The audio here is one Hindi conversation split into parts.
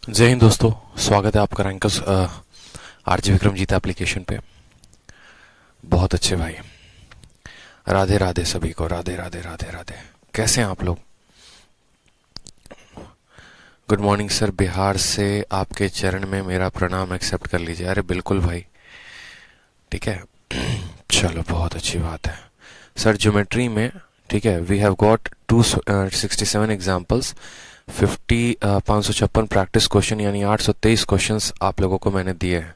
जय हिंद दोस्तों। स्वागत है आपका रैंकर्स आरजे विक्रमजीत एप्लीकेशन पे। बहुत अच्छे भाई, राधे राधे सभी को, राधे राधे राधे राधे। कैसे हैं आप लोग? गुड मॉर्निंग सर, बिहार से आपके चरण में मेरा प्रणाम एक्सेप्ट कर लीजिए। अरे बिल्कुल भाई, ठीक है। चलो बहुत अच्छी बात है सर। ज्योमेट्री में ठीक है, we have got 267 examples, 556 practice question, यानी 823 क्वेश्चंस आप लोगों को मैंने दिए हैं।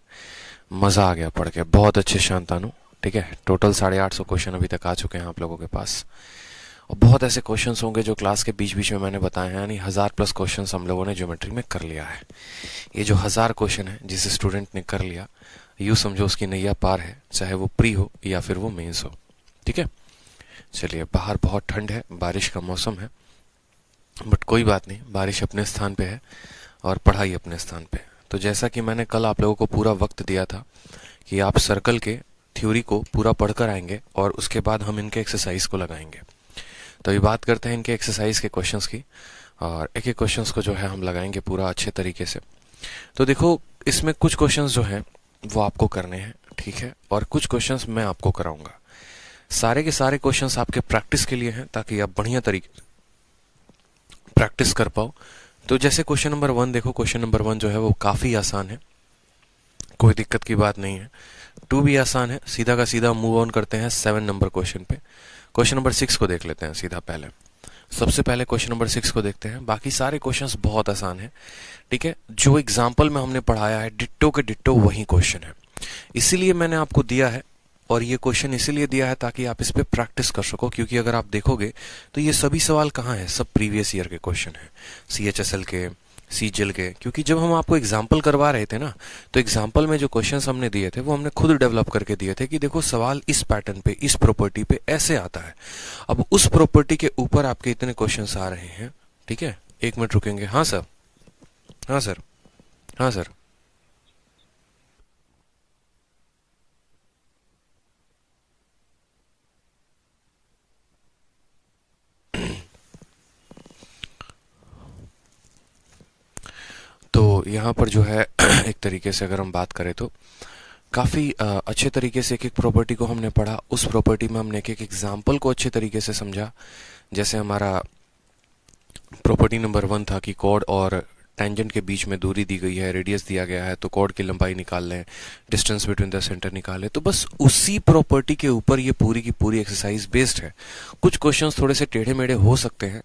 मज़ा आ गया पढ़ के, बहुत अच्छे शांतानु। ठीक है, टोटल 850 क्वेश्चन अभी तक आ चुके हैं आप लोगों के पास, और बहुत ऐसे क्वेश्चंस होंगे जो क्लास के बीच बीच में मैंने बताए हैं, यानी 1000+ क्वेश्चंस हम लोगों ने ज्योमेट्री में कर लिया है। ये जो 1000 क्वेश्चन है जिस स्टूडेंट ने कर लिया, यूँ समझो उसकी नैया पार है, चाहे वो प्री हो या फिर वो मेंस हो। ठीक है, चलिए। बाहर बहुत ठंड है, बारिश का मौसम है, बट कोई बात नहीं, बारिश अपने स्थान पे है और पढ़ाई अपने स्थान पे। तो जैसा कि मैंने कल आप लोगों को पूरा वक्त दिया था कि आप सर्कल के थ्योरी को पूरा पढ़कर आएंगे और उसके बाद हम इनके एक्सरसाइज को लगाएंगे। तो अभी बात करते हैं इनके एक्सरसाइज के क्वेश्चंस की, और एक एक क्वेश्चंस को जो है हम लगाएंगे पूरा अच्छे तरीके से। तो देखो, इसमें कुछ क्वेश्चंस जो हैं वो आपको करने हैं, ठीक है, और कुछ क्वेश्चंस मैं आपको कराऊंगा। सारे के सारे क्वेश्चंस आपके प्रैक्टिस के लिए हैं, ताकि आप बढ़िया तरीके प्रैक्टिस कर पाओ। तो जैसे क्वेश्चन नंबर 1 देखो, क्वेश्चन नंबर 1 जो है वो काफी आसान है, कोई दिक्कत की बात नहीं है। 2 भी आसान है, सीधा का सीधा मूव ऑन करते हैं 7 नंबर क्वेश्चन पे। क्वेश्चन नंबर 6 को देख लेते हैं सीधा पहले। सबसे पहले क्वेश्चन नंबर 6 को देखते हैं। बाकी सारे क्वेश्चंस बहुत आसान है, ठीक है। जो एग्जाम्पल में हमने पढ़ाया है डिट्टो के डिट्टो वही क्वेश्चन है, इसीलिए मैंने आपको दिया है। और ये क्वेश्चन इसीलिए दिया है ताकि आप इस पे प्रैक्टिस कर सको, क्योंकि अगर आप देखोगे तो ये सभी सवाल कहाँ हैं, सब प्रीवियस ईयर के क्वेश्चन हैं, CHSL के, सीजीएल के। क्योंकि जब हम आपको एग्जाम्पल करवा रहे थे ना, तो एग्जाम्पल में जो क्वेश्चंस हमने दिए थे वो हमने खुद डेवलप करके दिए थे कि देखो सवाल इस पैटर्न पे, इस प्रॉपर्टी पे ऐसे आता है। अब उस प्रॉपर्टी के ऊपर आपके इतने क्वेश्चंस आ रहे हैं, ठीक है। 1 मिनट रुकेंगे। हाँ सर, हाँ सर, हाँ सर। तो यहाँ पर जो है एक तरीके से अगर हम बात करें तो काफ़ी अच्छे तरीके से एक एक प्रॉपर्टी को हमने पढ़ा। उस प्रॉपर्टी में हमने एक एक एग्जाम्पल को अच्छे तरीके से समझा। जैसे हमारा प्रॉपर्टी नंबर 1 था कि कॉर्ड और टेंजेंट के बीच में दूरी दी गई है, रेडियस दिया गया है, तो कॉर्ड की लंबाई निकाल लें, डिस्टेंस बिटवीन द सेंटर निकाल लें। तो बस उसी प्रॉपर्टी के ऊपर ये पूरी की पूरी एक्सरसाइज बेस्ड है। कुछ क्वेश्चंस थोड़े से टेढ़े मेढ़े हो सकते हैं,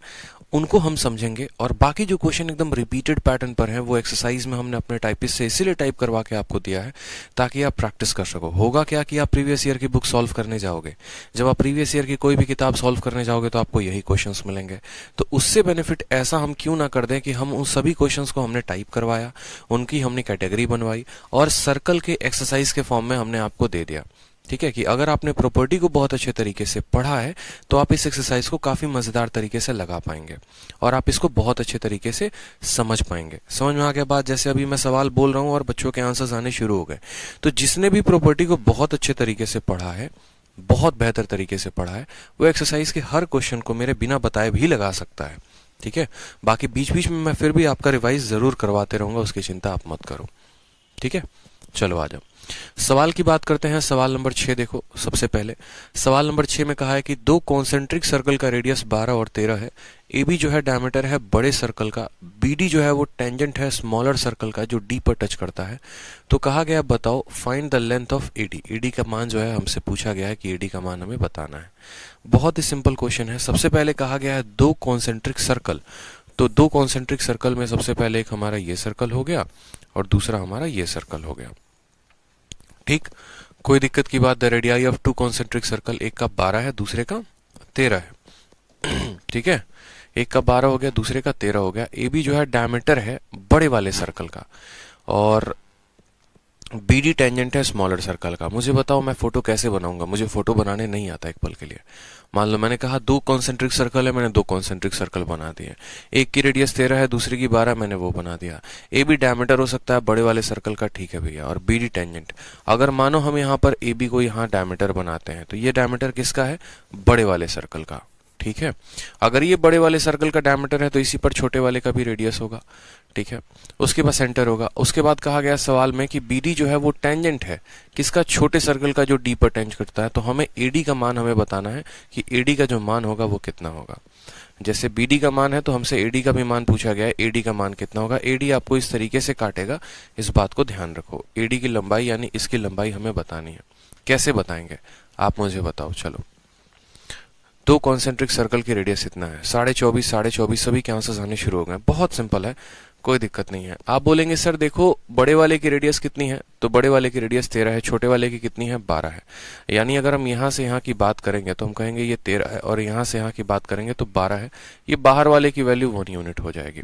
उनको हम समझेंगे, और बाकी जो क्वेश्चन एकदम रिपीटेड पैटर्न पर हैं वो एक्सरसाइज में हमने अपने टाइपिस्ट से इसीलिए टाइप करवा के आपको दिया है ताकि आप प्रैक्टिस कर सको। होगा क्या कि आप प्रीवियस ईयर की बुक सॉल्व करने जाओगे, जब आप प्रीवियस ईयर की कोई भी किताब सॉल्व करने जाओगे तो आपको यही क्वेश्चंस मिलेंगे। तो उससे बेनिफिट ऐसा हम क्यों ना कर दें कि हम उन सभी क्वेश्चंस को हमने टाइप करवाया, उनकी हमने कैटेगरी बनवाई और सर्कल के एक्सरसाइज के फॉर्म में हमने आपको दे दिया। ठीक है, कि अगर आपने प्रॉपर्टी को बहुत अच्छे तरीके से पढ़ा है तो आप इस एक्सरसाइज को काफी मजेदार तरीके से लगा पाएंगे और आप इसको बहुत अच्छे तरीके से समझ पाएंगे। समझ में आ गया बात? जैसे अभी मैं सवाल बोल रहा हूं और बच्चों के आंसर्स आने शुरू हो गए। तो जिसने भी प्रॉपर्टी को बहुत अच्छे तरीके से पढ़ा है, बहुत बेहतर तरीके से पढ़ा है, वो एक्सरसाइज के हर क्वेश्चन को मेरे बिना बताए भी लगा सकता है। ठीक है, बाकी बीच बीच में मैं फिर भी आपका रिवाइज जरूर करवाते रहूंगा, उसकी चिंता आप मत करो। ठीक है, चलो आ जाओ। सवाल की बात करते हैं। सवाल नंबर 6 देखो। सबसे पहले सवाल नंबर 6 में कहा है कि दो कॉन्सेंट्रिक सर्कल का रेडियस 12 और 13 है। AB जो है डायमीटर है बड़े सर्कल का, BD जो है वो टेंजेंट है स्मॉलर सर्कल का जो D पर टच करता है। तो कहा गया बताओ find the length of AD। AD का मान जो है हमसे पूछा गया है कि AD का मान हमें बताना है। बहुत ही सिंपल क्वेश्चन है। सबसे पहले कहा गया है दो कॉन्सेंट्रिक सर्कल, तो दो कॉन्सेंट्रिक सर्कल में सबसे पहले एक हमारा ये सर्कल हो गया और दूसरा हमारा ये सर्कल हो गया। ठीक, कोई दिक्कत की बात? The radii of to concentric circle, एक का 12 है दूसरे का 13 है। ठीक है, एक का 12 हो गया दूसरे का 13 हो गया। AB जो है डायमीटर है बड़े वाले सर्कल का और BD टेंजेंट है स्मॉलर सर्कल का। मुझे बताओ मैं फोटो कैसे बनाऊंगा? मुझे फोटो बनाने नहीं आता एक पल के लिए। मान लो मैंने कहा दो कॉन्सेंट्रिक सर्कल है, मैंने दो कॉन्सेंट्रिक सर्कल बना दिए। एक की रेडियस 13 है दूसरी की 12, मैंने वो बना दिया। AB डायमीटर हो सकता है बड़े वाले सर्कल का, ठीक है भैया, और BD टेंजेंट। अगर मानो हम यहाँ पर AB को यहाँ डायमीटर बनाते हैं तो ये डायमीटर किसका है? बड़े वाले सर्कल का। ठीक है। अगर ये बड़े वाले सर्कल का डायमीटर है तो इसी पर छोटे वाले का भी रेडियस होगा, ठीक है। उसके बाद सेंटर होगा। उसके बाद कहा गया सवाल में कि BD जो है वो टेंजेंट है किसका, छोटे सर्कल का जो D पर टेंज करता है। तो हमें AD का मान हमें बताना है कि AD का जो मान होगा वो कितना होगा। जैसे BD का मान है तो हमसे AD का भी मान पूछा गया है, AD का मान कितना होगा। AD आपको इस तरीके से काटेगा, इस बात को ध्यान रखो। AD की लंबाई यानी इसकी लंबाई हमें बतानी है। कैसे बताएंगे आप मुझे बताओ। चलो, दो कॉन्सेंट्रिक सर्कल की रेडियस इतना है, 24.5 सभी के आंसर्स आने शुरू हो गए। बहुत सिंपल है, कोई दिक्कत नहीं है। आप बोलेंगे सर देखो बड़े वाले की रेडियस कितनी है, तो बड़े वाले की रेडियस 13 है, छोटे वाले की कितनी है 12 है। यानी अगर हम यहाँ से यहाँ की बात करेंगे तो हम कहेंगे ये 13 है, और यहाँ से यहाँ की बात करेंगे तो 12 है। ये बाहर वाले की वैल्यू 1 यूनिट हो जाएगी।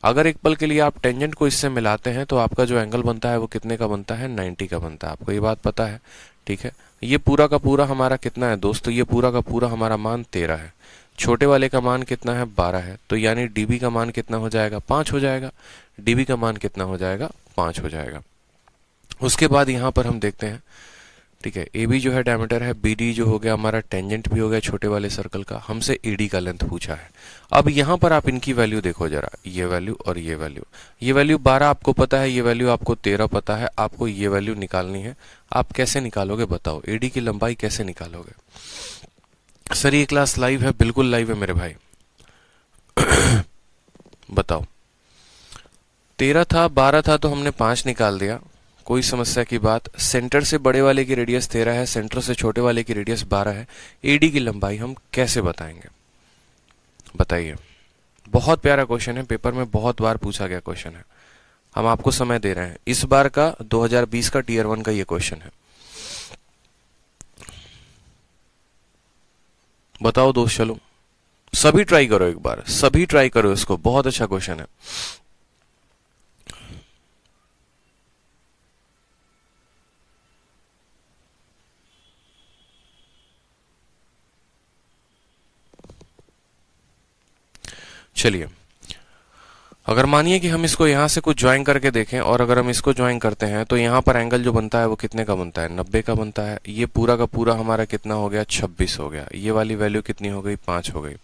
अगर एक पल के लिए आप टेंजेंट को इससे मिलाते हैं तो आपका जो एंगल बनता है वो कितने का बनता है, 90 का बनता है। आपको ये बात पता है, ठीक है। ये पूरा का पूरा हमारा कितना है दोस्तों, ये पूरा का पूरा हमारा मान 13 है। छोटे वाले का मान कितना है, 12 है। तो यानी DB का मान कितना हो जाएगा, 5 हो जाएगा। DB का मान कितना हो जाएगा, 5 हो जाएगा। उसके बाद यहाँ पर हम देखते हैं, ठीक है, AB जो है डायमीटर है, BD जो हो गया हमारा टेंजेंट भी हो गया छोटे वाले सर्कल का। हमसे AD का लेंथ पूछा है। अब यहाँ पर आप इनकी वैल्यू देखो जरा, ये वैल्यू और ये वैल्यू। ये वैल्यू 12 आपको पता है, ये वैल्यू आपको 13 पता है। आपको ये वैल्यू निकालनी है। आप कैसे निकालोगे बताओ, AD की लंबाई कैसे निकालोगे। सर ये क्लास लाइव है, बिल्कुल लाइव है मेरे भाई। बताओ, 13 था, 12 था तो हमने 5 निकाल दिया, कोई समस्या की बात। सेंटर से बड़े वाले की रेडियस 13 है, सेंटर से छोटे वाले की रेडियस 12 है। AD की लंबाई हम कैसे बताएंगे बताइए। बहुत प्यारा क्वेश्चन है, पेपर में बहुत बार पूछा गया क्वेश्चन है। हम आपको समय दे रहे हैं, इस बार का 2020 का Tier 1 का ये क्वेश्चन है। बताओ दोस्त, चलो सभी ट्राई करो, एक बार सभी ट्राई करो इसको, बहुत अच्छा क्वेश्चन है। चलिए, अगर मानिए कि हम इसको यहां से कुछ ज्वाइन करके देखें, और अगर हम इसको ज्वाइन करते हैं तो यहां पर एंगल जो बनता है वो कितने का बनता है, 90 का बनता है। ये पूरा का पूरा हमारा कितना हो गया, 26 हो गया। ये वाली वैल्यू कितनी हो गई, 5 हो गई।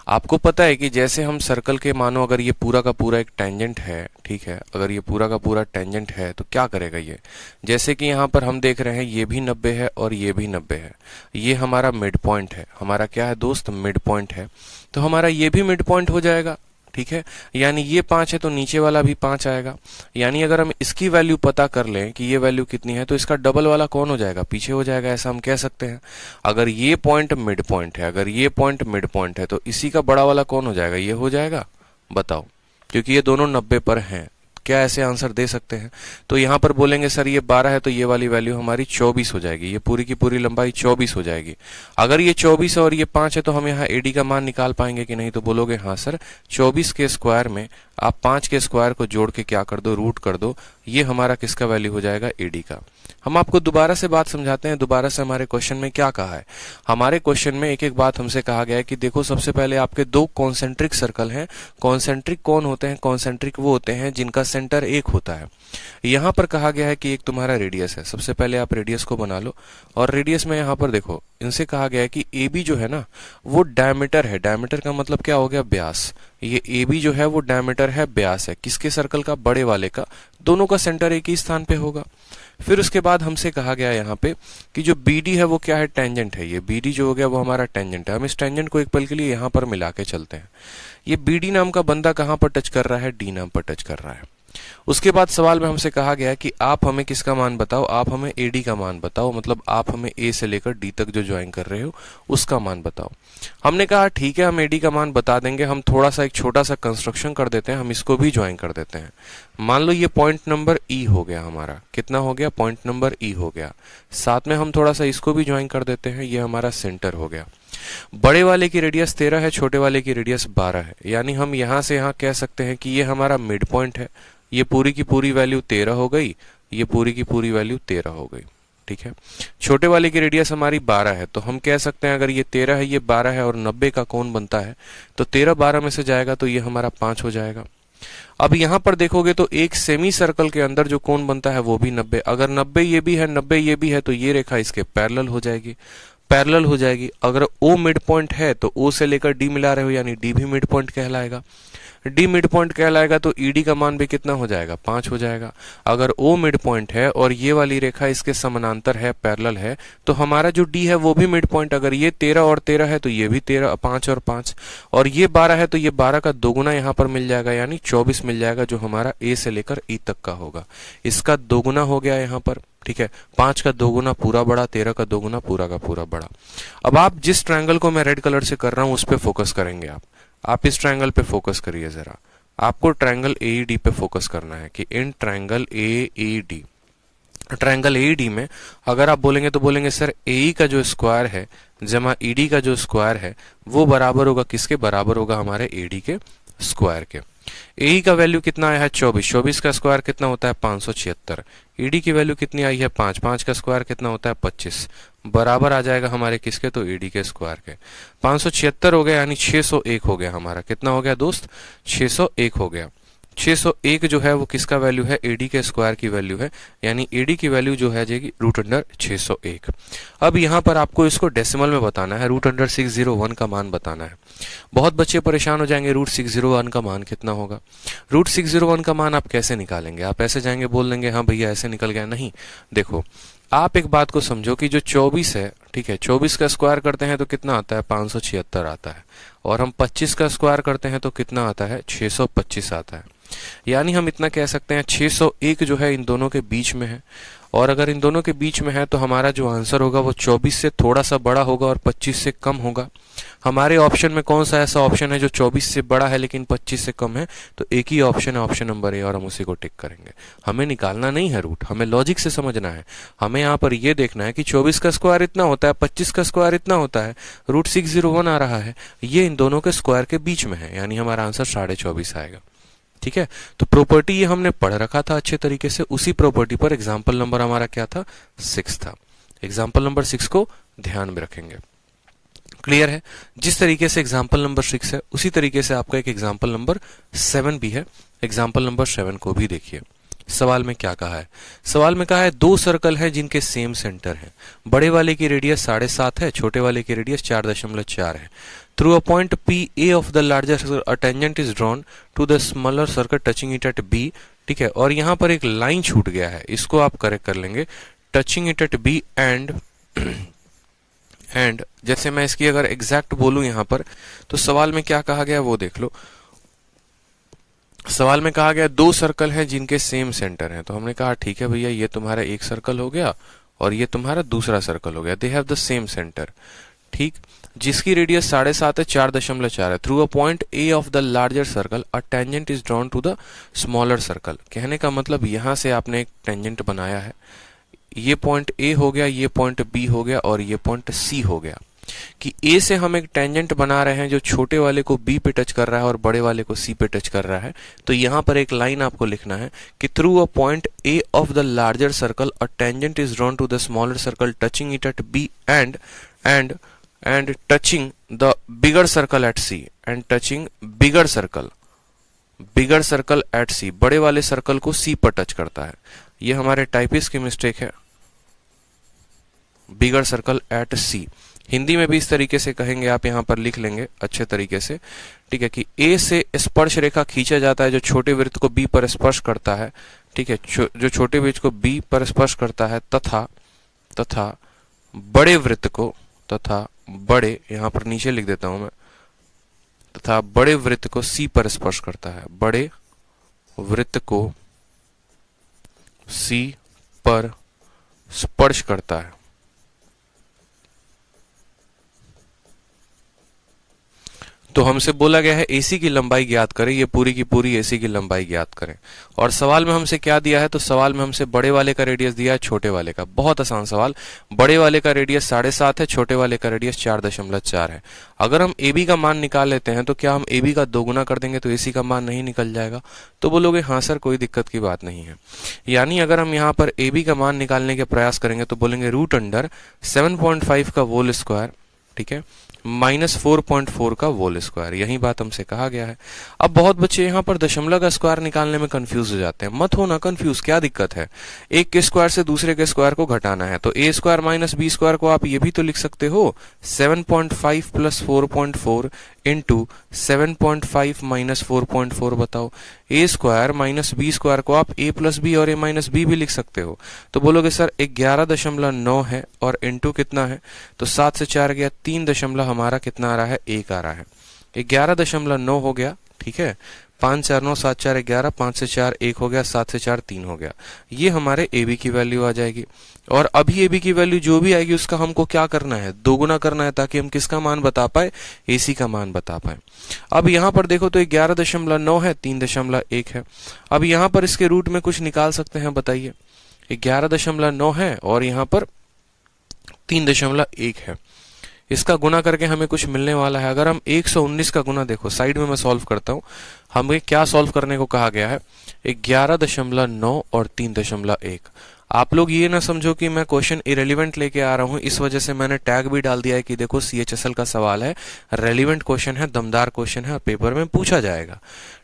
आपको पता है कि जैसे हम सर्कल के, मानो अगर ये पूरा का पूरा एक टेंजेंट है, ठीक है, अगर ये पूरा का पूरा टेंजेंट है तो क्या करेगा ये, जैसे कि यहाँ पर हम देख रहे हैं ये भी 90 है और ये भी 90 है। ये हमारा मिड पॉइंट है, हमारा क्या है दोस्त, मिड पॉइंट है। तो हमारा ये भी मिड पॉइंट हो जाएगा, ठीक है। यानी ये 5 है तो नीचे वाला भी 5 आएगा। यानी अगर हम इसकी वैल्यू पता कर लें कि ये वैल्यू कितनी है तो इसका डबल वाला कौन हो जाएगा, पीछे हो जाएगा, ऐसा हम कह सकते हैं। अगर ये पॉइंट मिड पॉइंट है, अगर ये पॉइंट मिड पॉइंट है तो इसी का बड़ा वाला कौन हो जाएगा, ये हो जाएगा। बताओ, क्योंकि ये दोनों 90 पर हैं। क्या ऐसे आंसर दे सकते हैं? तो यहां पर बोलेंगे सर ये 12 है तो ये वाली वैल्यू हमारी 24 हो जाएगी। ये पूरी की पूरी लंबाई 24 हो जाएगी। अगर ये 24 है और ये 5 है तो हम यहाँ AD का मान निकाल पाएंगे कि नहीं? तो बोलोगे हाँ सर, 24 के स्क्वायर में आप 5 के स्क्वायर को जोड़ के क्या कर दो, रूट कर दो। ये हमारा किसका वैल्यू हो जाएगा, AD का। हम आपको दोबारा से बात समझाते हैं, दोबारा से हमारे क्वेश्चन में क्या कहा है। हमारे क्वेश्चन में एक एक बात हमसे कहा गया है कि देखो सबसे पहले आपके दो कॉन्सेंट्रिक सर्कल हैं। कॉन्सेंट्रिक कौन होते हैं? कॉन्सेंट्रिक वो होते हैं जिनका सेंटर एक होता है। यहाँ पर कहा गया है कि एक तुम्हारा रेडियस है, सबसे पहले आप रेडियस को बना लो। और रेडियस में यहाँ पर देखो, इनसे कहा गया है कि AB जो है ना वो डायमीटर है। डायमीटर का मतलब क्या हो गया, व्यास। ये AB जो है वो डायमीटर है, व्यास है। किसके सर्कल का, बड़े वाले का। दोनों का सेंटर एक ही स्थान पे होगा। फिर उसके बाद हमसे कहा गया यहाँ पे कि जो BD है वो क्या है, टेंजेंट है। ये BD जो हो गया वो हमारा टेंजेंट है। हम इस टेंजेंट को एक पल के लिए यहाँ पर मिला के चलते हैं। ये BD नाम का बंदा कहाँ पर टच कर रहा है, D नाम पर टच कर रहा है। उसके बाद सवाल में हमसे कहा गया कि आप हमें किसका मान बताओ, आप हमें AD का मान बताओ, मतलब आप हमें A से लेकर D तक जो ज्वाइन कर रहे हो उसका मान बताओ। हमने कहा ठीक है, हम AD का मान बता देंगे। हम थोड़ा सा एक छोटा सा कंस्ट्रक्शन कर देते हैं, हम इसको भी ज्वाइन कर देते हैं। मान लो ये पॉइंट नंबर E हो गया हमारा, कितना हो गया, पॉइंट नंबर E हो गया। साथ में हम थोड़ा सा इसको भी ज्वाइन कर देते हैं, ये हमारा सेंटर हो गया। बड़े वाले की रेडियस 13 है, छोटे वाले की रेडियस 12 है। यानी हम यहाँ से यहाँ कह सकते हैं कि ये हमारा मिड पॉइंट है। ये पूरी की पूरी वैल्यू 13 हो गई, ये पूरी की पूरी वैल्यू 13 हो गई। ठीक है, छोटे वाले की रेडियस हमारी 12 है, तो हम कह सकते हैं अगर ये 13 है, ये 12 है और 90 का कोण बनता है, तो 13 12 में से जाएगा तो ये हमारा 5 हो जाएगा। अब यहां पर देखोगे तो एक सेमी सर्कल के अंदर जो कोण बनता है वो भी 90। अगर 90 ये भी है, 90 ये भी है, तो ये रेखा इसके पैरेलल हो जाएगी। पैरेलल हो जाएगी। अगर ओ मिड पॉइंट है तो ओ से लेकर डी मिला रहे हो, यानी डी भी मिड पॉइंट कहलाएगा। डी मिड पॉइंट कहलाएगा तो ईडी का मान भी कितना हो जाएगा, 5 हो जाएगा। अगर ओ मिड पॉइंट है और ये वाली रेखा इसके समानांतर है, पैरेलल है, तो हमारा जो डी है वो भी मिड पॉइंट। अगर ये 13 और 13 है तो ये भी 13, 5 और 5, और ये 12 है तो ये 12 का दोगुना यहाँ पर मिल जाएगा, यानी 24 मिल जाएगा, जो हमारा ए से लेकर ई तक का होगा। इसका दोगुना हो गया यहाँ पर, ठीक है। 5 का दोगुना पूरा बड़ा, 13 का दोगुना पूरा का पूरा बड़ा। अब आप जिस ट्रायंगल को मैं रेड कलर से कर रहा हूं उस पर फोकस करेंगे। आप इस ट्रायंगल पे फोकस करिए जरा। आपको ट्रायंगल एईडी पे फोकस करना है कि in triangle AED, triangle AED में अगर आप बोलेंगे तो बोलेंगे सर एई का जो स्क्वायर है जमा ईडी का जो स्क्वायर है वो बराबर होगा किसके, बराबर होगा हमारे एडी के स्क्वायर के। एई का वैल्यू कितना आया है 24, 24 का स्क्वायर कितना होता है 576। ईडी की वैल्यू कितनी आई है 5, 5 का स्क्वायर कितना होता है 25, बराबर आ जाएगा हमारे किसके, तो ईडी के स्क्वायर के। 576 हो गया, यानी 601 हो गया हमारा। कितना हो गया दोस्त, 601 हो गया। 601 जो है वो किसका वैल्यू है, एडी के स्क्वायर की वैल्यू है, यानी एडी की वैल्यू जो है जाएगी √601। अब यहाँ पर आपको इसको डेसिमल में बताना है, √601 का मान बताना है। बहुत बच्चे परेशान हो जाएंगे √601 का मान कितना होगा। √601 का मान आप कैसे निकालेंगे, आप ऐसे जाएंगे बोल देंगे हाँ भैया ऐसे निकल गया, नहीं। देखो आप एक बात को समझो कि जो 24 है, ठीक है, 24 का स्क्वायर करते हैं तो कितना आता है 576 आता है, और हम 25 का स्क्वायर करते हैं तो कितना आता है 625 आता है। यानी हम इतना कह सकते हैं 601 जो है इन दोनों के बीच में है, और अगर इन दोनों के बीच में है तो हमारा जो आंसर होगा वो 24 से थोड़ा सा बड़ा होगा और 25 से कम होगा। हमारे ऑप्शन में कौन सा ऐसा ऑप्शन है जो 24 से बड़ा है लेकिन 25 से कम है, तो एक ही ऑप्शन है, ऑप्शन नंबर ए, और हम उसी को टिक करेंगे। हमें निकालना नहीं है रूट, हमें लॉजिक से समझना है। हमें यहाँ पर ये देखना है कि 24 का स्क्वायर इतना होता है, 25 का स्क्वायर इतना होता है, √601 आ रहा है, ये इन दोनों के स्क्वायर के बीच में है, यानी हमारा आंसर 24.5 आएगा। ठीक है, तो प्रॉपर्टी ये हमने पढ़ रखा था अच्छे तरीके से। उसी प्रॉपर्टी पर एग्जाम्पल नंबर हमारा क्या था, 6 था। एग्जाम्पल नंबर 6 को ध्यान में रखेंगे। क्लियर है, जिस तरीके से एग्जाम्पल नंबर 6 है उसी तरीके से आपका एक एग्जाम्पल नंबर 7 भी है। एग्जाम्पल नंबर 7 को भी देखिए। सवाल में क्या कहा है, सवाल में कहा है 2 सर्कल हैं जिनके सेम सेंटर है। बड़े वाले की रेडियस 7.5 है, छोटे वाले की रेडियस 4.4 है। Through a point P A of the larger circle a tangent is drawn to the smaller circle touching it at B। ठीक है, और यहाँ पर एक लाइन छूट गया है, इसको आप करेक्ट कर लेंगे, touching it at B and जैसे मैं इसकी अगर एग्जैक्ट बोलूं यहाँ पर, तो सवाल में क्या कहा गया वो देख लो। सवाल में कहा गया 2 सर्कल हैं जिनके सेम सेंटर हैं, तो हमने कहा ठीक है भैया ये तुम्हारा एक सर्कल हो गया और ये तुम्हारा दूसरा सर्कल हो गया, they have the same centre. ठीक, जिसकी रेडियस 7.5 है, 4.4 है। Through a point A of the larger circle a tangent is drawn to the smaller circle. कहने का मतलब यहां से आपने एक टेंजेंट बनाया है, ये पॉइंट A हो गया, ये पॉइंट B हो गया और ये पॉइंट C हो गया, कि A से हम एक टेंजेंट बना रहे हैं जो छोटे वाले को B पे टच कर रहा है और बड़े वाले को C पे टच कर रहा है। तो यहां पर एक लाइन आपको लिखना है कि through a point A of the larger circle a tangent is drawn to the smaller circle touching it at B and touching the bigger circle at C and touching bigger circle at C। बड़े वाले सर्कल को C पर टच करता है। ये हमारे टाइपिस्ट की मिस्टेक है, बिगर सर्कल एट C। हिंदी में भी इस तरीके से कहेंगे, आप यहां पर लिख लेंगे अच्छे तरीके से। ठीक है, कि A से स्पर्श रेखा खींचा जाता है जो छोटे वृत्त को B पर स्पर्श करता है। ठीक है, जो छोटे वृत्त को B पर स्पर्श करता है तथा बड़े वृत्त को, तथा बड़े, यहां पर नीचे लिख देता हूं मैं, तथा बड़े वृत्त को C पर स्पर्श करता है, बड़े वृत्त को C पर स्पर्श करता है। तो हमसे बोला गया है AC की लंबाई ज्ञात करें, ये पूरी की पूरी AC की लंबाई ज्ञात करें। और सवाल में हमसे क्या दिया है, तो सवाल में हमसे बड़े वाले का रेडियस दिया है, छोटे वाले का। बहुत आसान सवाल, बड़े वाले का रेडियस 7.5 है, छोटे वाले का रेडियस 4.4 है। अगर हम AB का मान निकाल लेते हैं तो क्या हम AB का दोगुना कर देंगे तो AC का मान नहीं निकल जाएगा? तो बोलोगे हाँ सर कोई दिक्कत की बात नहीं है। यानी अगर हम यहाँ पर AB का मान निकालने के प्रयास करेंगे तो बोलेंगे √7.5 का होल स्क्वायर, ठीक है, -4.4 का होल स्क्वायर, यही बात हमसे कहा गया है। अब बहुत बच्चे यहाँ पर दशमलव का स्क्वायर निकालने में कंफ्यूज हो जाते हैं। मत होना कंफ्यूज, क्या दिक्कत है, एक के स्क्वायर से दूसरे के स्क्वायर को घटाना है तो ए स्क्वायर माइनस बी स्क्वायर को आप ये भी तो लिख सकते हो 7.5 प्लस 4.4 इंटू 7.5 माइनस 4.4। बताओ, ए स्क्वायर माइनस बी स्क्वायर को आप ए प्लस बी और ए माइनस बी भी लिख सकते हो। तो बोलोगे सर 11.9 है और इंटू कितना है, तो 7 से 4 गया 3 दशमलव, हमारा कितना आ रहा है, 1 आ रहा है। 11.9 हो गया, ठीक है, 5 4 9 7 4 11, 5 से 4 1 हो गया, 7 से 4 3 हो गया। ये हमारे ए बी की वैल्यू आ जाएगी। और अभी ए बी की वैल्यू जो भी आएगी उसका हमको क्या करना है, दोगुना करना है, ताकि हम किसका मान बता पाए, ए सी का मान बता पाए। अब यहाँ पर देखो तो 11.9 है, 3.1 है। अब यहाँ पर इसके रूट में कुछ निकाल सकते हैं, बताइए। 11.9 है और यहाँ पर 3.1 है, इसका गुना करके हमें कुछ मिलने वाला है। अगर हम 119 का गुना, देखो साइड में मैं सॉल्व करता हूं, हमें क्या सॉल्व करने को कहा गया है, 11.9 और 3.1। आप लोग ये ना समझो कि मैं क्वेश्चन इरेलीवेंट लेके आ रहा हूं, इस वजह से मैंने टैग भी डाल दिया है कि देखो CHSL का सवाल है, रेलिवेंट क्वेश्चन है, दमदार क्वेश्चन है, पेपर में पूछा जाएगा।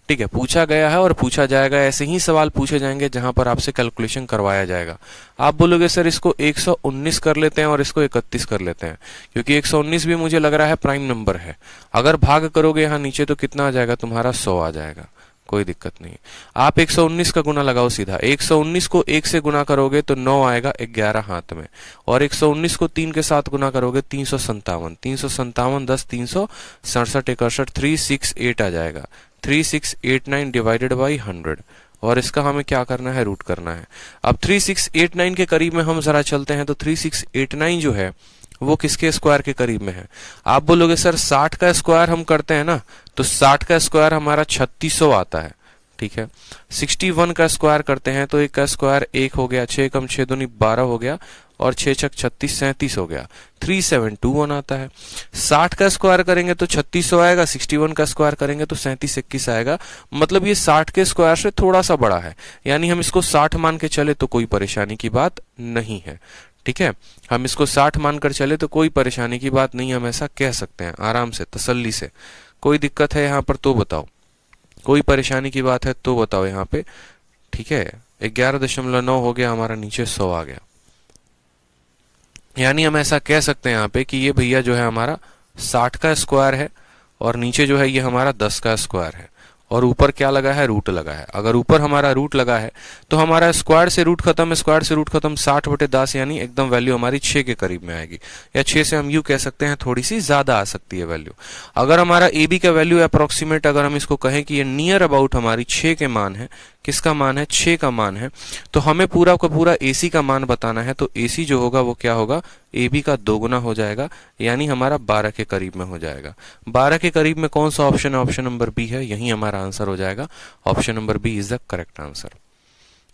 ठीक है, पूछा गया है और पूछा जाएगा, ऐसे ही सवाल पूछे जाएंगे जहां पर आपसे कैलकुलेशन करवाया जाएगा। आप बोलोगे सर इसको 119 कर लेते हैं और इसको 31 कर लेते हैं, क्योंकि 119 भी मुझे लग रहा है प्राइम नंबर है। अगर भाग करोगे यहाँ नीचे तो कितना आ जाएगा, तुम्हारा 100 आ जाएगा, कोई दिक्कत नहीं। आप 119 का गुना लगाओ सीधा, 119 को 1 से गुना करोगे तो 9 आएगा 11 हाथ में, और 119 को 3 के साथ गुना करोगे 357, 357 10 367 61 368 आ जाएगा, 3689 डिवाइडेड बाई 100। और इसका हमें क्या करना है, रूट करना है। अब 3689 के करीब में हम जरा चलते हैं, तो 3689 जो है वो किसके स्क्वायर के करीब में है। आप बोलोगे सर 60 का स्क्वायर हम करते हैं ना, तो 60 का स्क्वायर हमारा 3600 आता है, ठीक है। 61 का स्क्वायर करते हैं तो एक का स्क्वायर 1 हो गया, 6 कम 6 दूनी 12 हो गया, और 6 छक 36 37 हो गया, 3721 आता है। 60 का स्क्वायर करेंगे तो 3600 आएगा, 61 का स्क्वायर करेंगे तो 37 21 आएगा। मतलब ये 60 के स्क्वायर से थोड़ा सा बड़ा है, यानी हम इसको 60 मान के चले तो कोई परेशानी की बात नहीं है, ठीक है। हम इसको 60 मानकर चले तो कोई परेशानी की बात नहीं, हम ऐसा कह सकते हैं आराम से, तसल्ली से। कोई दिक्कत है यहाँ पर तो बताओ, कोई परेशानी की बात है तो बताओ यहाँ पे, ठीक है। 11.9 हो गया हमारा, नीचे 100 आ गया, यानी हम ऐसा कह सकते हैं यहाँ पे कि ये भैया जो है हमारा 60 का स्क्वायर है, और नीचे जो है ये हमारा 10 का स्क्वायर है, और ऊपर क्या लगा है, रूट लगा है। अगर ऊपर हमारा रूट लगा है तो हमारा स्क्वायर से रूट खत्म, स्क्वायर से रूट खत्म, 60/10, यानी एकदम वैल्यू हमारी 6 के करीब में आएगी, या 6 से हम यूं कह सकते हैं थोड़ी सी ज्यादा आ सकती है वैल्यू। अगर हमारा ए बी का वैल्यू अप्रोक्सीमेट, अगर हम इसको कहें कि ये नियर अबाउट हमारी 6 के मान है, किसका मान है, 6 का मान है, तो हमें पूरा का पूरा AC का मान बताना है। तो AC जो होगा वो क्या होगा, AB का दोगुना हो जाएगा, यानी हमारा 12 के करीब में हो जाएगा। 12 के करीब में कौन सा ऑप्शन है, ऑप्शन नंबर बी है, यही हमारा आंसर हो जाएगा। Option number B is the correct answer.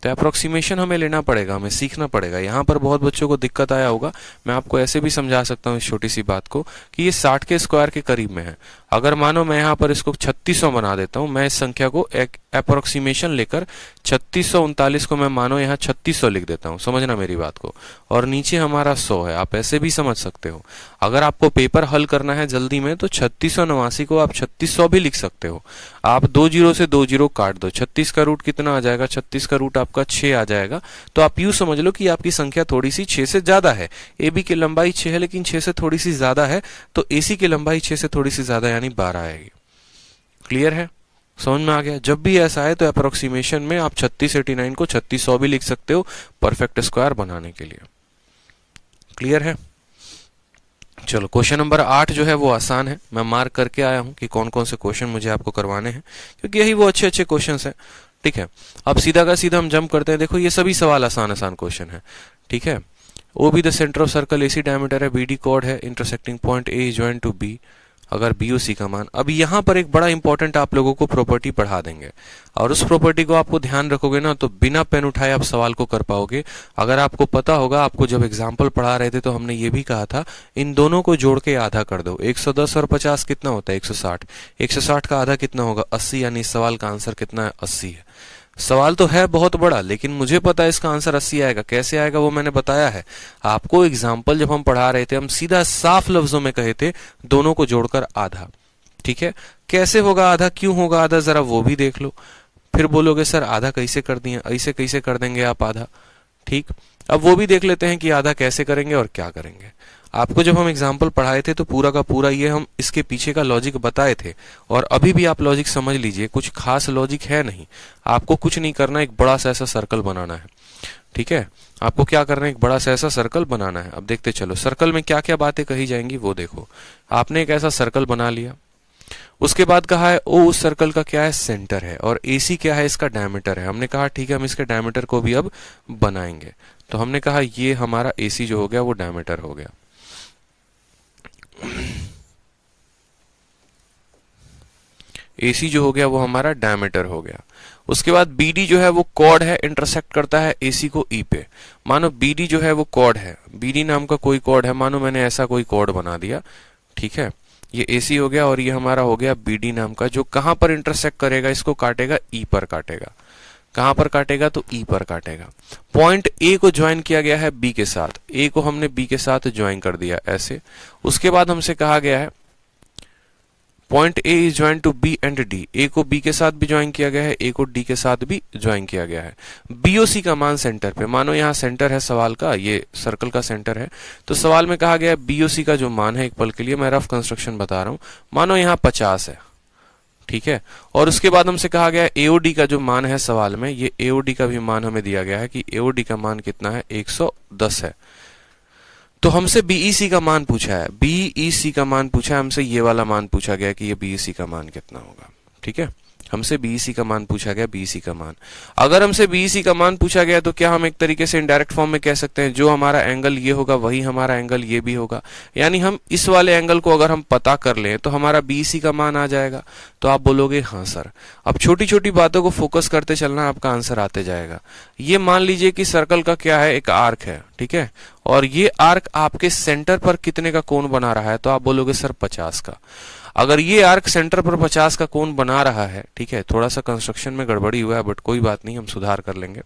तो अप्रोक्सीमेशन हमें लेना पड़ेगा, हमें सीखना पड़ेगा। यहाँ पर बहुत बच्चों को दिक्कत आया होगा, मैं आपको ऐसे भी समझा सकता हूँ इस छोटी सी बात को कि ये 60 के स्क्वायर के करीब में है। अगर मानो मैं यहाँ पर इसको 3600 बना देता हूँ, मैं इस संख्या को एक अप्रोक्सीमेशन लेकर 3639 को मैं मानो यहाँ 3600 लिख देता हूँ, समझना मेरी बात को, और नीचे हमारा 100 है। आप ऐसे भी समझ सकते हो। अगर आपको पेपर हल करना है जल्दी में तो 3689 को आप 3600 भी लिख सकते हो। आप 2 जीरो से 2 जीरो काट दो, 36 का रूट कितना आ जाएगा, 36 का रूट आपका 6 आ जाएगा। तो आप यूं समझ लो कि आपकी संख्या थोड़ी सी 6 से ज्यादा है। ए बी की लंबाई 6 है लेकिन 6 से थोड़ी सी ज्यादा है, तो AC की लंबाई 6 से थोड़ी सी ज्यादा यानी 12 आएगी। क्लियर है, समझ में आ गया। जब भी ऐसा है तो अप्रोक्सीमेशन में आप 3689 को 3600 भी लिख सकते हो परफेक्ट स्क्वायर बनाने के लिए। क्लियर है। चलो क्वेश्चन नंबर 8 जो है वो आसान है, मैं मार्क करके आया हूं कि कौन कौन से क्वेश्चन मुझे आपको करवाने हैं, क्योंकि यही वो अच्छे अच्छे क्वेश्चंस हैं। ठीक है, अब सीधा का सीधा हम जंप करते हैं। देखो ये सभी सवाल आसान आसान क्वेश्चन है। ठीक है, O be the centre of circle, AC diameter है, BD कॉर्ड है, intersecting point A joint to B, अगर BOC का मान। अब यहाँ पर एक बड़ा इंपॉर्टेंट आप लोगों को प्रॉपर्टी पढ़ा देंगे, और उस प्रॉपर्टी को आपको ध्यान रखोगे ना तो बिना पेन उठाए आप सवाल को कर पाओगे। अगर आपको पता होगा, आपको जब एग्जाम्पल पढ़ा रहे थे तो हमने ये भी कहा था इन दोनों को जोड़ के आधा कर दो। 110 और 50 कितना होता है, 160। 160 का आधा कितना होगा, 80, यानी इस सवाल का आंसर कितना है, 80 है। सवाल तो है बहुत बड़ा, लेकिन मुझे पता है इसका आंसर 80 आएगा। कैसे आएगा वो मैंने बताया है आपको। एग्जाम्पल जब हम पढ़ा रहे थे, हम सीधा साफ लफ्जों में कहे थे दोनों को जोड़कर आधा। ठीक है, कैसे होगा आधा, क्यों होगा आधा, जरा वो भी देख लो। फिर बोलोगे सर आधा कैसे कर दिए, ऐसे कैसे कर देंगे आप आधा। ठीक, अब वो भी देख लेते हैं कि आधा कैसे करेंगे और क्या करेंगे। आपको जब हम एग्जाम्पल पढ़ाए थे तो पूरा का पूरा ये हम इसके पीछे का लॉजिक बताए थे, और अभी भी आप लॉजिक समझ लीजिए, कुछ खास लॉजिक है नहीं। आपको कुछ नहीं करना, एक बड़ा सा ऐसा सर्कल बनाना है। ठीक है, आपको क्या करना है, एक बड़ा सा ऐसा सर्कल बनाना है। अब देखते चलो सर्कल में क्या क्या बातें कही जाएंगी वो देखो। आपने एक ऐसा सर्कल बना लिया, उसके बाद कहा है ओ उस सर्कल का क्या है, सेंटर है, और AC क्या है, इसका डायमीटर है। हमने कहा ठीक है हम इसके डायमीटर को भी अब बनाएंगे। तो हमने कहा ये हमारा AC जो हो गया वो डायमीटर हो गया। AC जो हो गया वो हमारा डायमीटर हो गया। उसके बाद BD जो है वो कॉर्ड है, इंटरसेक्ट करता है AC को E पे। मानो BD जो है वो कॉर्ड है, BD नाम का कोई कॉर्ड है, मानो मैंने ऐसा कोई कॉर्ड बना दिया। ठीक है, ये AC हो गया, और ये हमारा हो गया BD नाम का, जो कहां पर इंटरसेक्ट करेगा, इसको काटेगा E पर काटेगा। कहां पर काटेगा, तो E पर काटेगा। पॉइंट A को ज्वाइन किया गया है B के साथ, A को हमने B के साथ ज्वाइन कर दिया ऐसे। उसके बाद हमसे कहा गया है point A is join to B and D, A को B के साथ भी ज्वाइन किया गया है, A को D के साथ भी ज्वाइन किया गया है। BOC का मान सेंटर पे, मानो यहाँ सेंटर है सवाल का, ये सर्कल का सेंटर है, तो सवाल में कहा गया है BOC का जो मान है, एक पल के लिए मैं रफ कंस्ट्रक्शन बता रहा हूं, मानो यहाँ 50 है। ठीक है, और उसके बाद हमसे कहा गया है AOD का जो मान है सवाल में, ये AOD का भी मान हमें दिया गया है कि AOD का मान कितना है, 110 है। तो हमसे BEC का मान पूछा है, BEC का मान पूछा है हमसे, ये वाला मान पूछा गया कि ये BEC का मान कितना होगा। ठीक है, हमसे BEC का मान पूछा गया, BEC का मान। अगर हमसे BEC का मान पूछा गया तो क्या हम एक तरीके से इनडायरेक्ट फॉर्म में कह सकते हैं जो हमारा एंगल ये होगा वही हमारा एंगल ये भी होगा। यानी हम इस वाले एंगल को अगर हम पता कर लें तो हमारा BEC का मान आ जाएगा। तो आप बोलोगे हाँ सर। अब छोटी छोटी बातों को फोकस करते चलना, आपका आंसर आते जाएगा। ये मान लीजिए कि सर्कल का क्या है, एक आर्क है। ठीक है, और ये आर्क आपके सेंटर पर कितने का कोण बना रहा है, तो आप बोलोगे सर 50 का। अगर ये आर्क सेंटर पर 50 का कोण बना रहा है, ठीक है, थोड़ा सा कंस्ट्रक्शन में गड़बड़ी हुआ है बट कोई बात नहीं, हम सुधार कर लेंगे।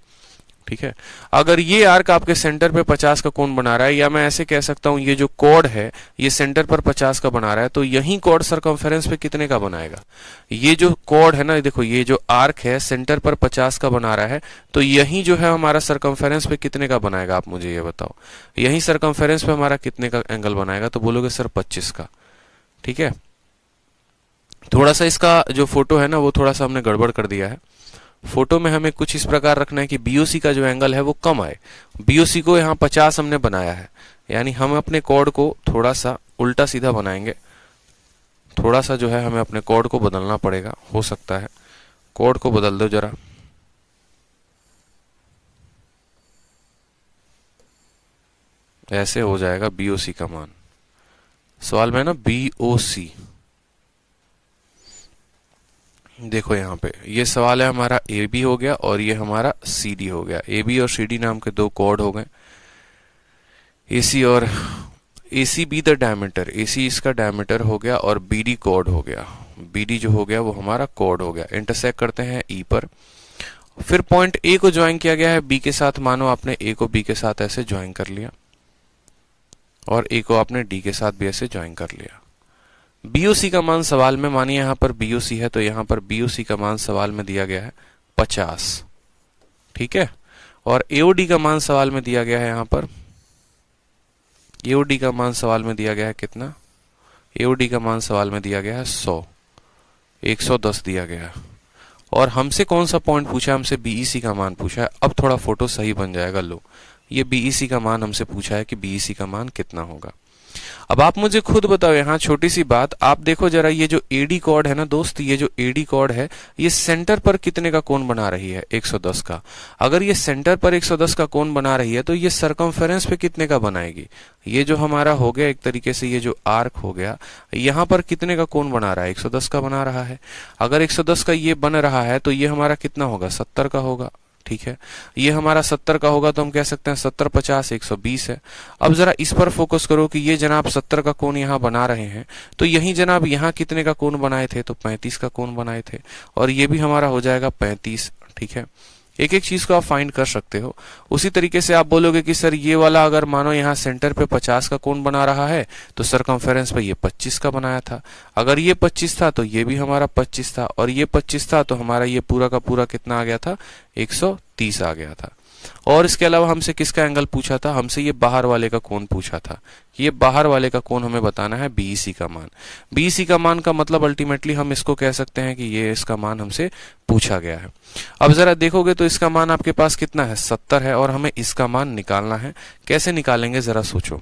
ठीक है, अगर ये आर्क आपके सेंटर पे 50 का कोण बना रहा है, या मैं ऐसे कह सकता हूं ये जो कॉर्ड है ये सेंटर पर 50 का बना रहा है, तो यही कॉर्ड सरकमफेरेंस पे कितने का बनाएगा। ये जो कॉर्ड है ना, देखो ये जो आर्क है सेंटर पर 50 का बना रहा है, तो यही जो है हमारा सरकमफेरेंस पे कितने का बनाएगा, आप मुझे ये बताओ। यही सरकमफेरेंस पे हमारा कितने का एंगल बनाएगा, तो बोलोगे सर 25 का। ठीक है, थोड़ा सा इसका जो फोटो है ना वो थोड़ा सा हमने गड़बड़ कर दिया है। फोटो में हमें कुछ इस प्रकार रखना है कि BOC का जो एंगल है वो कम आए। BOC को यहाँ 50 हमने बनाया है, यानी हम अपने कॉर्ड को थोड़ा सा उल्टा सीधा बनाएंगे। थोड़ा सा जो है हमें अपने कॉर्ड को बदलना पड़ेगा, हो सकता है कॉर्ड को बदल दो जरा। ऐसे हो जाएगा BOC का मान। सवाल में ना BOC, देखो यहाँ पे ये सवाल है हमारा AB हो गया और ये हमारा CD हो गया। AB और CD नाम के दो कॉर्ड हो गए, AC और AC be the diameter, AC इसका डायमीटर हो गया और BD कॉर्ड हो गया। BD जो हो गया वो हमारा कॉर्ड हो गया। इंटरसेक्ट करते हैं E पर। फिर पॉइंट A को ज्वाइन किया गया है B के साथ, मानो आपने A को B के साथ ऐसे ज्वाइन कर लिया और A को आपने D के साथ भी ऐसे ज्वाइन कर लिया। BOC का मान सवाल में, मानिए यहाँ पर BOC है तो यहाँ पर BOC का मान सवाल में दिया गया है 50। ठीक है, और AOD का मान सवाल में दिया गया है, यहाँ पर AOD का मान सवाल में दिया गया है कितना, AOD का मान सवाल में दिया गया है 100, 110 दिया गया है। और हमसे कौन सा पॉइंट पूछा, हमसे BEC का मान पूछा है। अब थोड़ा फोटो सही बन जाएगा। लो, ये BEC का मान हमसे पूछा है कि BEC का मान कितना होगा। अब आप मुझे खुद बताओ, यहाँ छोटी सी बात, आप देखो जरा, ये जो AD कॉर्ड है ना दोस्त, ये जो AD कॉर्ड है ये सेंटर पर कितने का कोण बना रही है, 110 का। अगर ये सेंटर पर 110 का कोण बना रही है तो ये सरकमफेरेंस पे कितने का बनाएगी। ये जो हमारा हो गया एक तरीके से, ये जो आर्क हो गया, यहाँ पर कितने का कोण बना रहा है, 110 का बना रहा है। अगर 110 का ये बन रहा है तो ये हमारा कितना होगा, 70 का होगा। ठीक है, ये हमारा 70 का होगा तो हम कह सकते हैं 70 50 120 है। अब जरा इस पर फोकस करो कि ये जनाब 70 का कोण यहाँ बना रहे हैं, तो यही जनाब यहाँ कितने का कोण बनाए थे, तो 35 का कोण बनाए थे, और ये भी हमारा हो जाएगा 35। ठीक है, एक एक चीज को आप फाइंड कर सकते हो। उसी तरीके से आप बोलोगे कि सर ये वाला अगर मानो यहाँ सेंटर पे 50 का कोण बना रहा है तो सरकमफेरेंस पे ये 25 का बनाया था, अगर ये 25 था तो ये भी हमारा 25 था, और ये 25 था तो हमारा ये पूरा का पूरा कितना आ गया था, 130 आ गया था। और इसके अलावा हमसे किसका एंगल पूछा था, हमसे ये बाहर वाले का कोण पूछा था। ये बाहर वाले का कोण हमें बताना है बीईसी का मान। बीईसी का मान का मतलब अल्टीमेटली हम इसको कह सकते हैं कि ये इसका मान हमसे पूछा गया है। अब जरा देखोगे तो इसका मान आपके पास कितना है, 70 है, और हमें इसका मान निकालना है। कैसे निकालेंगे जरा सोचो,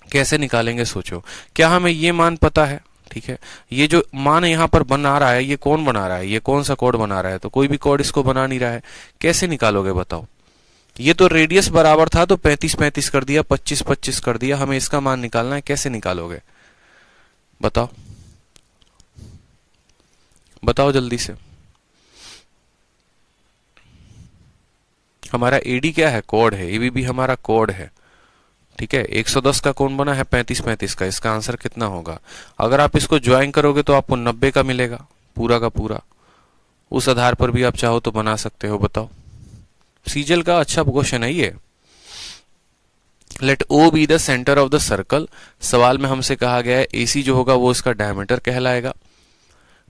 कैसे निकालेंगे सोचो। क्या हमें ये मान पता है, ठीक है, ये जो मान यहाँ पर बना रहा है ये कौन बना रहा है, ये कौन सा कोड बना रहा है, तो कोई भी कोड इसको बना नहीं रहा है। कैसे निकालोगे बताओ, ये तो रेडियस बराबर था तो 35 35 कर दिया, 25 25 कर दिया, हमें इसका मान निकालना है। कैसे निकालोगे बताओ, बताओ जल्दी से। हमारा एडी क्या है, कोड है, एबी भी हमारा कोड है, ठीक है। 110 का कोण बना है 35 35 का, इसका आंसर कितना होगा। अगर आप इसको ज्वाइन करोगे तो आपको 90 का मिलेगा पूरा का पूरा। उस आधार पर भी आप चाहो तो बना सकते हो। बताओ, सीजल का अच्छा क्वेश्चन है ये। Let O be the centre of the circle. सवाल में हमसे कहा गया है एसी जो होगा वो इसका डायमीटर कहलाएगा।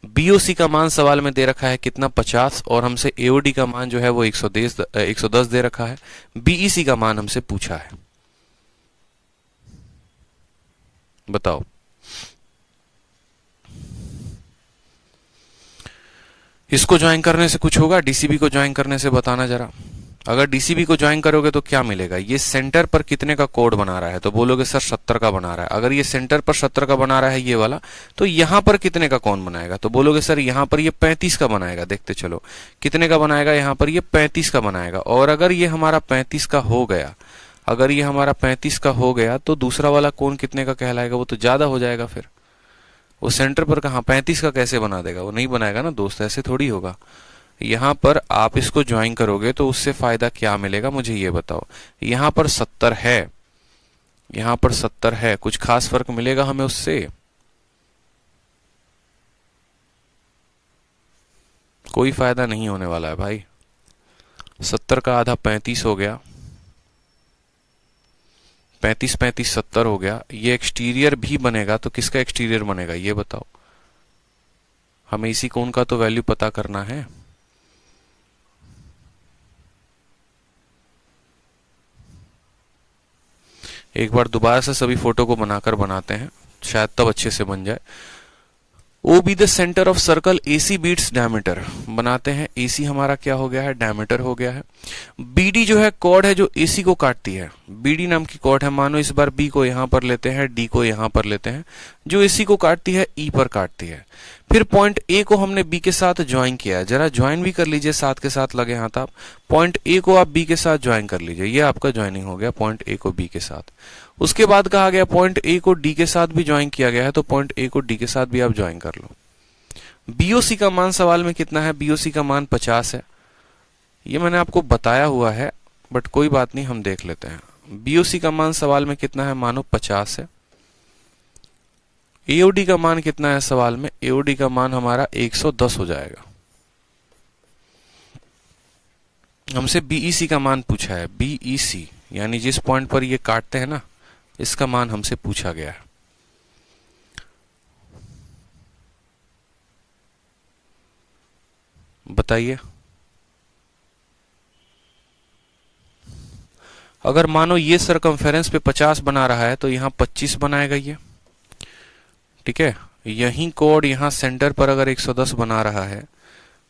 बीओसी का मान सवाल में दे रखा है कितना, 50, और हमसे एओडी का मान जो है वो 110 दे रखा है। बीईसी का मान हमसे पूछा है। बताओ, इसको ज्वाइन करने से कुछ होगा, डीसीबी को ज्वाइन करने से बताना जरा। अगर डीसीबी को ज्वाइन करोगे तो क्या मिलेगा, ये सेंटर पर कितने का कोड बना रहा है, तो बोलोगे सर 70 का बना रहा है। अगर ये सेंटर पर 70 का बना रहा है ये वाला, तो यहां पर कितने का कौन बनाएगा, तो बोलोगे सर यहां पर ये 35 का बनाएगा। देखते चलो कितने का बनाएगा, यहां पर ये 35 का बनाएगा। और अगर ये हमारा 35 का हो गया, अगर ये हमारा 35 का हो गया तो दूसरा वाला कोण कितने का कहलाएगा, वो तो ज्यादा हो जाएगा। फिर वो सेंटर पर कहा 35 का कैसे बना देगा, वो नहीं बनाएगा ना दोस्त, ऐसे थोड़ी होगा। यहां पर आप इसको ज्वाइन करोगे तो उससे फायदा क्या मिलेगा मुझे ये बताओ। यहां पर 70 है, यहां पर 70 है, कुछ खास फर्क मिलेगा हमें उससे, कोई फायदा नहीं होने वाला है भाई। 70 का आधा 35 हो गया, 35 35 70 हो गया। ये एक्सटीरियर भी बनेगा तो किसका एक्सटीरियर बनेगा ये बताओ। हमें इसी कोण का तो वैल्यू पता करना है। एक बार दोबारा से सभी फोटो को बनाकर बनाते हैं, शायद तब अच्छे से बन जाए। O be the centre of circle, AC बीट्स डायमीटर बनाते हैं। एसी हमारा क्या हो गया है, डायमीटर हो गया है। बीडी जो है कॉर्ड है जो एसी को काटती है, बीडी नाम की कॉर्ड है। मानो इस बार बी को यहां पर लेते हैं, डी को यहां पर लेते हैं, जो एसी को काटती है ई पर काटती है। फिर पॉइंट ए को हमने बी के साथ ज्वाइन किया है, जरा ज्वाइन भी कर लीजिए, साथ के साथ लगे हाथ आप। पॉइंट ए को आप बी के साथ ज्वाइन कर लीजिए, ये आपका ज्वाइनिंग हो गया पॉइंट ए को बी के साथ। उसके बाद कहा गया पॉइंट ए को डी के साथ भी ज्वाइन किया गया है, तो पॉइंट ए को डी के साथ भी आप ज्वाइन कर लो। बीओसी का मान सवाल में कितना है, बीओसी का मान 50 है। ये मैंने आपको बताया हुआ है बट कोई बात नहीं, हम देख लेते हैं। बीओसी का मान सवाल में कितना है, मानो 50 है। एओडी का मान कितना है सवाल में, एओडी का मान हमारा 110 हो जाएगा। हमसे बीईसी का मान पूछा है, बीईसी यानी जिस पॉइंट पर ये काटते हैं ना, इसका मान हमसे पूछा गया है। बताइए, अगर मानो ये सरकमफेरेंस पे 50 बना रहा है तो यहां 25 बनाएगा ये, ठीक है। यही कोड यहां सेंटर पर अगर 110 बना रहा है,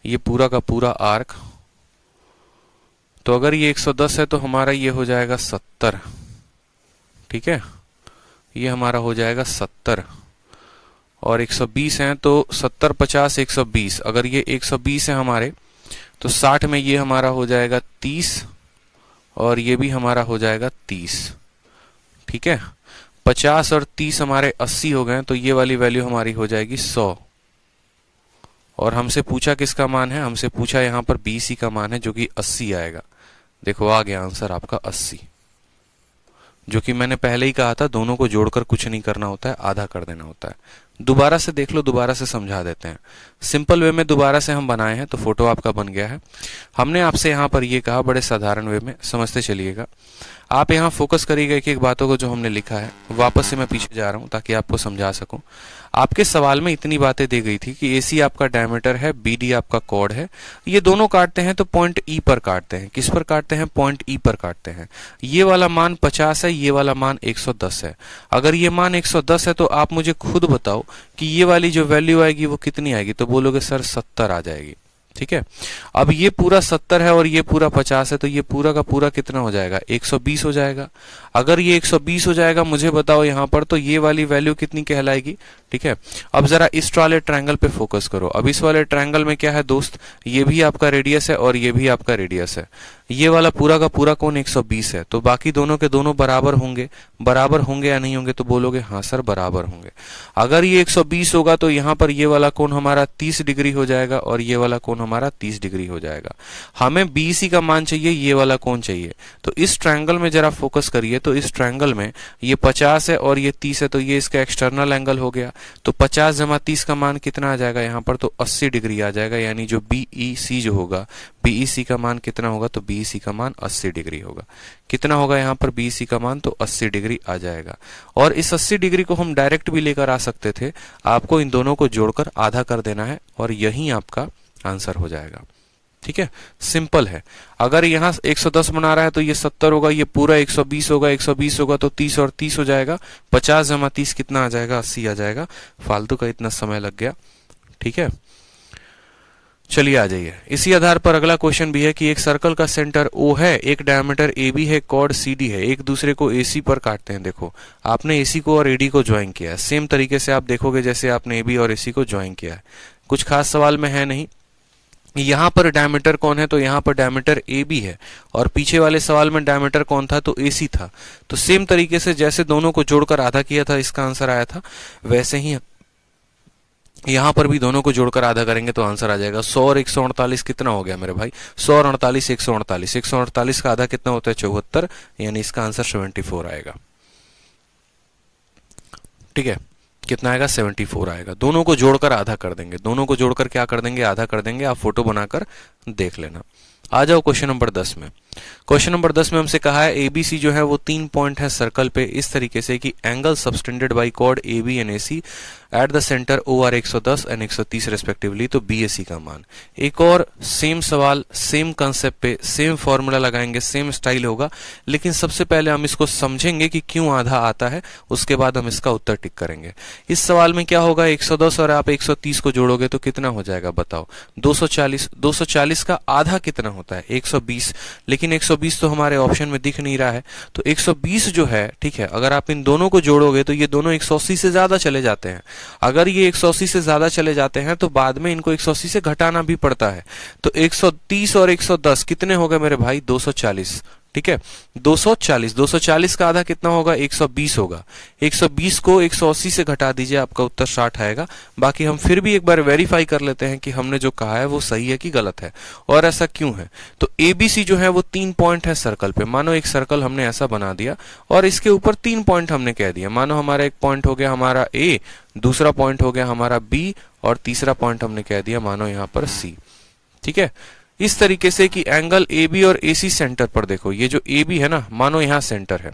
ये पूरा का पूरा आर्क, तो अगर ये 110 है तो हमारा ये हो जाएगा 70, ठीक है। ये हमारा हो जाएगा 70 और 120 है तो 70 50 120, अगर ये 120 है हमारे तो 60 में ये हमारा हो जाएगा 30 और ये भी हमारा हो जाएगा 30, ठीक है। 50 और 30 हमारे 80 हो गए, तो ये वाली वैल्यू हमारी हो जाएगी 100। और हमसे पूछा किसका मान है, हमसे पूछा यहाँ पर बीसी का मान है जो कि 80 आएगा। देखो आ गया आंसर आपका 80, जो कि मैंने पहले ही कहा था दोनों को जोड़कर कुछ नहीं करना होता है, आधा कर देना होता है। दोबारा से देख लो, दोबारा से समझा देते हैं। सिंपल वे में दोबारा से हम बनाए हैं तो फोटो आपका बन गया है। हमने आपसे यहाँ पर ये कहा, बड़े साधारण वे में समझते चलिएगा। आप यहाँ फोकस करिएगा एक एक बातों को जो हमने लिखा है। वापस से मैं पीछे जा रहा हूँ ताकि आपको समझा सकूं। आपके सवाल में इतनी बातें दी गई थी कि AC आपका डायमीटर है, BD आपका कॉर्ड है। ये दोनों काटते हैं तो पॉइंट E पर काटते हैं। किस पर काटते हैं? पॉइंट E पर काटते हैं। ये वाला मान 50 है, ये वाला मान 110 है। अगर ये मान 110 है तो आप मुझे खुद बताओ कि ये वाली जो वैल्यू आएगी वो कितनी आएगी? तो बोलोगे सर 70 आ जाएगी। ठीक है, अब ये पूरा 70 है और ये पूरा 50 है, तो ये पूरा का पूरा कितना हो जाएगा? 120 हो जाएगा। अगर ये 120 हो जाएगा, मुझे बताओ यहाँ पर, तो ये वाली वैल्यू कितनी कहलाएगी? ठीक है, अब जरा इस वाले ट्रायंगल पे फोकस करो। अब इस वाले ट्रायंगल में क्या है दोस्त? ये भी आपका रेडियस है और ये भी आपका रेडियस है। ये वाला पूरा का पूरा कोण 120 है, तो बाकी दोनों के दोनों बराबर होंगे। बराबर होंगे या नहीं होंगे? तो बोलोगे हाँ सर बराबर होंगे। अगर ये 120 होगा तो यहाँ पर ये वाला कोण हमारा 30 डिग्री हो जाएगा और ये वाला कोण हमारा 30 डिग्री हो जाएगा। हमें BC का मान चाहिए, ये वाला कोण चाहिए। तो इस ट्रायंगल में जरा फोकस करिए। तो इस ट्रायंगल में ये 50 है और ये 30 है, तो ये इसका एक्सटर्नल एंगल हो गया। तो 50 जमा 30 का मान कितना आ जाएगा यहाँ पर? तो 80 डिग्री आ जाएगा। यानी जो BEC जो होगा, BEC का मान कितना होगा? तो BEC का मान 80 डिग्री होगा। कितना होगा यहाँ पर BEC का मान? तो 80 डिग्री आ जाएगा। और इस 80 डिग्री को हम डायरेक्ट भी लेकर आ सकते थे। आपको इन दोनों को जोड़कर आधा कर देना है और यही आपका आंसर हो जाएगा। ठीक है, सिंपल है। अगर यहाँ 110 बना रहा है तो ये 70 होगा, ये पूरा 120 होगा, 120 होगा तो 30 और 30 हो जाएगा। 50 जमा 30 कितना आ जाएगा? 80 आ जाएगा। फालतू का इतना समय लग गया। ठीक है, चलिए आ जाइए। इसी आधार पर अगला क्वेश्चन भी है कि एक सर्कल का सेंटर O है, एक डायमीटर AB है, कॉर्ड CD है, एक दूसरे को AC पर काटते हैं। देखो, आपने AC को और AD को ज्वाइन किया है। सेम तरीके से आप देखोगे जैसे आपने AB और AC को ज्वाइन किया है। कुछ खास सवाल में है नहीं। यहाँ पर डायमीटर कौन है? तो यहाँ पर डायमीटर AB है और पीछे वाले सवाल में डायमीटर कौन था? तो AC था। तो सेम तरीके से जैसे दोनों को जोड़कर आधा किया था, इसका आंसर आया था, वैसे ही यहाँ पर भी दोनों को जोड़कर आधा करेंगे तो आंसर आ जाएगा। 100 और 148 कितना हो गया मेरे भाई? 100 और 48 148। 148 का आधा कितना होता है? 74। यानी इसका आंसर 74 आएगा। ठीक है, कितना आएगा? 74 आएगा। दोनों को जोड़कर आधा कर देंगे। दोनों को जोड़कर क्या कर देंगे? आधा कर देंगे। आप फोटो बनाकर देख लेना। आ जाओ क्वेश्चन नंबर 10 में। क्वेश्चन नंबर 10 में हमसे कहा है ABC जो है वो 3 पॉइंट है सर्कल पे इस तरीके से कि angle subtended by chord AB and AC at the centre O are 110 and 130 respectively. तो BAC का मान। एक और सेम सवाल, सेम कंसेप्ट पे सेम फॉर्मूला लगाएंगे, सेम स्टाइल होगा, लेकिन सबसे पहले हम इसको समझेंगे कि क्यों आधा आता है, उसके बाद हम इसका उत्तर टिक करेंगे। इस सवाल में क्या होगा? 110 और आप 130 को जोड़ोगे तो कितना हो जाएगा बताओ? 240। 240 का आधा कितना होता है? 120। लेकिन 120 तो हमारे ऑप्शन में दिख नहीं रहा है। तो 120 जो है, ठीक है, अगर आप इन दोनों को जोड़ोगे तो ये दोनों 180 से ज्यादा चले जाते हैं। अगर ये 180 से ज्यादा चले जाते हैं तो बाद में इनको 180 से घटाना भी पड़ता है। तो 130 और 110 कितने हो गए मेरे भाई? 240। ठीक है, 240। 240 का आधा कितना होगा? 120 होगा। 120 को 180 से घटा दीजिए, आपका उत्तर 60 आएगा। बाकी हम फिर भी एक बार वेरीफाई कर लेते हैं कि हमने जो कहा है वो सही है कि गलत है और ऐसा क्यों है। तो ABC जो है वो 3 पॉइंट है सर्कल पे। मानो एक सर्कल हमने ऐसा बना दिया और इसके ऊपर 3 पॉइंट हमने कह दिया। मानो हमारा एक पॉइंट हो गया हमारा A, दूसरा पॉइंट हो गया हमारा B और तीसरा पॉइंट हमने कह दिया मानो यहाँ पर C। ठीक है, इस तरीके से कि एंगल AB और AC सेंटर पर देखो, ये जो AB है ना, मानो यहाँ सेंटर है,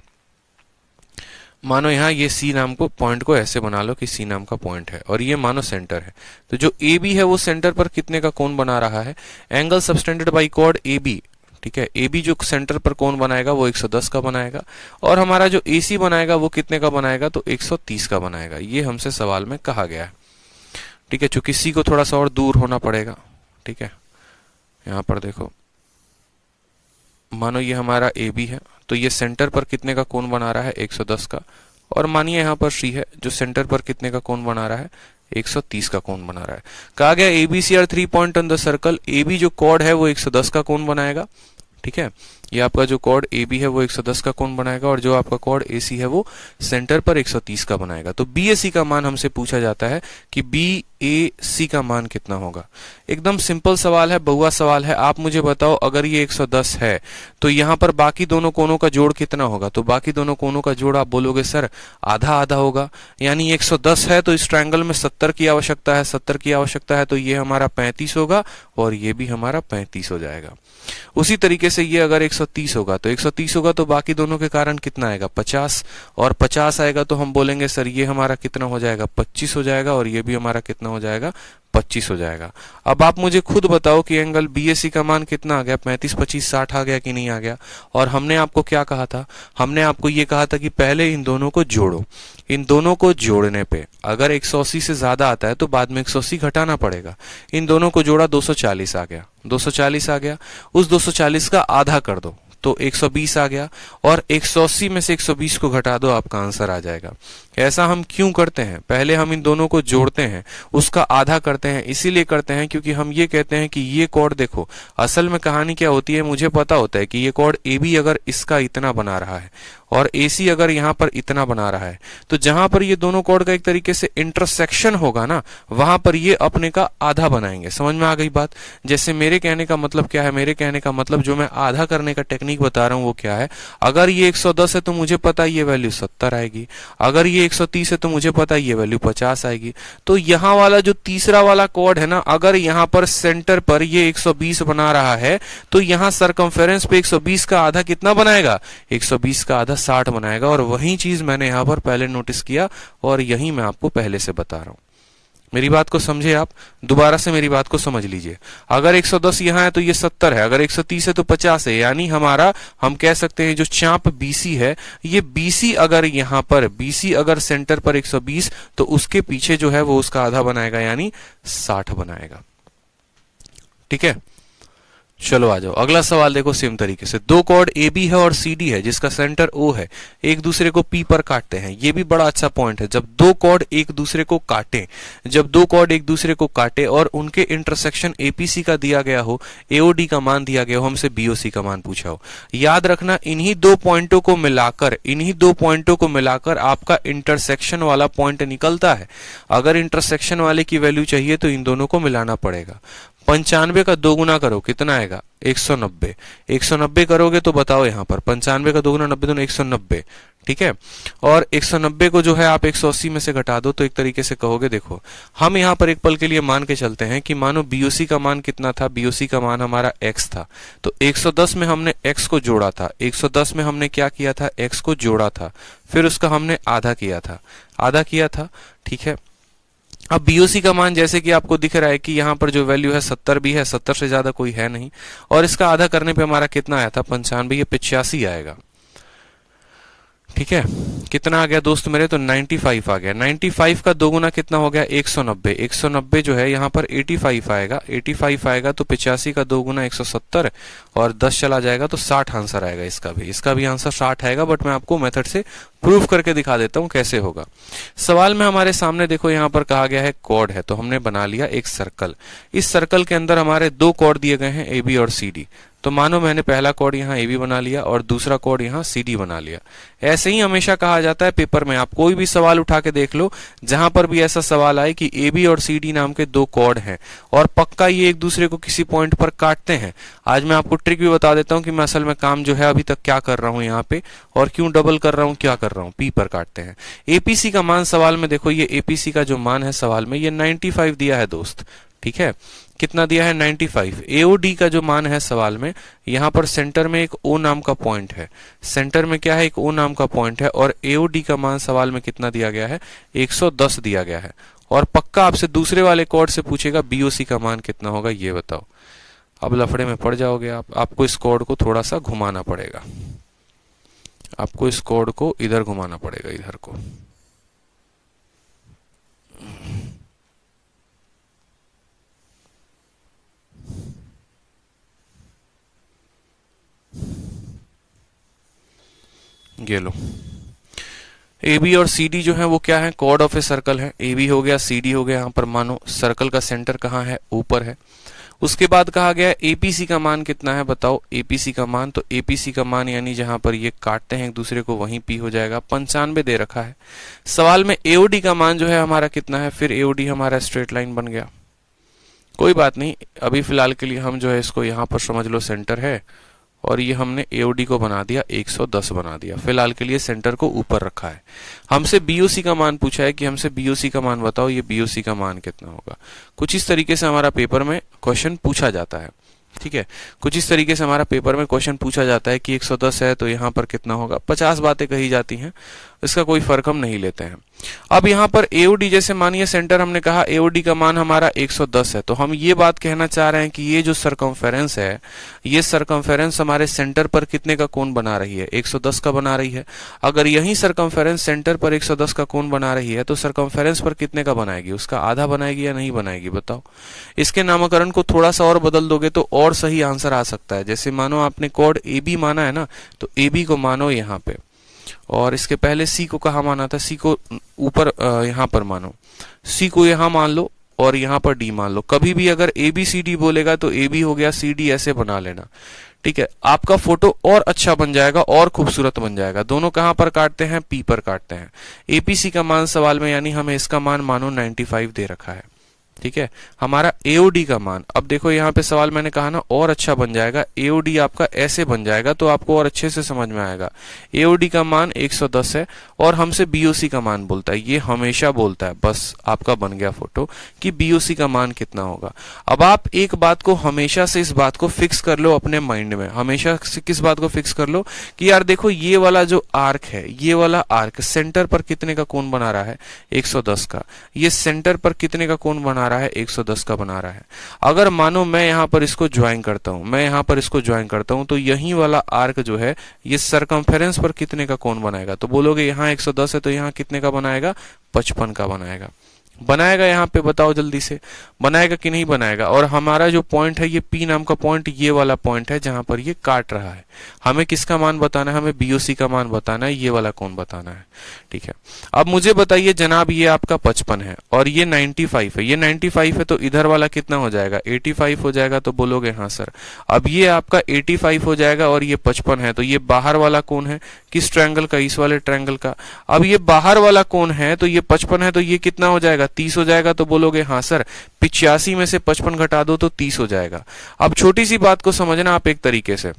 मानो यहाँ ये C नाम को पॉइंट को ऐसे बना लो कि C नाम का पॉइंट है और ये मानो सेंटर है। तो जो AB है वो सेंटर पर कितने का कोण बना रहा है? Angle subtended by chord AB। ठीक है, AB जो सेंटर पर कोण बनाएगा वो 110 का बनाएगा और हमारा जो AC बनाएगा वो कितने का बनाएगा? तो 130 का बनाएगा। ये हमसे सवाल में कहा गया है। ठीक है, चूंकि C को थोड़ा सा और दूर होना पड़ेगा। ठीक है, यहाँ पर देखो, मानो ये हमारा AB है तो ये सेंटर पर कितने का कोण बना रहा है? 110 का। और मानिए यहाँ पर C है जो सेंटर पर कितने का कोण बना रहा है? 130 का कोण बना रहा है। कहा गया ABC are 3 point on the circle. AB जो कॉर्ड है वो 110 का कोण बनाएगा। ठीक है, ये आपका जो कॉर्ड ए बी है वो 110 का कोण बनाएगा और जो आपका कॉर्ड ए सी है वो सेंटर पर 130 का बनाएगा। तो बी ए सी का मान हमसे पूछा जाता है कि बी ए सी का मान कितना होगा। एकदम सिंपल सवाल है, बहुआ सवाल है। आप मुझे बताओ अगर ये 110 है तो यहाँ पर बाकी दोनों कोणों का जोड़ कितना होगा। तो बाकी दोनों कोणों का जोड़ आप बोलोगे सर आधा आधा होगा, यानी 110 है तो इस ट्रायंगल में 70 की आवश्यकता है, 70 की आवश्यकता है तो ये हमारा 35 होगा और ये भी हमारा 35 हो जाएगा। उसी तरीके से ये अगर 130 होगा तो 130 होगा तो बाकी दोनों के कारण कितना आएगा 50, और 50 आएगा तो हम बोलेंगे सर ये हमारा कितना हो जाएगा 25 हो जाएगा और ये भी हमारा कितना हो जाएगा 25 हो जाएगा। अब आप मुझे खुद बताओ कि एंगल बीएसी का मान कितना आ गया, 35 25 60 आ गया कि नहीं आ गया। और हमने आपको क्या कहा था, हमने आपको ये कहा था कि पहले इन दोनों को जोड़ो। इन दोनों को जोड़ने पे अगर 180 से ज्यादा आता है तो बाद में 180 घटाना पड़ेगा। इन दोनों को जोड़ा 240 आ गया, 240 आ गया, उस 240 का आधा कर दो तो 120 आ गया और 180 में से 120 को घटा दो, आपका आंसर आ जाएगा। ऐसा हम क्यों करते हैं, पहले हम इन दोनों को जोड़ते हैं, उसका आधा करते हैं। इसीलिए करते हैं क्योंकि हम ये कहते हैं कि ये कॉर्ड देखो, असल में कहानी क्या होती है मुझे पता होता है कि ये कॉर्ड ए बी अगर इसका इतना बना रहा है और AC अगर यहाँ पर इतना बना रहा है तो जहां पर ये दोनों कॉर्ड का एक तरीके से इंटरसेक्शन होगा ना, वहां पर ये अपने का आधा बनाएंगे। समझ में आ गई बात। जैसे मेरे कहने का मतलब क्या है, मेरे कहने का मतलब जो मैं आधा करने का टेक्निक बता रहा हूं वो क्या है, अगर ये 110 है तो मुझे पता है ये वैल्यू 70 आएगी, अगर ये 130 है तो मुझे पता है ये वैल्यू 50 आएगी। तो यहाँ वाला जो तीसरा वाला कॉर्ड है ना, अगर यहाँ पर सेंटर पर ये 120 बना रहा है तो यहाँ सरकमफेरेंस पे 120 का आधा कितना बनाएगा, 120 का आधा 60 बनाएगा। और वही चीज मैंने यहां पर पहले नोटिस किया और यही मैं आपको पहले से बता रहा हूं। मेरी बात को समझे आप, दोबारा से मेरी बात को समझ लीजिए। अगर 110 यहां है तो ये 70 है, अगर 130 है तो 50 है, यानी हमारा हम कह सकते हैं जो चाप BC है, ये BC अगर यहां पर BC अगर सेंटर पर 120 तो उसके पीछे जो है वो उसका आधा बनाएगा यानी 60 बनाएगा। ठीक है, चलो आ जाओ अगला सवाल देखो। सेम तरीके से दो कॉर्ड AB है और CD है जिसका सेंटर O है, एक दूसरे को P पर काटते हैं। ये भी बड़ा अच्छा पॉइंट है, जब दो कॉर्ड एक दूसरे को काटे, जब दो कॉर्ड एक दूसरे को काटे और उनके इंटरसेक्शन APC का दिया गया हो, AOD का मान दिया गया हो, हमसे BOC का मान पूछा हो। याद रखना इन्हीं दो पॉइंटों को मिलाकर आपका इंटरसेक्शन वाला पॉइंट निकलता है। अगर इंटरसेक्शन वाले की वैल्यू चाहिए तो इन दोनों को मिलाना पड़ेगा। 95 का 2 गुना करो कितना आएगा 190, 190 करोगे तो बताओ यहाँ पर 95 का 2 गुना 90 दोनों 190। ठीक है, और 190 को जो है आप 180 में से घटा दो तो एक तरीके से कहोगे, देखो हम यहाँ पर एक पल के लिए मान के चलते हैं कि मानो BOC का मान कितना था, BOC का मान हमारा x था। तो 110 में हमने x को जोड़ा था, 110 में हमने क्या किया था, x को जोड़ा था, फिर उसका हमने आधा किया था। ठीक है, अब BOC का मान जैसे कि आपको दिख रहा है कि यहाँ पर जो वैल्यू है 70 भी है, 70 से ज्यादा कोई है नहीं, और इसका आधा करने पे हमारा कितना आया था 95, ये 85 आएगा। ठीक है, कितना आ गया दोस्त मेरे, तो 95 आ गया। 95 का 2 गुना कितना हो गया 190, 190 जो है यहाँ पर 85 आएगा, 85 आएगा तो 85 का 2 गुना 170 और 10 चला जाएगा तो 60 आंसर आएगा। इसका भी आंसर 60 आएगा, बट मैं आपको मेथड से प्रूफ करके दिखा देता हूं कैसे होगा। सवाल में हमारे सामने देखो यहाँ पर कहा गया है कॉर्ड है, तो हमने बना लिया एक सर्कल। इस सर्कल के अंदर हमारे दो कॉर्ड दिए गए हैं AB और CD। तो मानो मैंने पहला कॉर्ड यहाँ AB बना लिया और दूसरा कॉर्ड यहाँ CD बना लिया। ऐसे ही हमेशा कहा जाता है पेपर में, आप कोई भी सवाल उठा के देख लो, जहां पर भी ऐसा सवाल आए कि AB और CD नाम के दो कॉर्ड हैं और पक्का ये एक दूसरे को किसी पॉइंट पर काटते हैं। आज मैं आपको ट्रिक भी बता देता हूं कि मैं असल में काम जो है अभी तक क्या कर रहा हूं यहाँ पे और क्यों डबल कर रहा हूं, क्या कर रहा हूं, P पर काटते हैं। APC का मान सवाल में देखो, ये APC का जो मान है सवाल में ये 95 दिया है दोस्त। ठीक है, कितना दिया है 95। AOD का जो मान है सवाल में, यहाँ पर सेंटर में एक O नाम का पॉइंट है, सेंटर में क्या है, एक O नाम का पॉइंट है, और AOD का मान सवाल में कितना दिया गया है 110 दिया गया है। और पक्का आपसे दूसरे वाले कॉर्ड से पूछेगा BOC का मान कितना होगा, ये बताओ। अब लफड़े में पड़ जाओगे आपको इस कॉर्ड को थोड़ा सा घुमाना पड़ेगा, आपको इस कॉर्ड को इधर घुमाना पड़ेगा, इधर को। ये लो, AB और CD जो है वो क्या है, कॉर्ड ऑफ ए सर्कल है। AB हो गया, CD हो गया। यहाँ पर मानो सर्कल का सेंटर कहाँ है, ऊपर है, उसके बाद कहा गया एपीसी का मान कितना है, बताओ एपीसी का मान। तो एपीसी का मान यानी जहां पर ये काटते हैं एक दूसरे को वहीं पी हो जाएगा, 95 दे रखा है। सवाल में एओडी का मान जो है हमारा कितना है, फिर एओडी हमारा स्ट्रेट लाइन बन गया। कोई बात नहीं, अभी फिलहाल के लिए हम जो है इसको यहां पर समझ लो सेंटर है, और ये हमने एओडी को बना दिया 110 बना दिया। फिलहाल के लिए सेंटर को ऊपर रखा है। हमसे बीओसी का मान पूछा है कि हमसे बीओसी का मान बताओ, ये बीओसी का मान कितना होगा। कुछ इस तरीके से हमारा पेपर में क्वेश्चन पूछा जाता है, ठीक है। कुछ इस तरीके से हमारा पेपर में क्वेश्चन पूछा जाता है कि 110 है तो यहाँ पर कितना होगा। 50 बातें कही जाती हैं, इसका कोई फर्क हम नहीं लेते हैं। अब यहाँ पर एओडी, जैसे मानिए सेंटर हमने कहा एओडी का मान हमारा 110 है, तो हम ये बात कहना चाह रहे हैं कि ये जो सरकमफेरेंस है, ये सरकमफेरेंस हमारे सेंटर पर कितने का कोण बना रही है, 110 का बना रही है। अगर यही सरकमफेरेंस सेंटर पर 110 का कोण बना रही है तो सरकमफेरेंस पर कितने का बनाएगी, उसका आधा बनाएगी या नहीं बनाएगी, बताओ। इसके नामकरण को थोड़ा सा और बदल दोगे तो और सही आंसर आ सकता है। जैसे मानो आपने कोड ए बी माना है ना, तो ए बी को मानो यहाँ पे, और इसके पहले सी को कहा माना था, सी को ऊपर यहाँ पर मानो, सी को यहाँ मान लो और यहाँ पर डी मान लो। कभी भी अगर ए बी सी डी बोलेगा तो ए बी हो गया, सी डी ऐसे बना लेना, ठीक है। आपका फोटो और अच्छा बन जाएगा और खूबसूरत बन जाएगा। दोनों कहां पर काटते हैं, पी पर काटते हैं। एपीसी का मान सवाल में, यानी हमें इसका मान मानो 95 दे रखा है, ठीक है। हमारा एओडी का मान, अब देखो यहाँ पे सवाल मैंने कहा ना और अच्छा बन जाएगा, एओडी आपका ऐसे बन जाएगा तो आपको और अच्छे से समझ में आएगा। एओडी का मान 110 है और हमसे बीओसी का मान बोलता है, ये हमेशा बोलता है। बस आपका बन गया फोटो कि बीओसी का मान कितना होगा। अब आप एक बात को हमेशा से, इस बात को फिक्स कर लो अपने माइंड में, हमेशा से किस बात को फिक्स कर लो कि यार देखो ये वाला जो आर्क है, ये वाला आर्क सेंटर पर कितने का कोण बना रहा है, 110 का। ये सेंटर पर कितने का कोण बना रहा है, 110 का बना रहा है। अगर मानो मैं यहां पर इसको ज्वाइन करता हूं, मैं यहां पर इसको ज्वाइन करता हूं, तो यही वाला आर्क जो है ये सरकमफेरेंस पर कितने का कोण बनाएगा, तो बोलोगे यहां 110 है तो यहां कितने का बनाएगा, 55 का बनाएगा। बनाएगा यहाँ पे, बताओ जल्दी से, बनाएगा कि नहीं बनाएगा। और हमारा जो पॉइंट है ये पी नाम का पॉइंट, ये वाला पॉइंट है जहां पर ये काट रहा है। हमें किसका मान बताना है, हमें बीओसी का मान बताना है, ये वाला कोण बताना है, ठीक है। अब मुझे बताइए जनाब, ये आपका 55 है और ये 95 है, ये 95 है तो इधर वाला कितना हो जाएगा, 85 हो जाएगा, तो बोलोगे हाँ सर। अब ये आपका 85 हो जाएगा और ये 55 है, तो ये बाहर वाला कोण है किस ट्रायंगल का, इस वाले ट्रायंगल का। अब ये बाहर वाला कोण है तो ये 55 है, तो ये कितना हो जाएगा, 30 हो जाएगा, तो बोलोगे हाँ सर। 85 में से 55 घटा दो तो 30 हो जाएगा। अब छोटी सी बात को समझना आप एक तरीके से,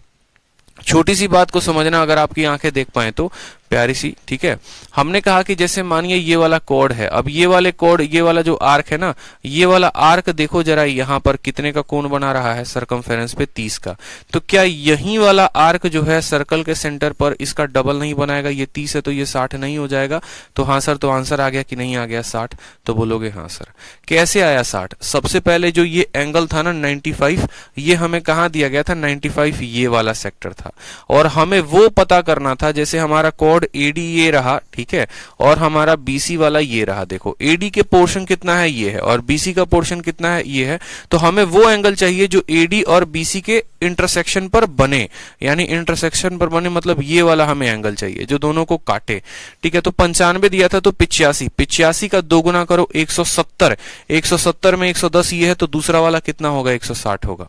छोटी सी बात को समझना, अगर आपकी आंखें देख पाए तो प्यारी सी, ठीक है। हमने कहा कि जैसे मानिए ये वाला कोड है, अब ये वाले कोड, ये वाला जो आर्क है ना, ये वाला आर्क देखो जरा यहाँ पर कितने का कोण बना रहा है, सरकमफेरेंस पे 30 का। तो क्या यही वाला आर्क जो है सर्कल के सेंटर पर इसका डबल नहीं बनाएगा, ये 30 है तो ये 60 नहीं हो जाएगा। तो हाँ सर, तो आंसर आ गया कि नहीं आ गया 60, तो बोलोगे हाँ सर। कैसे आया 60, सबसे पहले जो ये एंगल था ना 95, ये हमें कहाँ दिया गया था, 95 ये वाला सेक्टर था, और हमें वो पता करना था, जैसे हमारा कोड एडी ये रहा, ठीक है, और हमारा बीसी वाला ये रहा। देखो एडी के पोर्शन कितना है, ये है, और बीसी का पोर्शन कितना है, ये है। तो हमें वो एंगल चाहिए जो एडी और बीसी के इंटरसेक्शन पर बने, यानी इंटरसेक्शन पर बने मतलब ये वाला हमें एंगल चाहिए जो दोनों को काटे, ठीक है। तो 95 दिया था तो 85, 85 का 2 गुना करो 170, 170 में 110 ये है, तो दूसरा वाला कितना होगा, 160 होगा।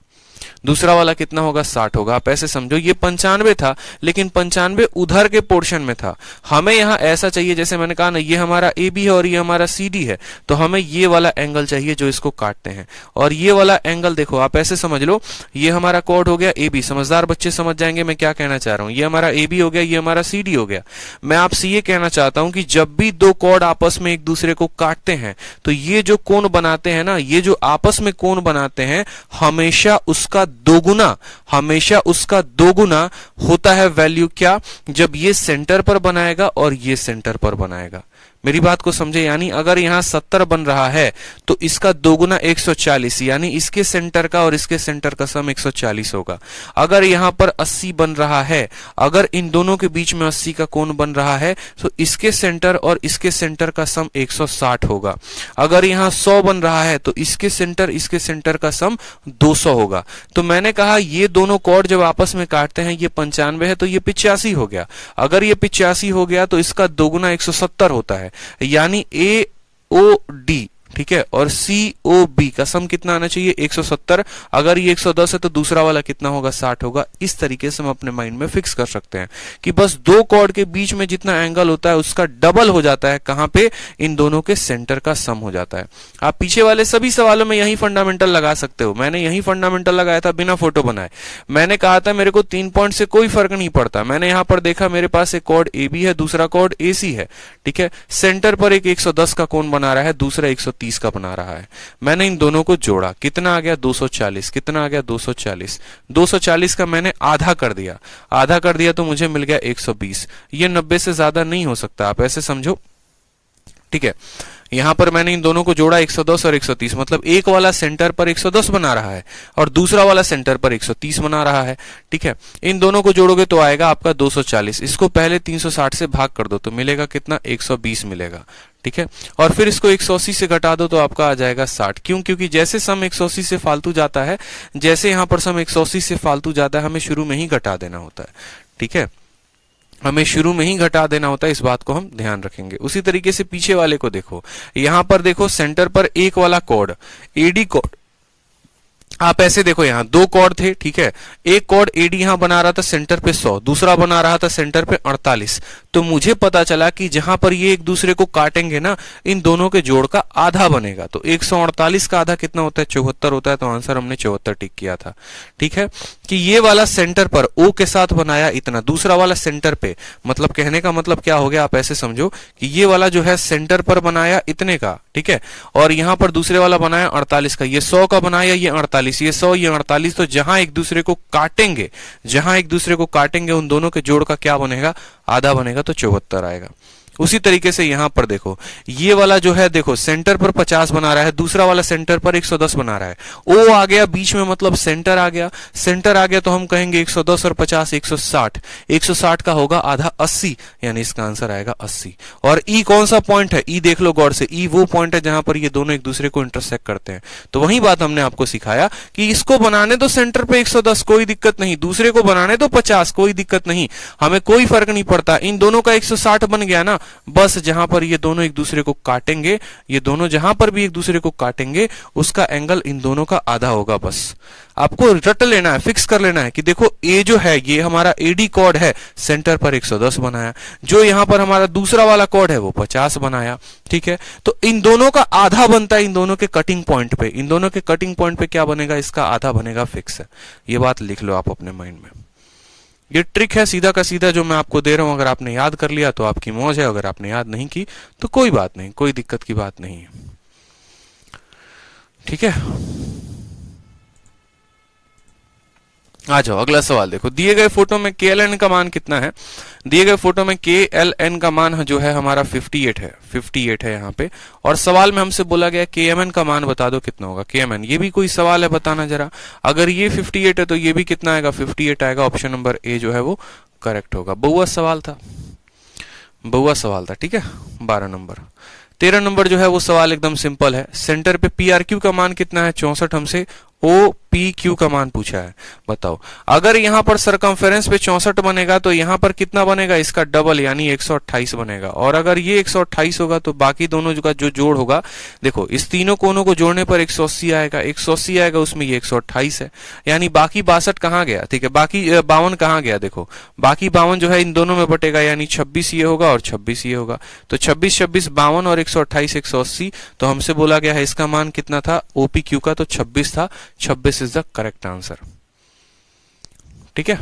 दूसरा वाला कितना होगा, 60 होगा। आप ऐसे समझो ये 95 था, लेकिन 95 उधर के पोर्शन में था। हमें यहाँ ऐसा चाहिए, जैसे मैंने कहा ना, ये हमारा ए बी है और ये हमारा सी डी है, तो हमें ये वाला एंगल चाहिए जो इसको काटते हैं। और ये वाला एंगल देखो, आप ऐसे समझ लो, ये हमारा कोड हो गया ए बी, समझदार बच्चे समझ जाएंगे मैं क्या कहना चाह रहा हूँ। ये हमारा ए बी हो गया, ये हमारा सी डी हो गया। मैं आपसे ये कहना चाहता हूं कि जब भी दो कोड आपस में एक दूसरे को काटते हैं, तो ये जो कोण बनाते हैं ना, ये जो आपस में कोण बनाते हैं, हमेशा उसका दोगुना, हमेशा उसका दोगुना होता है वैल्यू क्या, जब ये सेंटर पर बनाएगा और ये सेंटर पर बनाएगा। मेरी बात को समझे, यानी अगर यहां 70 बन रहा है तो इसका दोगुना 140, यानी इसके सेंटर का और इसके सेंटर का सम 140 होगा। अगर यहां पर 80 बन रहा है, अगर इन दोनों के बीच में 80 का कोण बन रहा है, तो इसके सेंटर और इसके सेंटर का सम 160 होगा। अगर यहां 100 बन रहा है तो इसके सेंटर का सम 200 होगा। तो मैंने कहा ये दोनों कोड जब आपस में काटते हैं, ये 95 है तो ये 85 हो गया। अगर ये 85 हो गया तो इसका दोगुना 170 होता है, यानी ए ओ डी, ठीक है, और COB का सम कितना आना चाहिए 170। अगर ये 110 है तो दूसरा वाला कितना होगा 60 होगा। इस तरीके से हम अपने माइंड में फिक्स कर सकते हैं कि बस दो कॉर्ड के बीच में जितना एंगल होता है उसका डबल हो जाता है, कहां पे, इन दोनों के सेंटर का सम हो जाता है। आप पीछे वाले सभी सवालों में यही फंडामेंटल लगा सकते हो। मैंने यही फंडामेंटल लगाया था बिना फोटो बनाए। मैंने कहा था मेरे को 3 पॉइंट से कोई फर्क नहीं पड़ता। मैंने यहां पर देखा मेरे पास एक कॉर्ड AB है, दूसरा कॉर्ड AC है, ठीक है, सेंटर पर एक 110 का कोण बना रहा है, दूसरा 130 का बना रहा है। मैंने इन दोनों को जोड़ा, कितना आ गया 240, कितना आ गया 240। 240 का मैंने आधा कर दिया, आधा कर दिया तो मुझे मिल गया 120। ये 90 से ज्यादा नहीं हो सकता, आप ऐसे समझो, ठीक है। यहां पर मैंने इन दोनों को जोड़ा 110 और 130, मतलब एक वाला सेंटर पर 110 बना रहा है और दूसरा वाला सेंटर पर 130 बना रहा है, ठीक है। इन दोनों को जोड़ोगे तो आएगा आपका 240। इसको पहले 360 से भाग कर दो तो मिलेगा कितना 120 मिलेगा, ठीक है। और फिर इसको 180 से घटा दो तो आपका आ जाएगा 60। क्यों? क्योंकि जैसे सम 180 से फालतू जाता है, जैसे यहां पर सम 180 से फालतू जाता है, हमें शुरू में ही घटा देना होता है, ठीक है, हमें शुरू में ही घटा देना होता है। इस बात को हम ध्यान रखेंगे। उसी तरीके से पीछे वाले को देखो, यहां पर देखो सेंटर पर एक वाला कॉर्ड AD कॉर्ड, आप ऐसे देखो, यहां दो कॉर्ड थे, ठीक है, एक कॉर्ड AD यहां बना रहा था सेंटर पे 100, दूसरा बना रहा था सेंटर पे 48। तो मुझे पता चला कि जहां पर ये एक दूसरे को काटेंगे ना, इन दोनों के जोड़ का आधा बनेगा। तो 148 का आधा कितना होता है 74 होता है। तो आंसर हमने 74 टिक किया था, ठीक है। कि ये वाला सेंटर पर O के साथ बनाया इतना, दूसरा वाला सेंटर पे, मतलब कहने का मतलब क्या हो गया, आप ऐसे समझो कि ये वाला जो है सेंटर पर बनाया इतने का, ठीक है, और यहां पर दूसरे वाला बनाया 48 का। ये 100 का बनाया, ये 48, ये 100, ये 48। तो जहां एक दूसरे को काटेंगे, जहां एक दूसरे को काटेंगे उन दोनों के जोड़ का क्या बनेगा, आधा बनेगा, तो 74 आएगा। उसी तरीके से यहां पर देखो, ये वाला जो है देखो सेंटर पर 50 बना रहा है, दूसरा वाला सेंटर पर 110 बना रहा है। O आ गया बीच में, मतलब सेंटर आ गया, सेंटर आ गया तो हम कहेंगे 110 और 50 160, 160 का होगा आधा 80, यानी इसका आंसर आएगा 80। और E कौन सा पॉइंट है, E देख लो गौर से, E वो पॉइंट है जहां पर ये दोनों एक दूसरे को इंटरसेक्ट करते हैं। तो वही बात हमने आपको सिखाया कि इसको बनाने तो सेंटर पे 110 कोई दिक्कत नहीं, दूसरे को बनाने तो 50 कोई दिक्कत नहीं, हमें कोई फर्क नहीं पड़ता। इन दोनों का 160 बन गया ना, बस जहां पर ये दोनों एक दूसरे को काटेंगे, ये दोनों जहां पर भी एक दूसरे को काटेंगे उसका एंगल इन दोनों का आधा होगा। बस आपको रट लेना है, फिक्स कर लेना है कि देखो A जो है ये हमारा AD कॉर्ड है, सेंटर पर 110 बनाया, जो यहां पर हमारा दूसरा वाला कॉर्ड है वो 50 बनाया, ठीक है। तो इन दोनों का आधा बनता है इन दोनों के कटिंग पॉइंट पे, इन दोनों के कटिंग पॉइंट पे क्या बनेगा, इसका आधा बनेगा, फिक्स है। ये बात लिख लो आप अपने माइंड में। ये ट्रिक है सीधा का सीधा जो मैं आपको दे रहा हूं। अगर आपने याद कर लिया तो आपकी मौज है, अगर आपने याद नहीं की तो कोई बात नहीं, कोई दिक्कत की बात नहीं है, ठीक है। आ जाओ अगला सवाल देखो। दिए गए फोटो में KLN का मान कितना है, दिए गए फोटो में KLN का मान जो है हमारा 58 है, 58 है यहाँ पे। और सवाल में हमसे बोला गया KMN का मान बता दो कितना होगा। KMN ये भी कोई सवाल है, बताना जरा। अगर ये 58 है तो ये भी कितना आएगा, 58 आएगा। ऑप्शन नंबर A जो है वो करेक्ट होगा। बहुआ सवाल था, बहुआ सवाल था, ठीक है। 12 नंबर। 13 नंबर जो है वो सवाल एकदम सिंपल है। सेंटर पे PRQ का मान कितना है 64, हमसे OPQ का मान पूछा है। बताओ अगर यहां पर सरकमफेरेंस पे 64 बनेगा तो यहां पर कितना बनेगा, इसका डबल यानी 128 बनेगा। और अगर ये 128 होगा तो बाकी दोनों का जो जोड़ होगा, देखो इस तीनों कोनों को जोड़ने पर 180 आएगा, 180 आएगा, उसमें ये 128 है, यानी बाकी 62 कहां गया, ठीक है, बाकी 52 कहां गया, देखो बाकी 52 जो है इन दोनों में बटेगा, यानी 26 ये होगा और 26 ये होगा। तो 26 26 52 और 128 180। तो हमसे बोला गया है इसका मान कितना था OPQ का, तो 26 था। 26 इज द करेक्ट आंसर, ठीक है।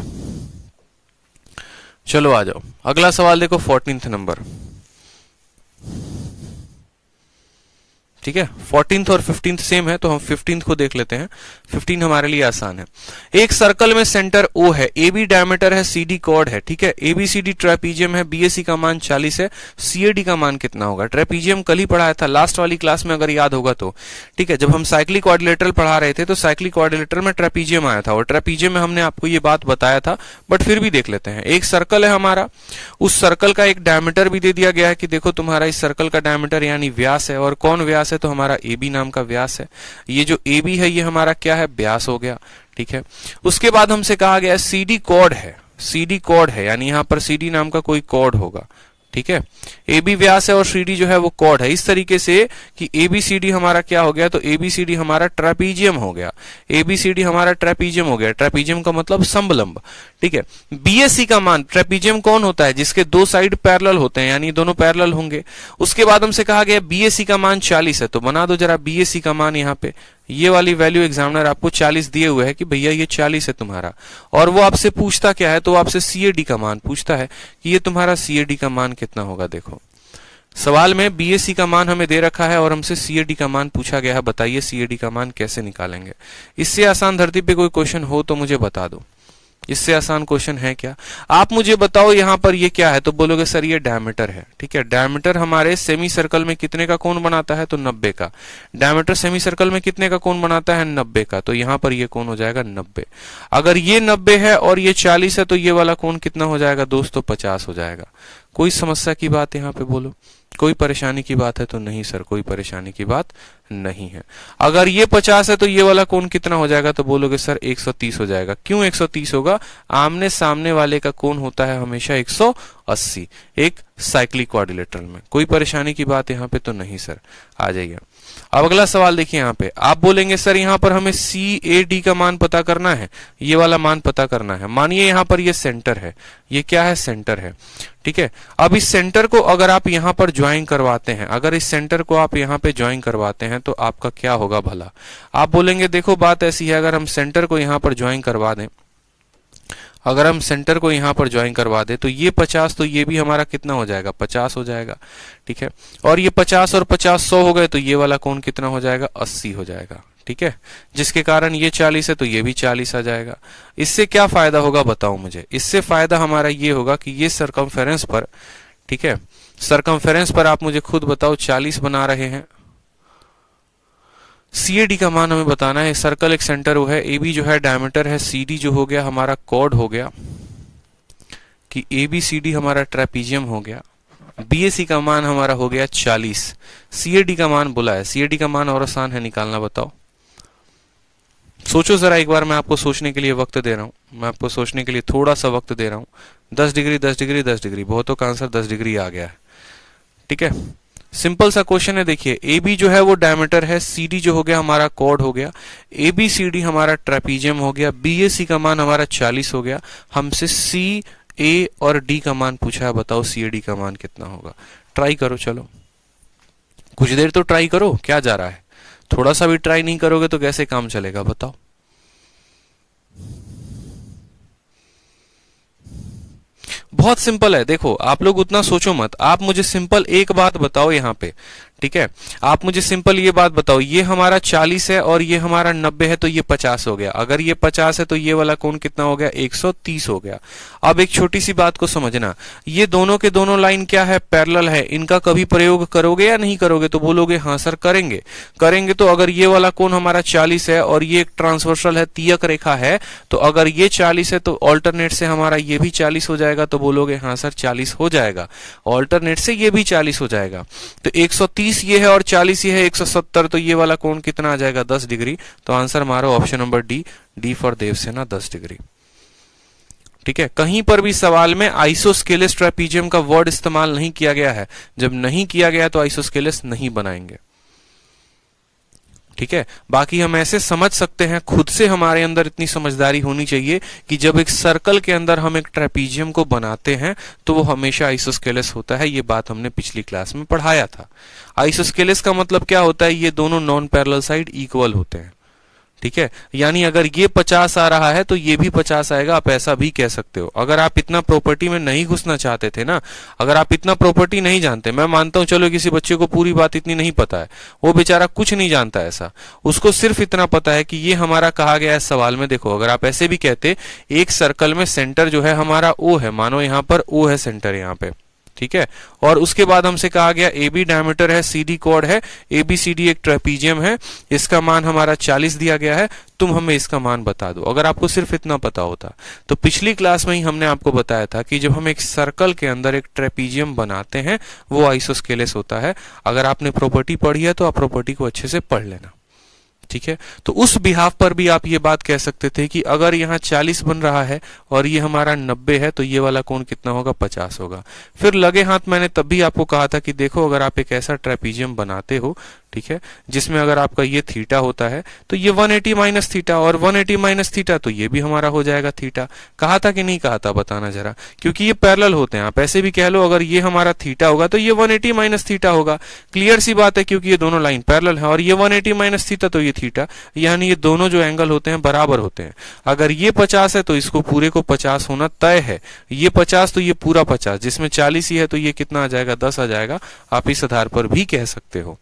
चलो आ जाओ अगला सवाल देखो 14th नंबर, ठीक है। 14th और 15th सेम है तो हम 15th को देख लेते हैं। 15 हमारे लिए आसान है। एक सर्कल में सेंटर O है, AB डायमीटर है, CD कॉर्ड है, ठीक है। ABCD ट्रेपीजियम है, BAC का मान 40 है, CAD का मान कितना होगा। ट्रेपीजियम कल ही पढ़ाया था लास्ट वाली क्लास में, अगर याद होगा तो, ठीक है। जब हम साइक्लिक क्वाड्रिलेटरल पढ़ा रहे थे तो साइक्लिक क्वाड्रिलेटरल में ट्रेपीजियम आया था और ट्रेपीजियम में हमने आपको ये बात बताया था, बट फिर भी देख लेते हैं। एक सर्कल है हमारा, उस सर्कल का एक डायमीटर भी दे दिया गया है कि देखो तुम्हारा इस सर्कल का डायमीटर यानी व्यास है, और कौन व्यास है, तो हमारा AB नाम का व्यास है। ये जो AB है ये हमारा क्या है, व्यास हो गया, ठीक है। उसके बाद हमसे कहा गया CD कॉर्ड है, CD कॉर्ड है, यानी यहां पर CD नाम का कोई कॉर्ड होगा, ठीक है, ए बी व्यास है और सी डी जो है वो कॉर्ड है। इस तरीके से कि ए बी सी डी हमारा क्या हो गया, तो ए बी सी डी हमारा ट्रेपीजियम हो गया, ए बी सी डी हमारा ट्रेपीजियम हो गया। ट्रेपीजियम का मतलब समलंब, ठीक है। बी ए सी का मान, ट्रेपीजियम कौन होता है, जिसके दो साइड पैरेलल होते हैं, यानी दोनों पैरेलल होंगे। उसके बाद हमसे कहा गया बी ए सी का मान 40 है, तो बना दो जरा बी ए सी का मान। यहाँ पे ये वाली वैल्यू एग्जामिनर आपको 40 दिए हुए है कि भैया ये 40 है तुम्हारा, और वो आपसे पूछता क्या है, तो वो आपसे सी ए डी का मान पूछता है कि ये तुम्हारा सी ए डी का मान कितना होगा। देखो सवाल में बी ए सी का मान हमें दे रखा है और हमसे सी ए डी का मान पूछा गया है। बताइए सी ए डी का मान कैसे निकालेंगे। इससे आसान धरती पे कोई क्वेश्चन हो तो मुझे बता दो, इससे आसान क्वेश्चन है क्या? आप मुझे बताओ यहाँ पर ये क्या है, तो बोलोगे सर ये डायमीटर है। ठीक है, डायमीटर हमारे सेमी सर्कल में कितने का कोण बनाता है, तो 90 का। डायमीटर सेमी सर्कल में कितने का कोण बनाता है, 90 का। तो यहाँ पर ये कोण हो जाएगा 90। अगर ये 90 है और ये 40 है तो ये वाला कोण कितना हो जाएगा दोस्तों, 50 हो जाएगा। कोई समस्या की बात यहाँ पे बोलो, कोई परेशानी की बात है तो नहीं सर, कोई परेशानी की बात नहीं है। अगर ये 50 है तो ये वाला कोण कितना हो जाएगा, तो बोलोगे सर 130 हो जाएगा। क्यों 130 होगा, आमने सामने वाले का कोण होता है हमेशा 180 एक साइक्लिक क्वाड्रिलेटरल में। कोई परेशानी की बात यहाँ पे तो नहीं सर, आ जाइए। अब अगला सवाल देखिए, यहाँ पे आप बोलेंगे सर यहाँ पर हमें सी ए डी का मान पता करना है, ये वाला मान पता करना है। मानिए यहाँ पर ये सेंटर है, ये क्या है, सेंटर है। ठीक है, अब इस सेंटर को अगर आप यहाँ पर ज्वाइन करवाते हैं, अगर इस सेंटर को आप यहाँ पे ज्वाइन करवाते हैं तो आपका क्या होगा भला? आप बोलेंगे देखो बात ऐसी है, अगर हम सेंटर को यहाँ पर ज्वाइन करवा दें, अगर हम सेंटर को यहाँ पर ज्वाइन करवा दे तो ये 50, तो ये भी हमारा कितना हो जाएगा, 50 हो जाएगा। ठीक है, और ये 50 और 50 100 हो गए तो ये वाला कोण कितना हो जाएगा, 80 हो जाएगा। ठीक है, जिसके कारण ये 40 है तो ये भी 40 आ जाएगा। इससे क्या फायदा होगा बताओ मुझे? इससे फायदा हमारा ये होगा कि ये सरकमफेरेंस पर, ठीक है, सरकमफेरेंस पर आप मुझे खुद बताओ 40 बना रहे हैं। सी ए डी का मान हमें बताना है। सर्कल एक सेंटर वो है, ए बी जो है डायमीटर है, सी डी जो हो गया हमारा कॉर्ड हो गया, कि ए बी सी डी हमारा ट्रेपीजियम हो गया, बी ए सी का मान हमारा हो गया 40, सी ए डी का मान बोला है। सी ए डी का मान और आसान है निकालना, बताओ सोचो जरा एक बार। मैं आपको सोचने के लिए वक्त दे रहा हूं, मैं आपको सोचने के लिए थोड़ा सा वक्त दे रहा हूं। 10 डिग्री 10 डिग्री 10 डिग्री, बहुतों का आंसर 10 डिग्री आ गया है। ठीक है, सिंपल सा क्वेश्चन है। देखिए ए बी जो है वो डायमीटर है, सी डी जो हो गया हमारा कॉर्ड हो गया, ए बी सी डी हमारा ट्रेपीजियम हो गया, बी ए सी का मान हमारा 40 हो गया। हमसे सी ए और डी का मान पूछा है, बताओ सी ए डी का मान कितना होगा। ट्राई करो, चलो कुछ देर तो ट्राई करो, क्या जा रहा है। थोड़ा सा भी ट्राई नहीं करोगे तो कैसे काम चलेगा बताओ। बहुत सिंपल है, देखो आप लोग उतना सोचो मत, आप मुझे सिंपल एक बात बताओ यहाँ पे। ठीक है, आप मुझे सिंपल ये बात बताओ, ये हमारा 40 है और ये हमारा 90 है तो ये 50 हो गया। अगर ये 50 है तो ये वाला कोण कितना हो गया, 130 हो गया। अब एक छोटी सी बात को समझना, ये दोनों के दोनों लाइन क्या है, पैरेलल है। इनका कभी प्रयोग करोगे या नहीं करोगे, तो बोलोगे हाँ सर करेंगे। करेंगे तो अगर ये वाला कोण हमारा 40 है और ये एक ट्रांसवर्सल है, तियक रेखा है, तो अगर ये 40 है तो ऑल्टरनेट से हमारा ये भी 40 हो जाएगा। तो बोलोगे हाँ सर 40 हो जाएगा, ऑल्टरनेट से ये भी 40 हो जाएगा। तो 130 ये है और 40 ये है, 170, तो ये वाला कोण कितना आ जाएगा, 10 डिग्री। तो आंसर मारो option number D, D for Devasena, 10 degree. ठीक है, कहीं पर भी सवाल में आइसोस्केलेस ट्रेपीजियम का वर्ड इस्तेमाल नहीं किया गया है। जब नहीं किया गया तो आइसोस्केलेस नहीं बनाएंगे। ठीक है, बाकी हम ऐसे समझ सकते हैं, खुद से हमारे अंदर इतनी समझदारी होनी चाहिए कि जब एक सर्कल के अंदर हम एक ट्रेपीजियम को बनाते हैं तो वो हमेशा आइसोस्केलेस होता है। ये बात हमने पिछली क्लास में पढ़ाया था। आइसोस्केलेस का मतलब क्या होता है, ये दोनों नॉन पैरेलल साइड इक्वल होते हैं। ठीक है, यानी अगर ये 50 आ रहा है तो ये भी 50 आएगा, आप ऐसा भी कह सकते हो। अगर आप इतना प्रॉपर्टी में नहीं घुसना चाहते थे ना, अगर आप इतना प्रॉपर्टी नहीं जानते, मैं मानता हूं चलो किसी बच्चे को पूरी बात इतनी नहीं पता है, वो बेचारा कुछ नहीं जानता ऐसा, उसको सिर्फ इतना पता है कि ये हमारा कहा गया है सवाल में। देखो अगर आप ऐसे भी कहते, एक सर्कल में सेंटर जो है हमारा O है, मानो यहाँ पर O है सेंटर यहाँ पे। ठीक है, और उसके बाद हमसे कहा गया ए बी डायमीटर है, सी डी कॉर्ड है, ए बी सी डी एक ट्रेपीजियम है, इसका मान हमारा 40 दिया गया है, तुम हमें इसका मान बता दो। अगर आपको सिर्फ इतना पता होता तो पिछली क्लास में ही हमने आपको बताया था कि जब हम एक सर्कल के अंदर एक ट्रेपीजियम बनाते हैं वो आइसोस्केलेस होता है। अगर आपने प्रॉपर्टी पढ़ी है तो आप प्रॉपर्टी को अच्छे से पढ़ लेना। ठीक है, तो उस बिहाफ पर भी आप ये बात कह सकते थे कि अगर यहाँ 40 बन रहा है और ये हमारा 90 है तो ये वाला कोण कितना होगा, 50 होगा। फिर लगे हाथ मैंने तब भी आपको कहा था कि देखो अगर आप एक ऐसा ट्रेपीजियम बनाते हो, ठीक है, जिसमें अगर आपका ये थीटा होता है तो ये 180 माइनस थीटा, और 180 माइनस थीटा तो ये भी हमारा हो जाएगा थीटा। कहा था कि नहीं कहा था, बताना जरा, क्योंकि ये पैरेलल होते हैं। आप ऐसे भी कह लो अगर ये हमारा थीटा होगा तो ये 180 माइनस थीटा होगा। क्लियर सी बात है, क्योंकि ये दोनों लाइन पैरेलल है, और ये 180 माइनस थीटा तो ये थीटा, यानी ये दोनों जो एंगल होते हैं बराबर होते हैं। अगर ये 50 है तो इसको पूरे को 50 होना तय है। ये 50 तो ये पूरा 50, जिसमें 40 ही है तो ये कितना आ जाएगा, 10 आ जाएगा। आप इस आधार पर भी कह सकते हो।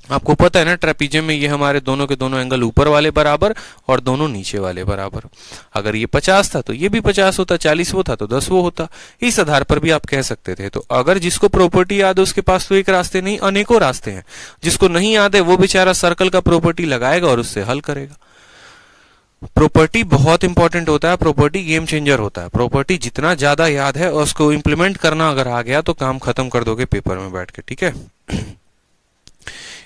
आपको पता है ना ट्रेपीजियम में ये हमारे दोनों के दोनों एंगल ऊपर वाले बराबर और दोनों नीचे वाले बराबर। अगर ये 50 था तो ये भी 50 होता, 40 वो था तो 10 वो होता। इस आधार पर भी आप कह सकते थे। तो अगर जिसको प्रॉपर्टी याद है उसके पास तो एक रास्ते नहीं, अनेकों रास्ते हैं। जिसको नहीं याद है वो बेचारा सर्कल का प्रॉपर्टी लगाएगा और उससे हल करेगा। प्रॉपर्टी बहुत इंपॉर्टेंट होता है, प्रॉपर्टी गेम चेंजर होता है। प्रॉपर्टी जितना ज्यादा याद है और उसको इंप्लीमेंट करना अगर आ गया तो काम खत्म कर दोगे पेपर में बैठ के, ठीक है।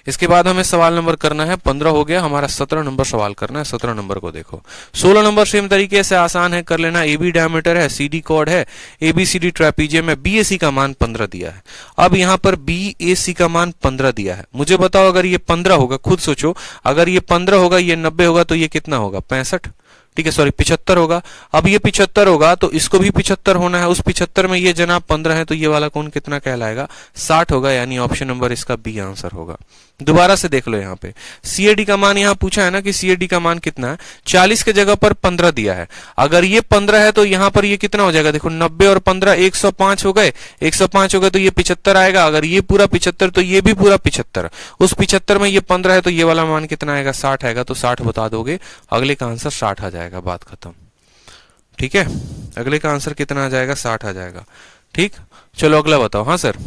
इसके बाद हमें सवाल नंबर करना है 15 हो गया, हमारा 17 नंबर सवाल करना है। 17 नंबर को देखो। 16 नंबर सेम तरीके से आसान है, कर लेना। AB डायमीटर है, CD कॉर्ड है, ABCD ट्रेपीजियम है, BAC का मान 15 दिया है। अब यहाँ पर BAC का मान 15 दिया है। मुझे बताओ अगर ये 15 होगा, खुद सोचो, अगर ये 15 होगा, ये 90 होगा तो ये कितना होगा, 65, ठीक है, सॉरी 75 होगा। अब ये 75 होगा तो इसको भी 75 होना है। उस 75 में ये जनाब 15 है तो ये वाला कोण कितना कहलाएगा, 60 होगा। यानी ऑप्शन नंबर इसका बी आंसर होगा। दोबारा से देख लो, यहाँ पे CAD का मान यहाँ पूछा है ना कि CAD का मान कितना है, 40 के जगह पर 15 दिया है। अगर ये 15 है तो यहाँ पर ये कितना हो जाएगा, देखो 90 और 15 105 हो गए, 105 हो गए तो ये 75 आएगा। अगर ये पूरा 75 तो ये भी पूरा 75। उस 75 में ये 15 है तो ये वाला मान कितना आएगा, 60 आएगा। तो 60 बता दोगे, अगले का आंसर 60 आ जाएगा, बात खत्म। ठीक है, अगले का आंसर कितना आ जाएगा, 60 आ जाएगा। ठीक, चलो अगला बताओ। हाँ सर,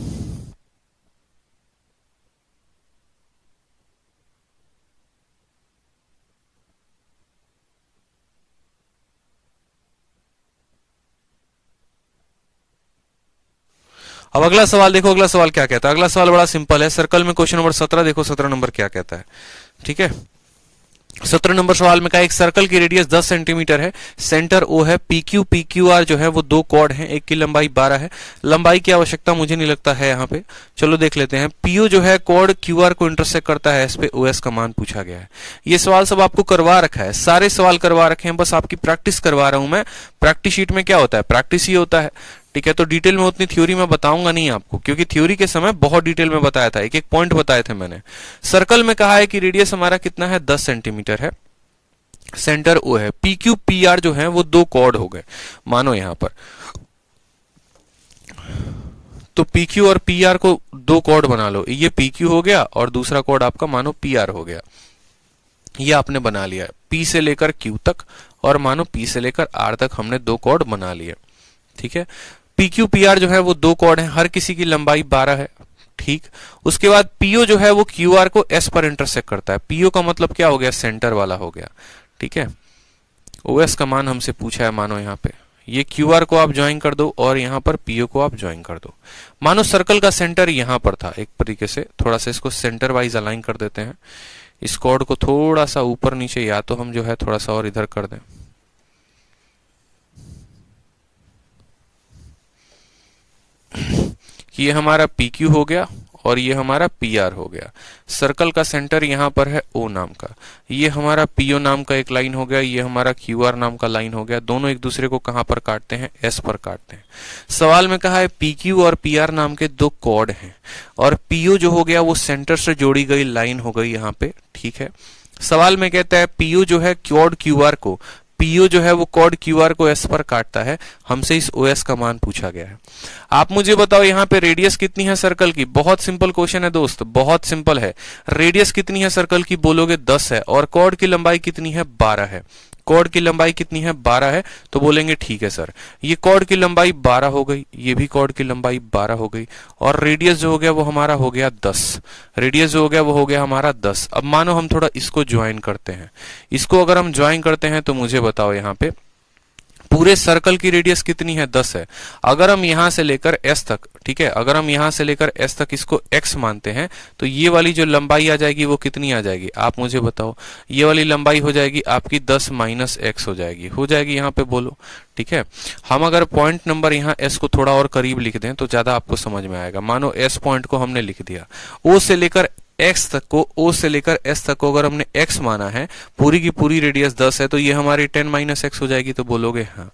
अब अगला सवाल देखो। अगला सवाल क्या कहता है, अगला सवाल बड़ा सिंपल है। सर्कल में क्वेश्चन नंबर 17 देखो, 17 नंबर क्या कहता है। ठीक है, 17 नंबर सवाल में कहा एक सर्कल की रेडियस 10 सेंटीमीटर है, सेंटर O है, PQ PQR जो है वो दो कॉर्ड हैं, एक की लंबाई 12 है। लंबाई की आवश्यकता मुझे नहीं लगता है यहाँ पे, चलो देख लेते हैं। PO जो है कॉर्ड QR को इंटरसेक्ट करता है, इस पे OS का मान पूछा गया है। ये सवाल सब आपको करवा रखा है, सारे सवाल करवा रखे हैं, बस आपकी प्रैक्टिस करवा रहा हूं मैं। प्रैक्टिस शीट में क्या होता है, प्रैक्टिस ही होता है। ठीक है, तो डिटेल में उतनी थ्योरी में बताऊंगा नहीं आपको, क्योंकि थ्योरी के समय बहुत डिटेल में बताया था, एक एक पॉइंट बताए थे मैंने। सर्कल में कहा है कि रेडियस हमारा कितना है, 10 सेंटीमीटर है, सेंटर O है, PQ PR जो है वो दो कॉर्ड हो गए मानो यहां पर। तो PQ और PR को दो कॉर्ड बना लो, ये PQ हो गया और दूसरा कॉर्ड आपका मानो PR हो गया। ये आपने बना लिया, P से लेकर Q तक और मानो P से लेकर R तक हमने दो कॉर्ड बना लिए। ठीक है, PQ PR जो है वो दो कॉर्ड हैं, हर किसी की लंबाई 12 है। ठीक, उसके बाद PO जो है वो QR को S पर इंटरसेक्ट करता है। PO का मतलब क्या हो गया, सेंटर वाला हो गया। ठीक है, OS का मान हमसे पूछा है, मानो यहाँ पे ये QR को आप ज्वाइन कर दो और यहाँ पर PO को आप ज्वाइन कर दो। मानो सर्कल का सेंटर यहाँ पर था, एक तरीके से थोड़ा सा इसको सेंटर वाइज अलाइन कर देते हैं। इस कॉर्ड को थोड़ा सा ऊपर नीचे या तो हम जो है थोड़ा सा और इधर कर दें। ये हमारा PQ हो गया और ये हमारा PR हो गया। सर्कल का सेंटर यहाँ पर है O नाम का, ये हमारा PO नाम का एक लाइन हो गया, ये हमारा QR नाम का लाइन हो गया। दोनों एक दूसरे को कहां पर काटते हैं, S पर काटते हैं। सवाल में कहा है PQ और PR नाम के दो कॉर्ड हैं और PO जो हो गया वो सेंटर से जोड़ी गई लाइन हो गई यहाँ पे। ठीक है, सवाल में कहता है PO जो है कॉर्ड QR को, PO जो है वो कॉर्ड QR को S पर काटता है। हमसे इस OS का मान पूछा गया है। आप मुझे बताओ यहाँ पे रेडियस कितनी है सर्कल की। बहुत सिंपल क्वेश्चन है दोस्त, बहुत सिंपल है। रेडियस कितनी है सर्कल की, बोलोगे 10 है, और कॉर्ड की लंबाई कितनी है, 12 है। कॉर्ड की लंबाई कितनी है, 12 है, तो बोलेंगे ठीक है सर, ये कॉर्ड की लंबाई 12 हो गई, ये भी कॉर्ड की लंबाई 12 हो गई, और रेडियस जो हो गया वो हमारा हो गया 10। रेडियस जो हो गया वो हो गया हमारा 10। अब मानो हम थोड़ा इसको ज्वाइन करते हैं, इसको अगर हम ज्वाइन करते हैं तो मुझे बताओ यहाँ पे पूरे सर्कल की रेडियस कितनी है, 10 है। अगर हम यहां से लेकर s तक, ठीक है, अगर हम यहां से लेकर s तक इसको x मानते हैं तो ये वाली जो लंबाई आ जाएगी वो कितनी आ जाएगी, आप मुझे बताओ। ये वाली लंबाई हो जाएगी आपकी 10 माइनस x हो जाएगी यहाँ पे बोलो, ठीक है। हम अगर पॉइंट नंबर यहाँ s को थोड़ा और करीब लिख दें तो ज्यादा आपको समझ में आएगा। मानो s पॉइंट को हमने लिख दिया, o से लेकर x तक को, o से लेकर s तक को अगर हमने x माना है, पूरी की पूरी रेडियस 10 है, तो ये हमारी 10 माइनस x हो जाएगी। तो बोलोगे हाँ,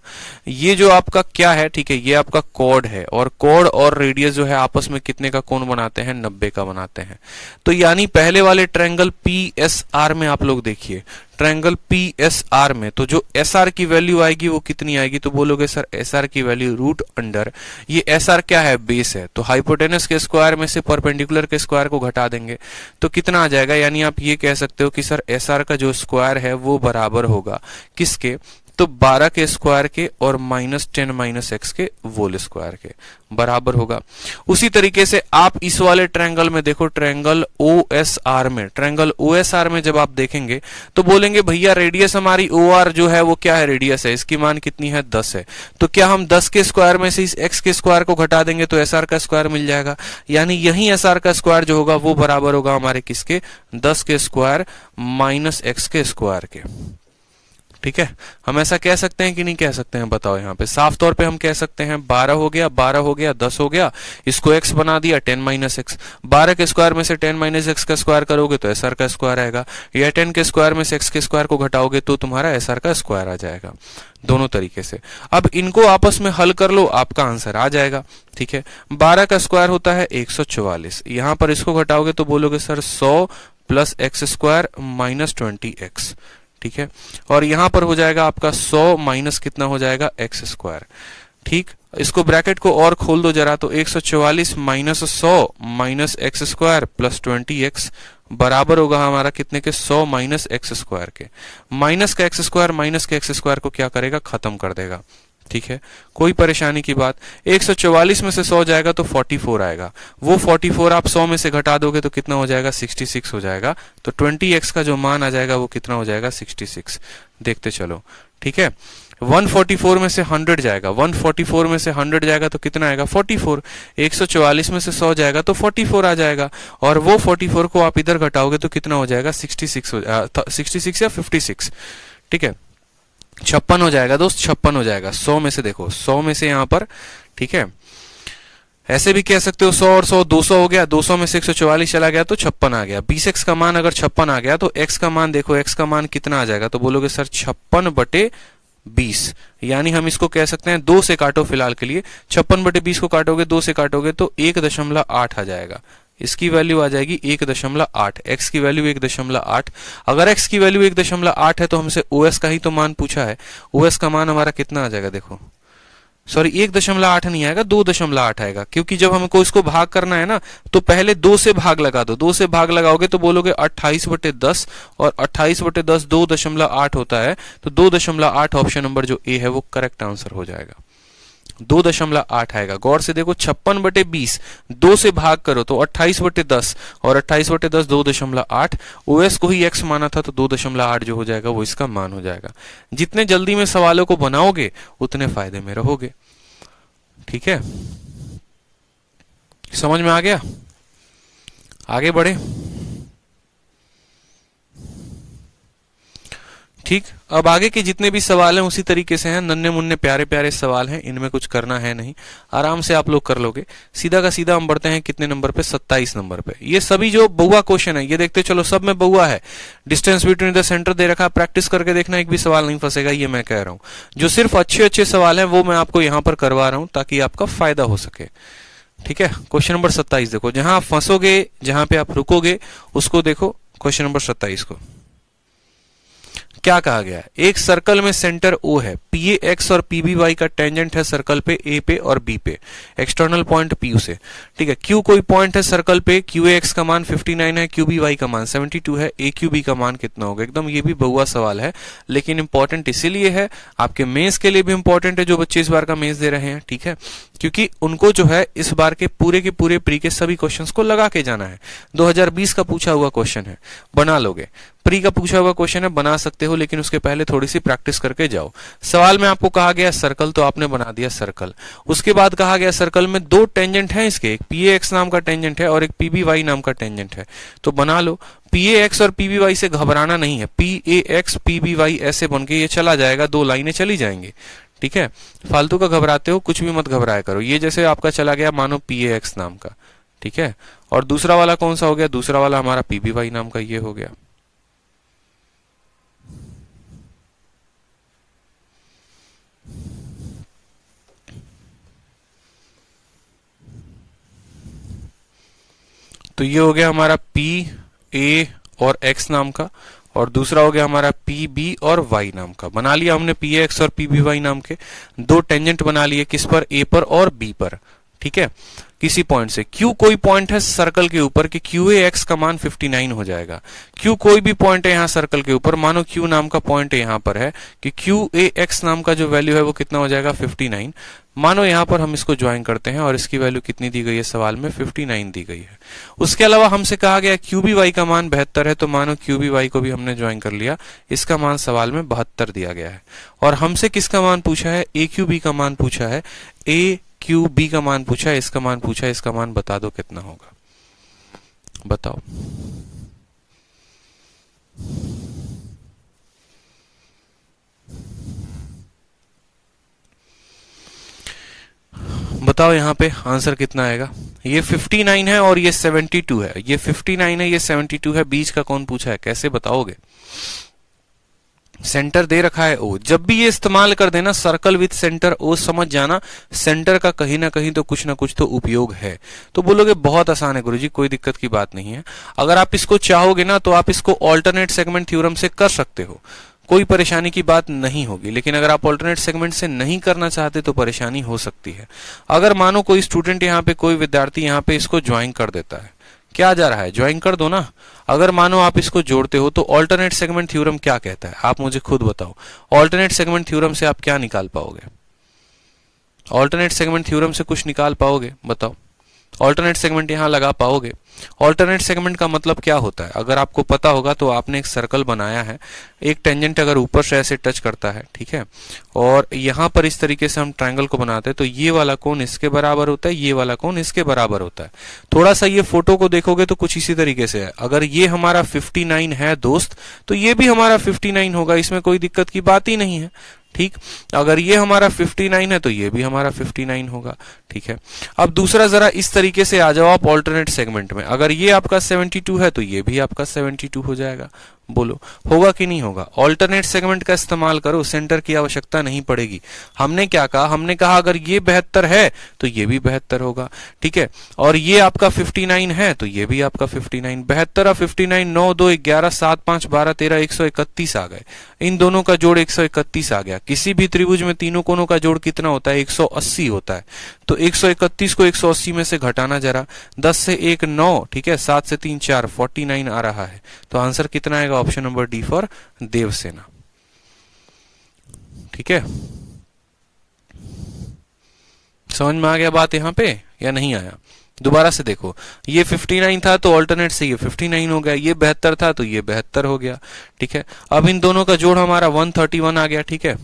ये जो आपका क्या है, ठीक है, ये आपका कॉर्ड है, और कॉर्ड और रेडियस जो है आपस में कितने का कोण बनाते हैं, 90 का बनाते हैं। तो यानी पहले वाले ट्रायंगल PSR में आप लोग देखिए, ट्रायंगल PSR में तो जो SR की वैल्यू आएगी वो कितनी आएगी, तो बोलोगे सर SR की वैल्यू रूट अंडर, ये SR क्या है, बेस है, तो हाइपोटेनस के स्क्वायर में से परपेंडिकुलर के स्क्वायर को घटा देंगे तो कितना आ जाएगा। यानी आप ये कह सकते हो कि सर SR का जो स्क्वायर है वो बराबर होगा किसके, तो 12 के स्क्वायर के और माइनस 10 माइनस x के होल स्क्वायर के बराबर होगा। उसी तरीके से आप इस वाले ट्रायंगल में देखो, ट्रायंगल OSR में जब आप देखेंगे तो बोलेंगे भैया रेडियस हमारी OR जो है वो क्या है, रेडियस है, इसकी मान कितनी है, 10 है। तो क्या हम 10 के स्क्वायर में से इस x के स्क्वायर को घटा देंगे तो SR का स्क्वायर मिल जाएगा। यानी यही SR का स्क्वायर जो होगा वो बराबर होगा हमारे किसके, 10 के स्क्वायर माइनस x के स्क्वायर के। ठीक है, हम ऐसा कह सकते हैं कि नहीं कह सकते हैं, बताओ। यहाँ पे साफ तौर पे हम कह सकते हैं 12 हो गया, 12 हो गया, 10 हो गया, इसको x बना दिया 10 माइनस एक्स। 12 के स्क्वायर में से 10 माइनस एक्स का स्क्वायर करोगे तो SR का स्क्वायर आएगा, या 10 के स्क्वायर में से x के स्क्वायर को घटाओगे तो तुम्हारा SR का स्क्वायर आ जाएगा। दोनों तरीके से अब इनको आपस में हल कर लो, आपका आंसर आ जाएगा। ठीक है, 12 का स्क्वायर होता है 144, यहां पर इसको घटाओगे तो बोलोगे sir 100 plus x square minus 20x। ठीक है, और यहां पर हो जाएगा आपका 100 माइनस कितना हो जाएगा, एक्स स्क्वायर। ठीक, इसको ब्रैकेट को और खोल दो जरा, तो 144 minus 100 minus x square plus 20x बराबर होगा हमारा कितने के, 100 माइनस एक्स स्क्वायर के। माइनस का एक्स स्क्वायर माइनस के एक्स स्क्वायर को क्या करेगा, खत्म कर देगा। ठीक है, कोई परेशानी की बात। 144 में से 100 जाएगा तो 44 आएगा, वो 44 आप 100 में से घटा दोगे तो कितना हो जाएगा, 66 हो जाएगा। तो 20x का जो मान आ जाएगा वो कितना हो जाएगा, 66। देखते चलो, ठीक है। 144 में से 100 जाएगा, 144 में से 100 जाएगा तो कितना आएगा, 44। 144 में से 100 जाएगा तो 44 आ जाएगा, और वो 44 को आप इधर घटाओगे तो कितना हो जाएगा, 66 या 56। ठीक है, 56 हो जाएगा दोस्त, 56 हो जाएगा। 100 में से देखो, 100 में से यहां पर, ठीक है, ऐसे भी कह सकते हो 100 और 100 200 हो गया, 200 में से 144 चला गया तो 56 आ गया। 20x का मान अगर 56 आ गया तो x का मान देखो, x का मान कितना आ जाएगा, तो बोलोगे सर 56/20। यानी हम इसको कह सकते हैं 2 से काटो फिलहाल के लिए, 56/20 को काटोगे, 2 से काटोगे तो 1.8 आ जाएगा। इसकी वैल्यू आ जाएगी 1.8, x की वैल्यू 1.8। अगर x की वैल्यू 1.8 है तो हमसे OS का ही तो मान पूछा है। OS का मान हमारा कितना आ जाएगा, देखो सॉरी 1.8 नहीं आएगा, 2.8 आएगा, क्योंकि जब हमको इसको भाग करना है ना तो पहले 2 से भाग लगा दो। 2 से भाग लगाओगे तो बोलोगे 28/10, और 28/10 2.8 होता है, तो 2.8 ऑप्शन नंबर जो ए है वो करेक्ट आंसर हो जाएगा। 2.8 आएगा। गौर से देखो, 56/20 2 से भाग करो तो 28/10, और 28/10 2.8। OS को ही x माना था तो 2.8 जो हो जाएगा वो इसका मान हो जाएगा। जितने जल्दी में सवालों को बनाओगे उतने फायदे में रहोगे। ठीक है, समझ में आ गया? आगे बढ़े। ठीक, अब आगे के जितने भी सवाल हैं उसी तरीके से हैं, नन्हे मुन्ने प्यारे प्यारे सवाल हैं, इनमें कुछ करना है नहीं, आराम से आप लोग कर लोगे। सीधा का सीधा हम बढ़ते हैं कितने नंबर पे, 27 नंबर पे। ये सभी जो बहुआ क्वेश्चन है ये देखते चलो, सब में बहुआ है। डिस्टेंस बिटवीन द सेंटर दे रखा, प्रैक्टिस करके देखना, एक भी सवाल नहीं फंसेगा, ये मैं कह रहा हूं। जो सिर्फ अच्छे अच्छे सवाल है वो मैं आपको यहां पर करवा रहा हूं ताकि आपका फायदा हो सके। ठीक है, क्वेश्चन नंबर 27 देखो, जहां आप फंसोगे, जहां पे आप रुकोगे उसको देखो। क्वेश्चन नंबर 27 को क्या कहा गया है, एक सर्कल में सेंटर O है, PAX और PBY का टेंजेंट है सर्कल पे A पे और B पे, एक्सटर्नल पॉइंट PU से। ठीक है, Q कोई पॉइंट है सर्कल पे, QAX का मान 59 है, QBY का मान 72 है, AQB का मान कितना होगा। एकदम ये भी बहुआ सवाल है, लेकिन इंपॉर्टेंट इसीलिए है, आपके मेंस के लिए भी इंपॉर्टेंट है, जो बच्चे इस बार का मेंस दे रहे हैं। ठीक है, क्योंकि उनको जो है इस बार के पूरे प्री के सभी क्वेश्चंस को लगा के जाना है। 2020 का पूछा हुआ क्वेश्चन है, बना लोगे। प्री का पूछा हुआ क्वेश्चन है, बना सकते हो, लेकिन उसके पहले थोड़ी सी प्रैक्टिस करके जाओ। सवाल में आपको कहा गया सर्कल, तो आपने बना दिया सर्कल। उसके बाद कहा गया सर्कल में दो टेंजेंट हैं इसके, एक PAX नाम का टेंजेंट है और एक PBY नाम का टेंजेंट है, तो बना लो। PAX और PBY से घबराना नहीं है, PAX PBY ऐसे बन के ये चला जाएगा, दो लाइनें चली जाएंगी, ठीक है। फालतू का घबराते हो, कुछ भी मत घबराया करो। ये जैसे आपका चला गया मानो PAX नाम का, ठीक है, और दूसरा वाला कौन सा हो गया, दूसरा वाला हमारा PBY नाम का ये हो गया। तो ये हो गया हमारा PA और X नाम का, और दूसरा हो गया हमारा PB और Y नाम का। बना लिया हमने PAX और PBY नाम के दो टेंजेंट बना लिए, किस पर, A पर और B पर, ठीक है। किसी पॉइंट से Q कोई पॉइंट है सर्कल के ऊपर कि QAX का मान 59 हो जाएगा। Q कोई भी पॉइंट है यहाँ सर्कल के ऊपर, मानो Q नाम का पॉइंट यहाँ पर है कि QAX नाम का जो वैल्यू है वो कितना हो जाएगा 59। मानो यहाँ पर हम इसको ज्वाइन करते हैं और इसकी वैल्यू कितनी दी गई है सवाल में, 59 दी गई है। उसके अलावा हमसे कहा गया QBY का मान 72 है, तो मानो QBY को भी हमने ज्वाइन कर लिया, इसका मान सवाल में 72 दिया गया है। और हमसे किसका मान पूछा है, AQB का मान पूछा है, AQB का मान पूछा है, इसका मान पूछा है, इसका मान बता दो कितना होगा, बताओ। बताओ यहाँ पे आंसर कितना आएगा। ये 59 है और ये 72 है, ये 59 है, ये 72 है, बीच का कौन पूछा है, कैसे बताओगे। सेंटर दे रखा है O, जब भी ये इस्तेमाल कर देना सर्कल विथ सेंटर O, समझ जाना सेंटर का कहीं ना कहीं तो कुछ ना कुछ तो उपयोग है। तो बोलोगे बहुत आसान है गुरुजी, कोई दिक्कत की बात नहीं है। अगर आप इसको चाहोगे ना तो आप इसको ऑल्टरनेट सेगमेंट थ्योरम से कर सकते हो, कोई परेशानी की बात नहीं होगी। लेकिन अगर आप ऑल्टरनेट सेगमेंट से नहीं करना चाहते तो परेशानी हो सकती है। अगर मानो कोई स्टूडेंट यहाँ पे, कोई विद्यार्थी यहाँ पे इसको ज्वाइन कर देता है, क्या जा रहा है, ज्वाइन कर दो ना। अगर मानो आप इसको जोड़ते हो तो ऑल्टरनेट सेगमेंट थ्योरम क्या कहता है, आप मुझे खुद बताओ। ऑल्टरनेट सेगमेंट थ्योरम से आप क्या निकाल पाओगे, ऑल्टरनेट सेगमेंट थ्योरम से कुछ निकाल पाओगे, बताओ। ऑल्टरनेट सेगमेंट यहां लगा पाओगे। ऑल्टरनेट सेगमेंट का मतलब क्या होता है, अगर आपको पता होगा तो आपने एक सर्कल बनाया है, एक टेंजेंट अगर ऊपर से ऐसे टच करता है, ठीक है, और यहां पर इस तरीके से हम ट्रायंगल को बनाते हैं, तो ये वाला कोण इसके बराबर होता है, ये वाला कोण इसके बराबर होता है। थोड़ा सा ये फोटो को देखोगे तो कुछ इसी तरीके से है। अगर ये हमारा 59 है दोस्त, तो ये भी हमारा 59 होगा, इसमें कोई दिक्कत की बात ही नहीं है, ठीक। अगर ये हमारा 59 है तो ये भी हमारा 59 होगा, ठीक है। अब दूसरा जरा इस तरीके से आ जाओ आप ऑल्टरनेट सेगमेंट में, अगर ये आपका 72 है तो ये भी आपका 72 हो जाएगा। बोलो होगा कि नहीं होगा। ऑल्टरनेट सेगमेंट का इस्तेमाल करो, सेंटर की आवश्यकता नहीं पड़ेगी। हमने क्या कहा, हमने कहा अगर ये 72 है तो ये भी 72 होगा, ठीक है। और ये आपका 59 है तो ये भी आपका 59, 72 और 59, 9 2 11 7 5 12 13 131 आ गए। इन दोनों का जोड़ 131 आ गया। किसी भी त्रिभुज में तीनों कोनों का जोड़ कितना होता है, 180 होता है। तो 131 को 180 में से घटाना जरा, 10 से 1 9, ठीक है, 7 से 3 4, 49 आ रहा है। तो आंसर कितना आएगा, option number D for Devasena, ठीक है। समझ में आ गया बात यहां पे या नहीं आया। दोबारा से देखो, ये 59 था तो ऑल्टरनेट से ये 59 हो गया, ये 72 था तो ये 72 हो गया, ठीक है। अब इन दोनों का जोड़ हमारा 131 आ गया, ठीक है,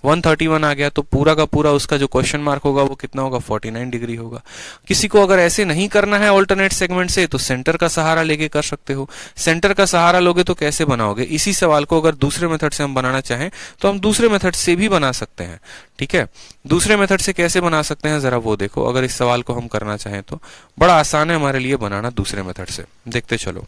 131 आ गया। तो पूरा का पूरा उसका जो क्वेश्चन मार्क होगा वो कितना होगा, 49 डिग्री होगा। किसी को अगर ऐसे नहीं करना है ऑल्टरनेट सेगमेंट से तो सेंटर का सहारा लेके कर सकते हो। सेंटर का सहारा लोगे तो कैसे बनाओगे, इसी सवाल को अगर दूसरे मेथड से हम बनाना चाहें तो हम दूसरे मेथड से भी बना सकते हैं, ठीक है। दूसरे मेथड से कैसे बना सकते हैं जरा वो देखो। अगर इस सवाल को हम करना चाहें तो बड़ा आसान है हमारे लिए बनाना दूसरे मेथड से, देखते चलो।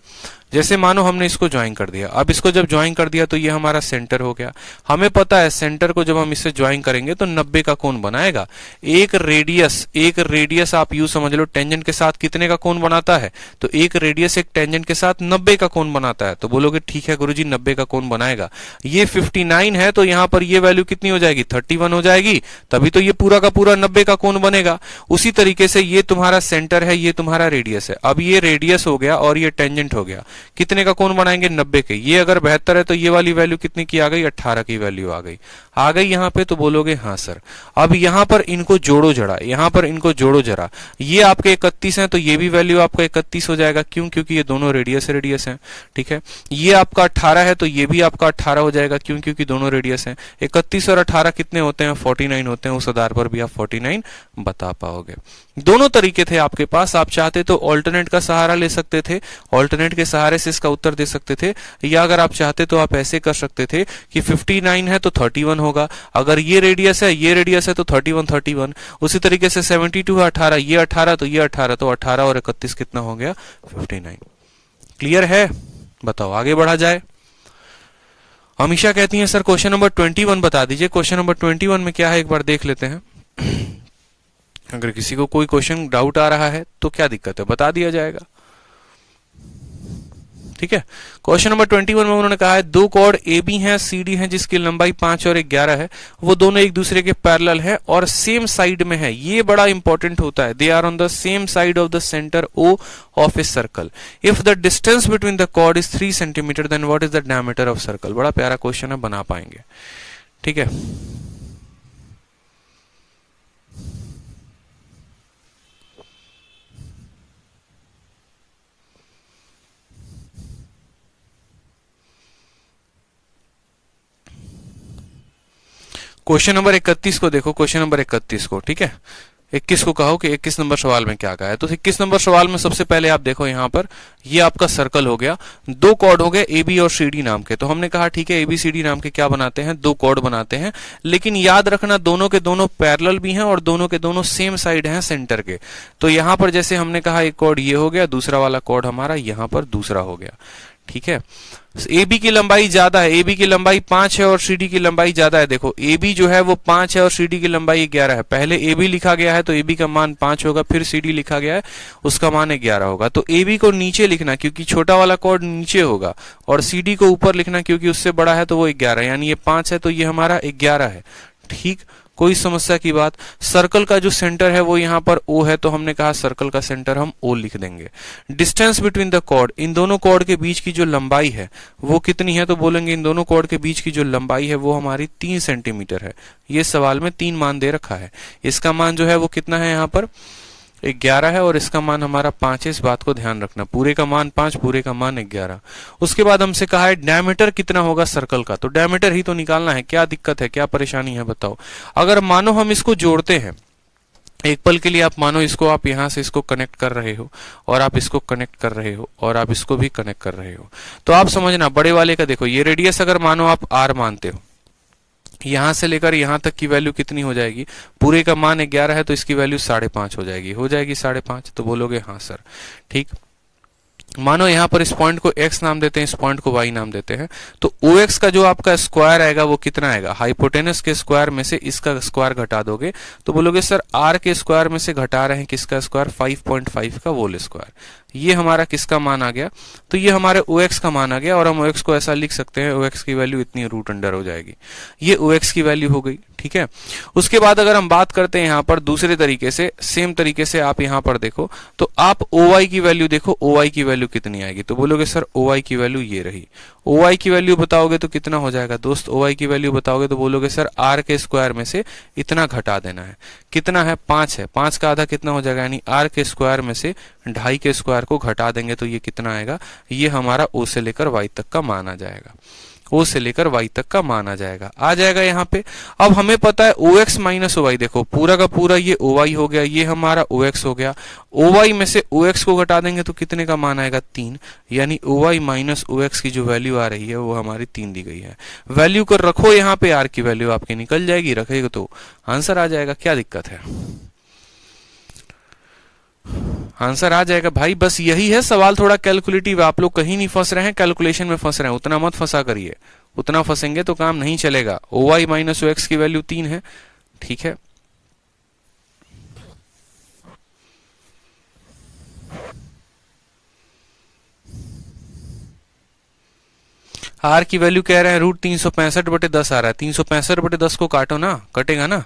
जैसे मानो हमने इसको ज्वाइन कर दिया, अब इसको जब ज्वाइन कर दिया तो ये हमारा सेंटर हो गया। हमें पता है सेंटर को जब हम इससे ज्वाइन करेंगे तो 90 का कोण बनाएगा। एक रेडियस आप यूं समझ लो टेंजेंट के साथ कितने का कोण बनाता है, तो एक रेडियस एक टेंजेंट के साथ 90 का कोण बनाता है। तो बोलोगे ठीक है गुरुजी 90 का कोण बनाएगा। ये 59 है तो यहां पर ये वैल्यू कितनी हो जाएगी, 31 हो जाएगी, तभी तो ये पूरा का पूरा 90 का कोण बनेगा। उसी तरीके से ये तुम्हारा सेंटर है, ये तुम्हारा रेडियस है। अब ये रेडियस हो गया और ये टेंजेंट हो गया, कितने का कोण बनाएंगे, 90 के। ये अगर 72 है तो ये वाली वैल्यू कितने की आ गई, 18 की वैल्यू आ गई। यहाँ पे, तो बोलोगे हाँ सर। अब यहाँ पर इनको जोड़ो जरा, यहाँ पर इनको जोड़ो जरा, ये आपके 31 है तो ये भी वैल्यू आपका 31 हो जाएगा। क्यों? क्योंकि ये दोनों रेडियस है। ठीक है, ये आपका 18 है तो ये भी आपका 18 हो जाएगा। क्यों? क्योंकि दोनों रेडियस हैं। 31 और 18 कितने होते हैं? 49 होते हैं। उस आधार पर भी आप 49 बता पाओगे। दोनों तरीके थे आपके पास। आप चाहते तो ऑल्टरनेट का सहारा ले सकते थे, ऑल्टरनेट के सहारे से इसका उत्तर दे सकते थे, या अगर आप चाहते तो आप ऐसे कर सकते थे कि 59 है तो 31 होगा, अगर ये रेडियस है, ये रेडियस है तो 31। उसी तरीके से 72 है 18, ये 18 तो ये 18, तो 18 और 31 कितना हो गया? 59। क्लियर है? बताओ आगे बढ़ा जाए। अमीशा कहती है सर क्वेश्चन नंबर 21 बता दीजिए। क्वेश्चन नंबर 21 में क्या है एक बार देख लेते हैं। अगर किसी को कोई क्वेश्चन डाउट आ रहा है तो क्या दिक्कत है, बता दिया जाएगा। ठीक है, क्वेश्चन नंबर 21 में उन्होंने कहा है दो कॉर्ड ए बी है, सी डी है, जिसकी लंबाई 5 और 11 है, वो दोनों एक दूसरे के पैरेलल है और सेम साइड में है। ये बड़ा इंपॉर्टेंट होता है। They are on the same side of the centre O of a circle. If the distance between the chord is 3 centimetre then what is the diameter of circle. बड़ा प्यारा क्वेश्चन है, बना पाएंगे। ठीक है, क्वेश्चन नंबर 31 को देखो, क्वेश्चन नंबर 31 को। ठीक है, 21 को कहो कि 21 नंबर सवाल में क्या कहा है। तो 21 नंबर सवाल में सबसे पहले आप देखो यहाँ पर ये आपका सर्कल हो गया, दो कॉर्ड हो गए ए बी और सी डी नाम के। तो हमने कहा ठीक है, ए बी सी डी नाम के क्या बनाते हैं? दो कॉर्ड बनाते हैं। लेकिन याद रखना दोनों के दोनों पैरेलल भी हैं और दोनों के दोनों सेम साइड हैं सेंटर के। तो यहाँ पर जैसे हमने कहा एक कॉर्ड ये हो गया, दूसरा वाला कॉर्ड हमारा यहाँ पर दूसरा हो गया। ठीक है, ए बी की लंबाई ज्यादा है, ए बी की लंबाई 5 है और सी डी की लंबाई ज्यादा है। देखो ए बी जो है वो 5 है और सी डी की लंबाई 11 है। पहले ए बी लिखा गया है तो ए बी का मान 5 होगा, फिर सी डी लिखा गया है उसका मान 11 होगा। तो ए बी को नीचे लिखना क्योंकि छोटा वाला कॉर्ड नीचे होगा, और सी डी को ऊपर लिखना क्योंकि उससे बड़ा है तो वो 11, यानी ये 5 है तो ये हमारा 11 है। ठीक, कोई समस्या की बात? सर्कल का जो सेंटर है वो यहाँ पर O है, तो हमने कहा सर्कल का सेंटर हम O लिख देंगे। डिस्टेंस बिटवीन द कॉर्ड, इन दोनों कॉर्ड के बीच की जो लंबाई है वो कितनी है? तो बोलेंगे इन दोनों कॉर्ड के बीच की जो लंबाई है वो हमारी 3 सेंटीमीटर है। ये सवाल में 3 मान दे रखा है। इसका मान जो है वो कितना है? यहाँ पर 11 है और इसका मान हमारा 5 है। इस बात को ध्यान रखना, पूरे का मान 5, पूरे का मान 11। उसके बाद हमसे कहा है डायमीटर कितना होगा सर्कल का। तो डायमीटर ही तो निकालना है, क्या दिक्कत है, क्या परेशानी है बताओ। अगर मानो हम इसको जोड़ते हैं, एक पल के लिए आप मानो इसको, आप यहां से इसको कनेक्ट कर रहे हो और आप इसको कनेक्ट कर रहे हो और आप इसको भी कनेक्ट कर रहे हो, तो आप समझना बड़े वाले का देखो, ये रेडियस अगर मानो आप r मानते हो, यहां से लेकर यहां तक की वैल्यू कितनी हो जाएगी? पूरे का मान 11 है तो इसकी वैल्यू 5.5 हो जाएगी। हो जाएगी 5.5? तो बोलोगे हाँ सर। ठीक, मानो यहां पर इस पॉइंट को x नाम देते हैं, इस पॉइंट को y नाम देते हैं, तो OX का जो आपका स्क्वायर आएगा वो कितना आएगा? हाइपोटेनस के स्क्वायर में से इसका स्क्वायर घटा दोगे तो बोलोगे सर r के स्क्वायर में से घटा रहे हैं किसका स्क्वायर? 5.5 का होल स्क्वायर। ये हमारा किसका मान आ गया? तो ये हमारे OX का मान आ गया, और हम OX को ऐसा लिख सकते हैं, OX की वैल्यू इतनी रूट अंडर हो जाएगी। ये OX की वैल्यू हो गई। ठीक है, उसके बाद अगर हम बात करते हैं यहाँ पर दूसरे तरीके से, सेम तरीके से आप यहाँ पर देखो तो आप OY की वैल्यू देखो, OY की वैल्यू कितनी आएगी? तो बोलोगे सर OY की वैल्यू ये रही। OY की वैल्यू बताओगे तो कितना हो जाएगा दोस्त? OY की वैल्यू बताओगे तो बोलोगे सर r के स्क्वायर में से इतना घटा देना है। कितना है? 5 है, 5 का आधा कितना हो जाएगा? यानी r के स्क्वायर में से 2.5 के स्क्वायर को घटा देंगे तो ये कितना आएगा? ये हमारा O से लेकर y तक का मान आ जाएगा। O से लेकर y तक का मान आ जाएगा यहाँ पे। अब हमें पता है OX माइनस OY, देखो पूरा का पूरा ये OY हो गया, ये हमारा OX हो गया। OY में से OX को घटा देंगे तो कितने का मान आएगा? 3, यानी OY माइनस OX की जो वैल्यू आ रही है वो हमारी 3 दी गई है। वैल्यू को रखो यहाँ पे, R की वैल्यू आपकी निकल जाएगी, रखेगा तो आंसर आ जाएगा। क्या दिक्कत है? आंसर आ जाएगा भाई, बस यही है सवाल, थोड़ा कैलकुलेटिव। आप लोग कहीं नहीं फंस रहे हैं, कैलकुलेशन में फंस रहे हैं, उतना मत फंसा करिए, उतना फंसेंगे तो काम नहीं चलेगा। OY माइनस OX की वैल्यू 3 है। ठीक है, R की वैल्यू कह रहे हैं रूट 365/10 आ रहा है। 365/10 को काटो ना, कटेगा ना।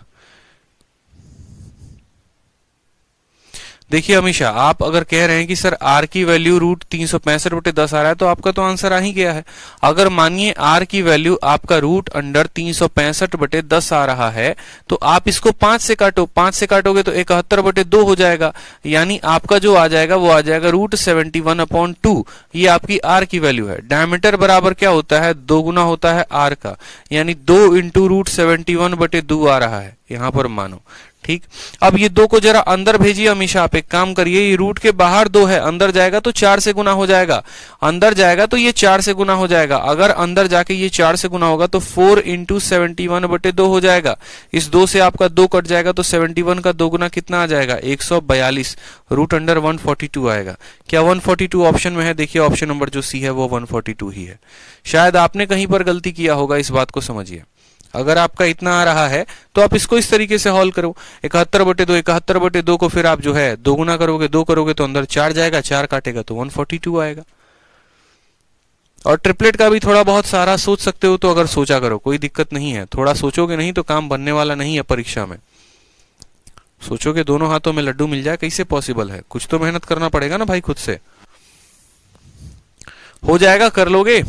देखिए हमेशा आप अगर कह रहे हैं कि सर आर की वैल्यू रूट 365/10 आ रहा है तो आपका तो आंसर आ ही गया है। अगर मानिए आर की वैल्यू आपका रूट अंडर 365/10 आ रहा है तो आप इसको 5 से काटो, 5 से काटोगे तो 71/2 हो जाएगा, यानी आपका जो आ जाएगा वो आ जाएगा रूट 71/2। ये आपकी आर की वैल्यू है। डायमीटर बराबर क्या होता है, 2 गुना होता है आर का, यानी 2 इंटू रूट 71/2 आ रहा है यहां पर मानो। ठीक, अब ये 2 को जरा अंदर भेजिए। हमेशा आप एक काम करिए, ये रूट के बाहर 2 है, अंदर जाएगा तो 4 से गुना हो जाएगा, अंदर जाएगा तो ये 4 से गुना हो जाएगा। अगर अंदर जाके ये 4 से गुना होगा तो 4 इंटू 71/2 हो जाएगा। इस 2 से आपका 2 कट जाएगा तो 71 का 2 गुना कितना आ जाएगा, 142 रूट अंडर 142 आएगा। क्या 142 ऑप्शन में है? देखिए ऑप्शन नंबर जो सी है वो 142 ही है। शायद आपने कहीं पर गलती किया होगा, इस बात को समझिए। अगर आपका इतना आ रहा है तो आप इसको इस तरीके से हॉल करो, 71/2, 71/2 को फिर आप जो है 2 गुना करोगे, 2 करोगे तो अंदर 4 जाएगा, 4 काटेगा तो 142 आएगा। और ट्रिपलेट का भी थोड़ा बहुत सारा सोच सकते हो तो अगर सोचा करो, कोई दिक्कत नहीं है। थोड़ा सोचोगे नहीं तो काम बनने वाला नहीं है परीक्षा में। सोचोगे दोनों हाथों में लड्डू मिल जाए, कैसे पॉसिबल है? कुछ तो मेहनत करना पड़ेगा ना भाई, खुद से। हो जाएगा, कर लोगे।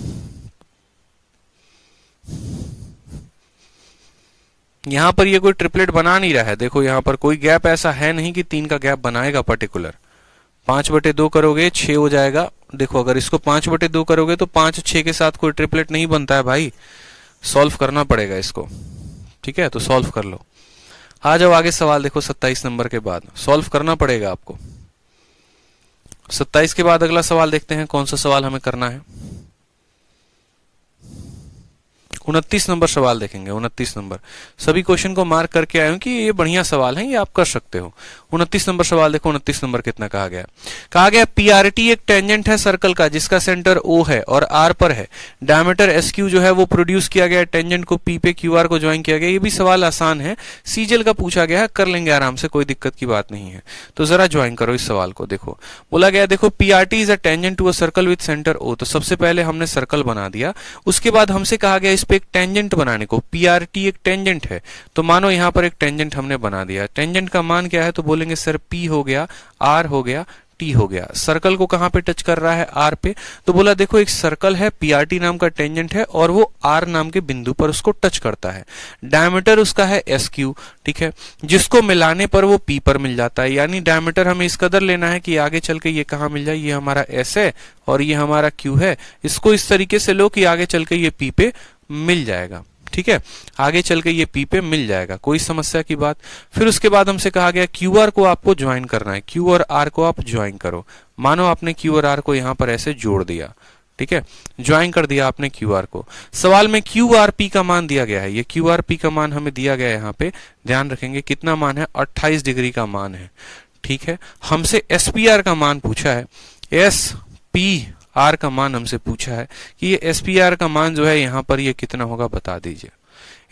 यहां पर ये कोई ट्रिपलेट बना नहीं रहा है, देखो यहां पर कोई गैप ऐसा है नहीं कि 3 का गैप बनाएगा पर्टिकुलर। 5/2 करोगे 6 हो जाएगा। देखो अगर इसको 5/2 करोगे तो 5 6 के साथ कोई ट्रिपलेट नहीं बनता है भाई, सॉल्व करना पड़ेगा इसको। ठीक है, तो सॉल्व कर लो। आ जाओ आगे सवाल देखो, 27 नंबर के बाद सॉल्व करना पड़ेगा आपको। 27 के बाद अगला सवाल देखते हैं, कौन सा सवाल हमें करना है। 29 नंबर सवाल देखेंगे। 29 नंबर, सभी क्वेश्चन को मार्क करके आए हूं कि ये बढ़िया सवाल है, ये आप कर सकते हो। 29 नंबर सवाल देखो। 29 नंबर कितना कहा गया? कहा गया पीआरटी एक टेंजेंट है सर्कल का जिसका सेंटर ओ है और आर पर है। डायमीटर एसक्यू जो है वो प्रोड्यूस किया गया, टेंजेंट को पी पे क्यूआर को ज्वाइन किया गया। ये भी सवाल आसान है, सीजीएल का पूछा गया है, कर लेंगे आराम से, कोई दिक्कत की बात नहीं है। तो जरा ज्वाइन करो इस सवाल को। देखो बोला गया, देखो PRT is a tangent to a circle with centre O. तो सबसे पहले हमने सर्कल बना दिया, उसके बाद हमसे कहा गया इस पे एक टेंजेंट बनाने को। पीआरटी एक टेंजेंट है तो मानो यहां पर एक टेंजेंट हमने बना दिया। टेंजेंट का मान क्या है? तो बोलेंगे सर पी हो गया, आर हो गया, टी हो गया। सर्कल को कहां पे टच कर रहा है? आर पे। तो बोला देखो एक सर्कल है, पीआरटी नाम का टेंजेंट है और वो आर नाम के बिंदु पर उसको टच करता है। डायमीटर उसका है एस क्यू, ठीक है, जिसको मिलाने पर वो पी पर मिल जाता है। यानी डायमीटर हमें इस कदर लेना है कि आगे चल के ये कहां मिल जाए, ये हमारा एस है और ये हमारा क्यू है। इसको इस तरीके से लो कि आगे चल के ये पी पे मिल जाएगा। ठीक है, आगे चल के ये पी पे मिल जाएगा, कोई समस्या की बात। फिर उसके बाद हमसे कहा गया क्यू आर को आपको ज्वाइन करना है। क्यू और आर को आप ज्वाइन करो। मानो आपने क्यू और आर को यहां पर ऐसे जोड़ दिया, ठीक है, ज्वाइन कर दिया आपने क्यू आर को। सवाल में क्यू आर पी का मान दिया गया है, ये क्यू आर पी का मान हमें दिया गया है। यहाँ पे ध्यान रखेंगे कितना मान है, 28 डिग्री का मान है। ठीक है, हमसे एस पी आर का मान पूछा है, एस पी आर का मान हमसे पूछा है कि ये एस पी आर का मान जो है यहाँ पर ये कितना होगा बता दीजिए।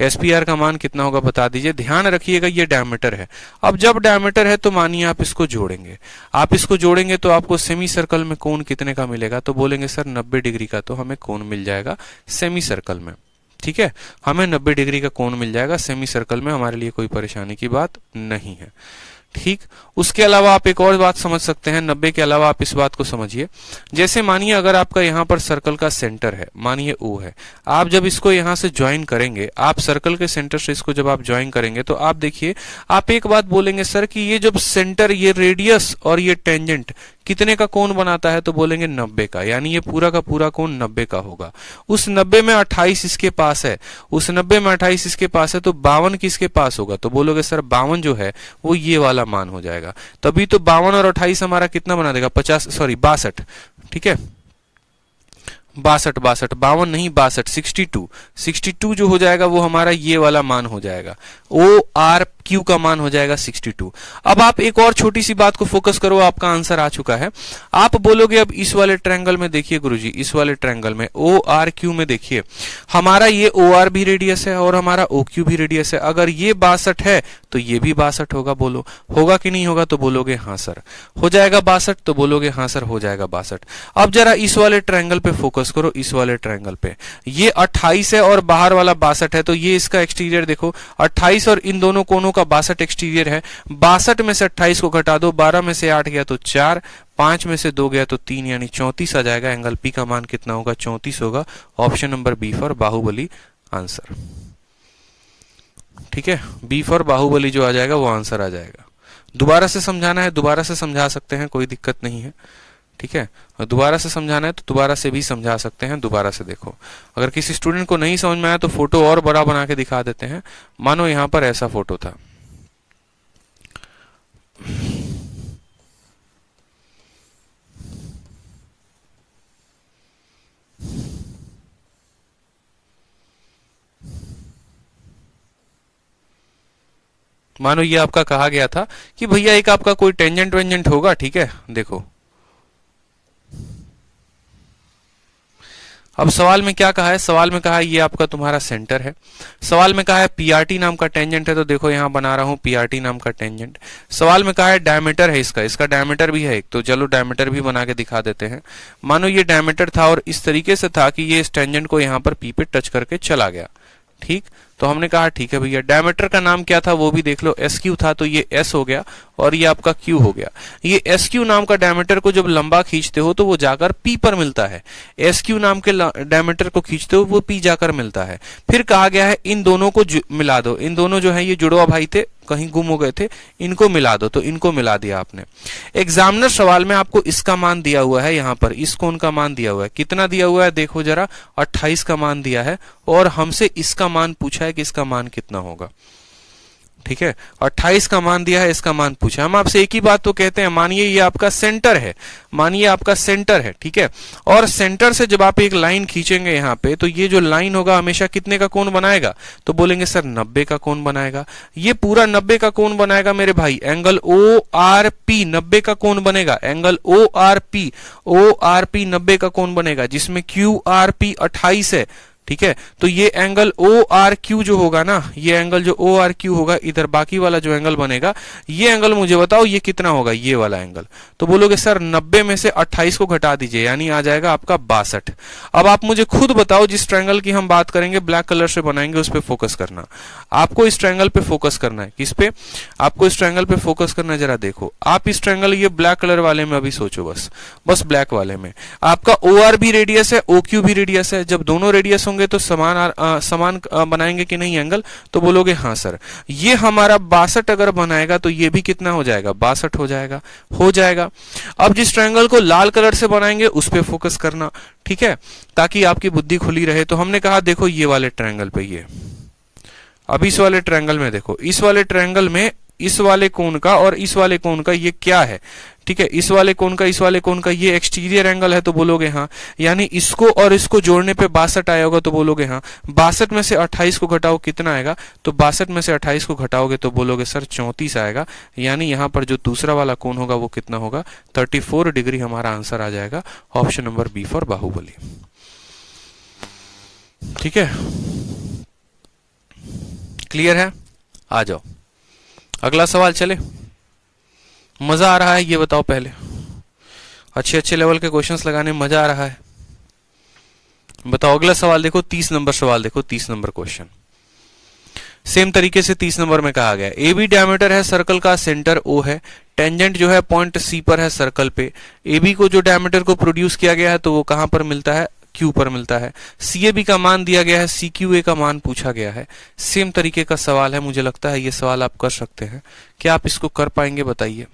एस पी आर का मान कितना होगा बता दीजिए। ध्यान रखिएगा ये डायमीटर है। अब जब डायमीटर है तो मानिए आप इसको जोड़ेंगे, आप इसको जोड़ेंगे तो आपको सेमी सर्कल में कोण कितने का मिलेगा? तो बोलेंगे सर 90 डिग्री का तो हमें कोण मिल जाएगा सेमी सर्कल में। ठीक है, हमें 90 डिग्री का कोण मिल जाएगा सेमी सर्कल में, हमारे लिए कोई परेशानी की बात नहीं है। ठीक, उसके अलावा आप एक और बात समझ सकते हैं, 90 के अलावा आप इस बात को समझिए। जैसे मानिए अगर आपका यहाँ पर सर्कल का सेंटर है, मानिए O है, आप जब इसको यहाँ से ज्वाइन करेंगे, आप सर्कल के सेंटर से इसको जब आप ज्वाइन करेंगे तो आप देखिए, आप एक बात बोलेंगे सर कि ये जब सेंटर, ये रेडियस और ये टेंजेंट कितने का कोण बनाता है? तो बोलेंगे 90 का, यानी ये पूरा का पूरा कोण 90 का होगा। उस 90 में 28 इसके पास है, उस 90 में 28 इसके पास है, तो 52 किसके पास होगा? तो बोलोगे सर 52 जो है वो ये वाला मान हो जाएगा। तभी तो 52 और 28 हमारा कितना बना देगा? 62। ठीक है, 52 नहीं 62 62 जो हो जाएगा वो हमारा ये वाला मान हो जाएगा। ओ आर क्यू का मान हो जाएगा 62। अब आप एक और छोटी सी बात को फोकस करो, आपका आंसर आ चुका है। आप बोलोगे अब इस वाले ट्रायंगल में देखिए गुरुजी, इस वाले ट्रायंगल में ओ आर क्यू में देखिए, हमारा ये ओ आर भी रेडियस है और हमारा ओ क्यू भी रेडियस है। अगर ये 62 है तो ये भी 62 होगा। बोलो होगा कि नहीं होगा? तो बोलोगे हाँ सर। हो जाएगा 62? तो बोलोगे हाँ सर हो जाएगा 62। अब जरा इस वाले ट्रायंगल पे फोकस करो, इस वाले ट्रायंगल पे ये 28 है और बाहर वाला 62 है, तो ये इसका एक्सटीरियर देखो 28 और इन दोनों कोनों का 62 एक्सटीरियर है, 62 में से 28 को घटा दो, 12 में से 8 गया तो 4, 5 में से 2 गया तो 3, यानी 34 आ जाएगा। एंगल पी का मान कितना होगा? 34 होगा। Option number B for Baahubali answer. ठीक है, बी फॉर बाहुबली जो आ जाएगा वो आंसर आ जाएगा। दोबारा से समझाना है दोबारा से समझा सकते हैं, कोई दिक्कत नहीं है। ठीक है, और दोबारा से समझाना है तो दोबारा से भी समझा सकते हैं। दोबारा से देखो, अगर किसी स्टूडेंट को नहीं समझ में आया तो फोटो और बड़ा बना के दिखा देते हैं। मानो यहां पर ऐसा फोटो था, मानो ये आपका कहा गया था कि भैया एक आपका कोई टेंजेंट वेंजेंट होगा। ठीक है, देखो अब सवाल में क्या कहा है, सवाल में कहा है ये आपका तुम्हारा सेंटर है। सवाल में कहा है पीआरटी नाम का टेंजेंट है, तो देखो यहां बना रहा हूं पीआरटी नाम का टेंजेंट। सवाल में कहा है डायमीटर है इसका डायमीटर भी है एक, तो चलो डायमीटर भी बना के दिखा देते हैं। मानो ये डायमीटर था और इस तरीके से था कि ये इस टेंजेंट को यहां पर पी पे टच करके चला गया। ठीक, तो हमने कहा ठीक है भैया, डायमीटर का नाम क्या था वो भी देख लो, एस क्यू था, तो ये एस हो गया और ये आपका क्यू हो गया। ये एस क्यू नाम का डायमीटर को जब लंबा खींचते हो तो वो जाकर पी पर मिलता है। एस क्यू नाम के डायमीटर को खींचते हो वो पी जाकर मिलता है। फिर कहा गया है इन दोनों को मिला दो, इन दोनों जो है ये जुड़वा भाई थे, कहीं गुम हो गए थे, इनको मिला दो, तो इनको मिला दिया आपने। एग्जामिनर सवाल में आपको इसका मान दिया हुआ है, यहां पर इस कोण का मान दिया हुआ है, कितना दिया हुआ है देखो जरा, 28 का मान दिया है और हमसे इसका मान पूछा है कि इसका मान कितना होगा। ठीक है, 28 का मान दिया है, इसका मान पूछा। हम आपसे एक ही बात तो कहते हैं, मानिए ये आपका सेंटर है, मानिए आपका सेंटर है। ठीक है, और सेंटर से जब आप एक लाइन खींचेंगे यहाँ पे, तो ये जो लाइन होगा हमेशा कितने का कोण बनाएगा? तो बोलेंगे सर 90 का कोण बनाएगा। ये पूरा 90 का कोण बनाएगा मेरे भाई, एंगल ओ आर पी 90 का कोण बनेगा। एंगल ओ आर पी 90 का कोण बनेगा, जिसमें क्यू आर पी 28 है। ठीक है, तो ये एंगल ओ आर क्यू जो होगा ना, ये एंगल जो ओ आर क्यू होगा, इधर बाकी वाला जो एंगल बनेगा, ये एंगल मुझे बताओ ये कितना होगा, ये वाला एंगल। तो बोलोगे सर 90 में से 28 को घटा दीजिए, यानी आ जाएगा आपका 62। अब आप मुझे खुद बताओ, जिस ट्रायंगल की हम बात करेंगे ब्लैक कलर से बनाएंगे, उस पर फोकस करना। आपको इस ट्रायंगल पे फोकस करना है। किस पे? आपको इस ट्रायंगल पे फोकस करना है। जरा देखो आप इस ट्रायंगल, ये ब्लैक कलर वाले में अभी सोचो, बस ब्लैक वाले में आपका ओ आर भी रेडियस है, ओ क्यू भी रेडियस है। जब दोनों रेडियस होंगे तो समान बनाएंगे कि नहीं एंगल? तो बोलोगे हाँ सर। ये हमारा 62 अगर बनाएगा तो ये भी कितना हो जाएगा? 62 हो जाएगा। अब जिस ट्रायंगल को लाल कलर से बनाएंगे उस पे फोकस करना, ठीक है, ताकि आपकी बुद्धि खुली रहे। तो हमने कहा देखो ये वाले ट्रायंगल पे, ये अब इस वाले ट्रायंगल में देखो, इस वाले ट्रायंगल में इस वाले कोण का और इस वाले कोण का ये क्या है? ठीक है, इस वाले कोण का, इस वाले कोण का ये एक्सटीरियर एंगल है, तो बोलोगे हाँ। यानी इसको और इसको जोड़ने पे 62 आया होगा, तो बोलोगे हाँ। 62 में से 28 को घटाओ, कितना आएगा? तो 62 में से 28 को घटाओगे तो बोलोगे सर 34 आएगा। यानी यहाँ पर जो दूसरा वाला कोण होगा वो कितना होगा? 34 डिग्री हमारा आंसर आ जाएगा। Option number B for Baahubali. ठीक है, क्लियर है? आ जाओ अगला सवाल चले। मजा आ रहा है ये बताओ पहले, अच्छे लेवल के क्वेश्चंस लगाने में मजा आ रहा है? बताओ अगला सवाल देखो, 30 नंबर सवाल देखो, 30 नंबर क्वेश्चन। सेम तरीके से 30 नंबर में कहा गया ए बी डायमीटर है सर्कल का, सेंटर ओ है, टेंजेंट जो है पॉइंट सी पर है सर्कल पे। ए बी को जो डायमीटर को प्रोड्यूस किया गया है तो वो कहां पर मिलता है? क्यू पर मिलता है। सी ए बी का मान दिया गया है, सी क्यू ए का मान पूछा गया है। सेम तरीके का सवाल है, मुझे लगता है ये सवाल आप कर सकते हैं। क्या आप इसको कर पाएंगे बताइए?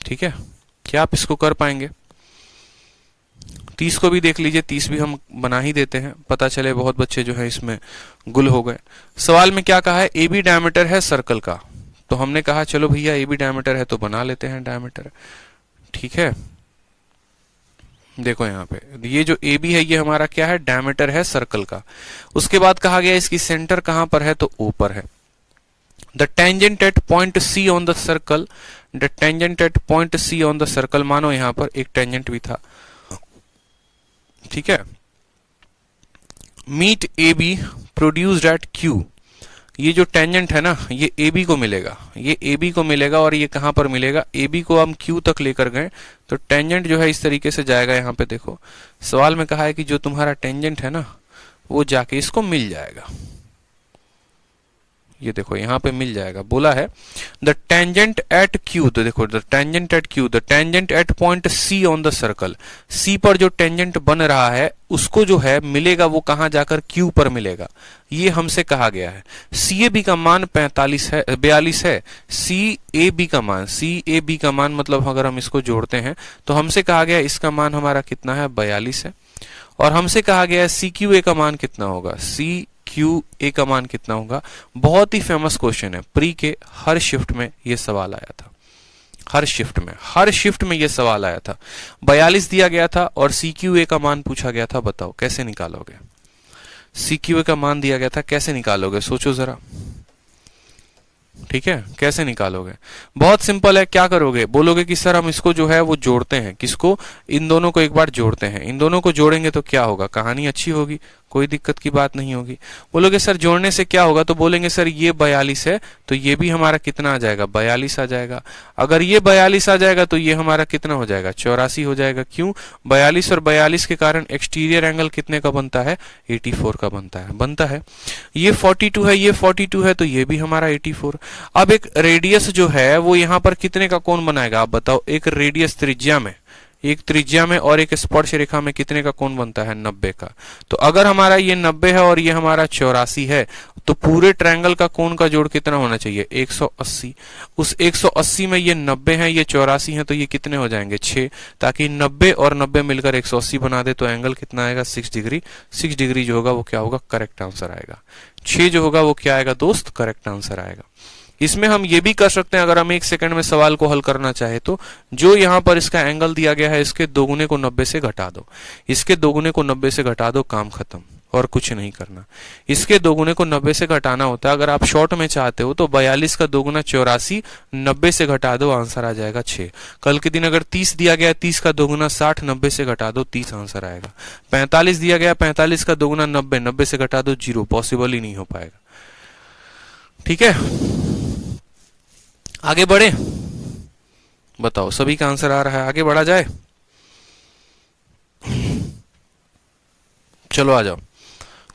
ठीक है, क्या आप इसको कर पाएंगे? 30 को भी देख लीजिए, 30 भी हम बना ही देते हैं, पता चले बहुत बच्चे जो है इसमें गुल हो गए। सवाल में क्या कहा है? ए बी डायमीटर है सर्कल का, तो हमने कहा चलो भैया ए बी डायमीटर है तो बना लेते हैं डायमीटर। ठीक है, देखो यहाँ पे ये जो ए बी है ये हमारा क्या है? डायमीटर है सर्कल का। उसके बाद कहा गया इसकी सेंटर कहां पर है? तो ओ पर है। The tangent at point C on the circle, the tangent at point C on the circle, मानो यहां पर एक टेंजेंट भी था। ठीक है, meet A B produced at Q, ये जो टेंजेंट है ना ये ए बी को मिलेगा, ये ए बी को मिलेगा और ये कहां पर मिलेगा? ए बी को हम क्यू तक लेकर गए तो टेंजेंट जो है इस तरीके से जाएगा। यहां पे देखो सवाल में कहा है कि जो तुम्हारा टेंजेंट है ना वो जाके इसको मिल जाएगा। ये देखो यहां पे मिल जाएगा, बोला है द टेंजेंट एट क्यू, तो देखो the tangent at Q, the tangent at point C on the circle, C पर जो टेंजेंट बन रहा है उसको जो है मिलेगा वो कहां जाकर क्यू पर मिलेगा, ये हमसे कहा गया है। सी ए बी का मान 42 है, सी ए बी का मान, सी ए बी का मान मतलब अगर हम इसको जोड़ते हैं तो हमसे कहा गया इसका मान हमारा कितना है, 42 है। और हमसे कहा गया है सी क्यू ए का मान कितना होगा, सी क्यू ए का मान कितना होगा। बहुत ही फेमस क्वेश्चन है, प्री के हर शिफ्ट में ये सवाल आया था, हर शिफ्ट में ये सवाल आया था। 42 दिया गया था और सी क्यू ए का मान पूछा गया था, बताओ कैसे निकालोगे। सी क्यू ए का मान दिया गया था, कैसे निकालोगे, सोचो जरा। ठीक है, कैसे निकालोगे, बहुत सिंपल है। क्या करोगे, बोलोगे कि सर हम इसको जो है वो जोड़ते हैं, किसको, इन दोनों को एक बार जोड़ते हैं। इन दोनों को जोड़ेंगे तो क्या होगा, कहानी अच्छी होगी, कोई दिक्कत की बात नहीं होगी। बोलोगे सर जोड़ने से क्या होगा, तो बोलेंगे सर ये 42 है तो ये भी हमारा कितना आ जाएगा, 42 आ जाएगा। अगर ये 42 आ जाएगा तो ये हमारा कितना हो जाएगा, 84 हो जाएगा। क्यों, 42 और 42 के कारण एक्सटीरियर एंगल कितने का बनता है, 84 का बनता है। ये 42 है, ये 42 है तो ये भी हमारा 84। अब एक रेडियस जो है वो यहां पर कितने का कोण बनाएगा, आप बताओ। एक रेडियस त्रिज्या में, एक त्रिज्या में और एक स्पर्श रेखा में कितने का कोण बनता है, 90 का। तो अगर हमारा ये 90 है और ये हमारा 84 है तो पूरे ट्रायंगल का कोण का जोड़ कितना होना चाहिए, 180। उस 180 में ये 90 है, ये 84 है तो ये कितने हो जाएंगे, 6। ताकि 90 और 90 मिलकर 180 बना दे तो एंगल कितना आएगा, 6 डिग्री। 6 डिग्री जो होगा वो क्या होगा, करेक्ट आंसर आएगा। 6 जो होगा वो क्या आएगा दोस्त, करेक्ट आंसर आएगा। इसमें हम ये भी कर सकते हैं, अगर हम 1 सेकंड में सवाल को हल करना चाहे तो, जो यहां पर इसका एंगल दिया गया है इसके दोगुने को 90 से घटा दो, इसके दोगुने को 90 से घटा दो, काम खत्म, और कुछ नहीं करना। इसके दोगुने को 90 से घटाना होता है, अगर आप शॉर्ट में चाहते हो तो 42 का दोगुना 84, 90 से घटा दो, आंसर आ जाएगा 6। कल के दिन अगर 30 दिया गया, 30 का दोगुना 60, 90 से घटा दो, 30 आंसर आएगा। 45 दिया गया, 45 का दोगुना 90, 90 से घटा दो, 0, पॉसिबल ही नहीं हो पाएगा। ठीक है, आगे बढ़े, बताओ सभी का आंसर आ रहा है, आगे बढ़ा जाए। चलो आ जाओ,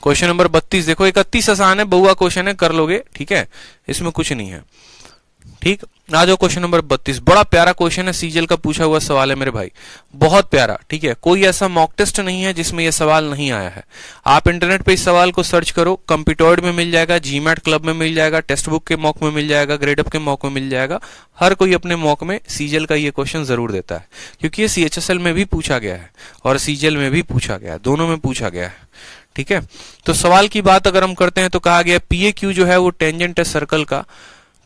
क्वेश्चन नंबर 32 देखो। 31 आसान है, बहुआ क्वेश्चन है, कर लोगे, ठीक है, इसमें कुछ नहीं है। ठीक, आ जाओ क्वेश्चन नंबर 32। बड़ा प्यारा क्वेश्चन है, सीजीएल का पूछा हुआ सवाल है मेरे भाई, बहुत प्यारा। ठीक है, कोई ऐसा मॉक टेस्ट नहीं है जिसमें यह सवाल नहीं आया है। आप इंटरनेट पे इस सवाल को सर्च करो, कंप्यूटर्ड में मिल जाएगा, जीमैट क्लब में मिल जाएगा, टेक्स्ट बुक के मॉक में मिल जाएगा, ग्रेडअप के मॉक में मिल जाएगा। हर कोई अपने मॉक में सीजीएल का ये क्वेश्चन जरूर देता है, क्योंकि ये सीएचएसएल में भी पूछा गया है और सीजीएल में भी पूछा गया है, दोनों में पूछा गया है। ठीक है, तो सवाल की बात अगर हम करते हैं तो कहा गया पीए क्यू जो है वो टेंजेंट है सर्कल का।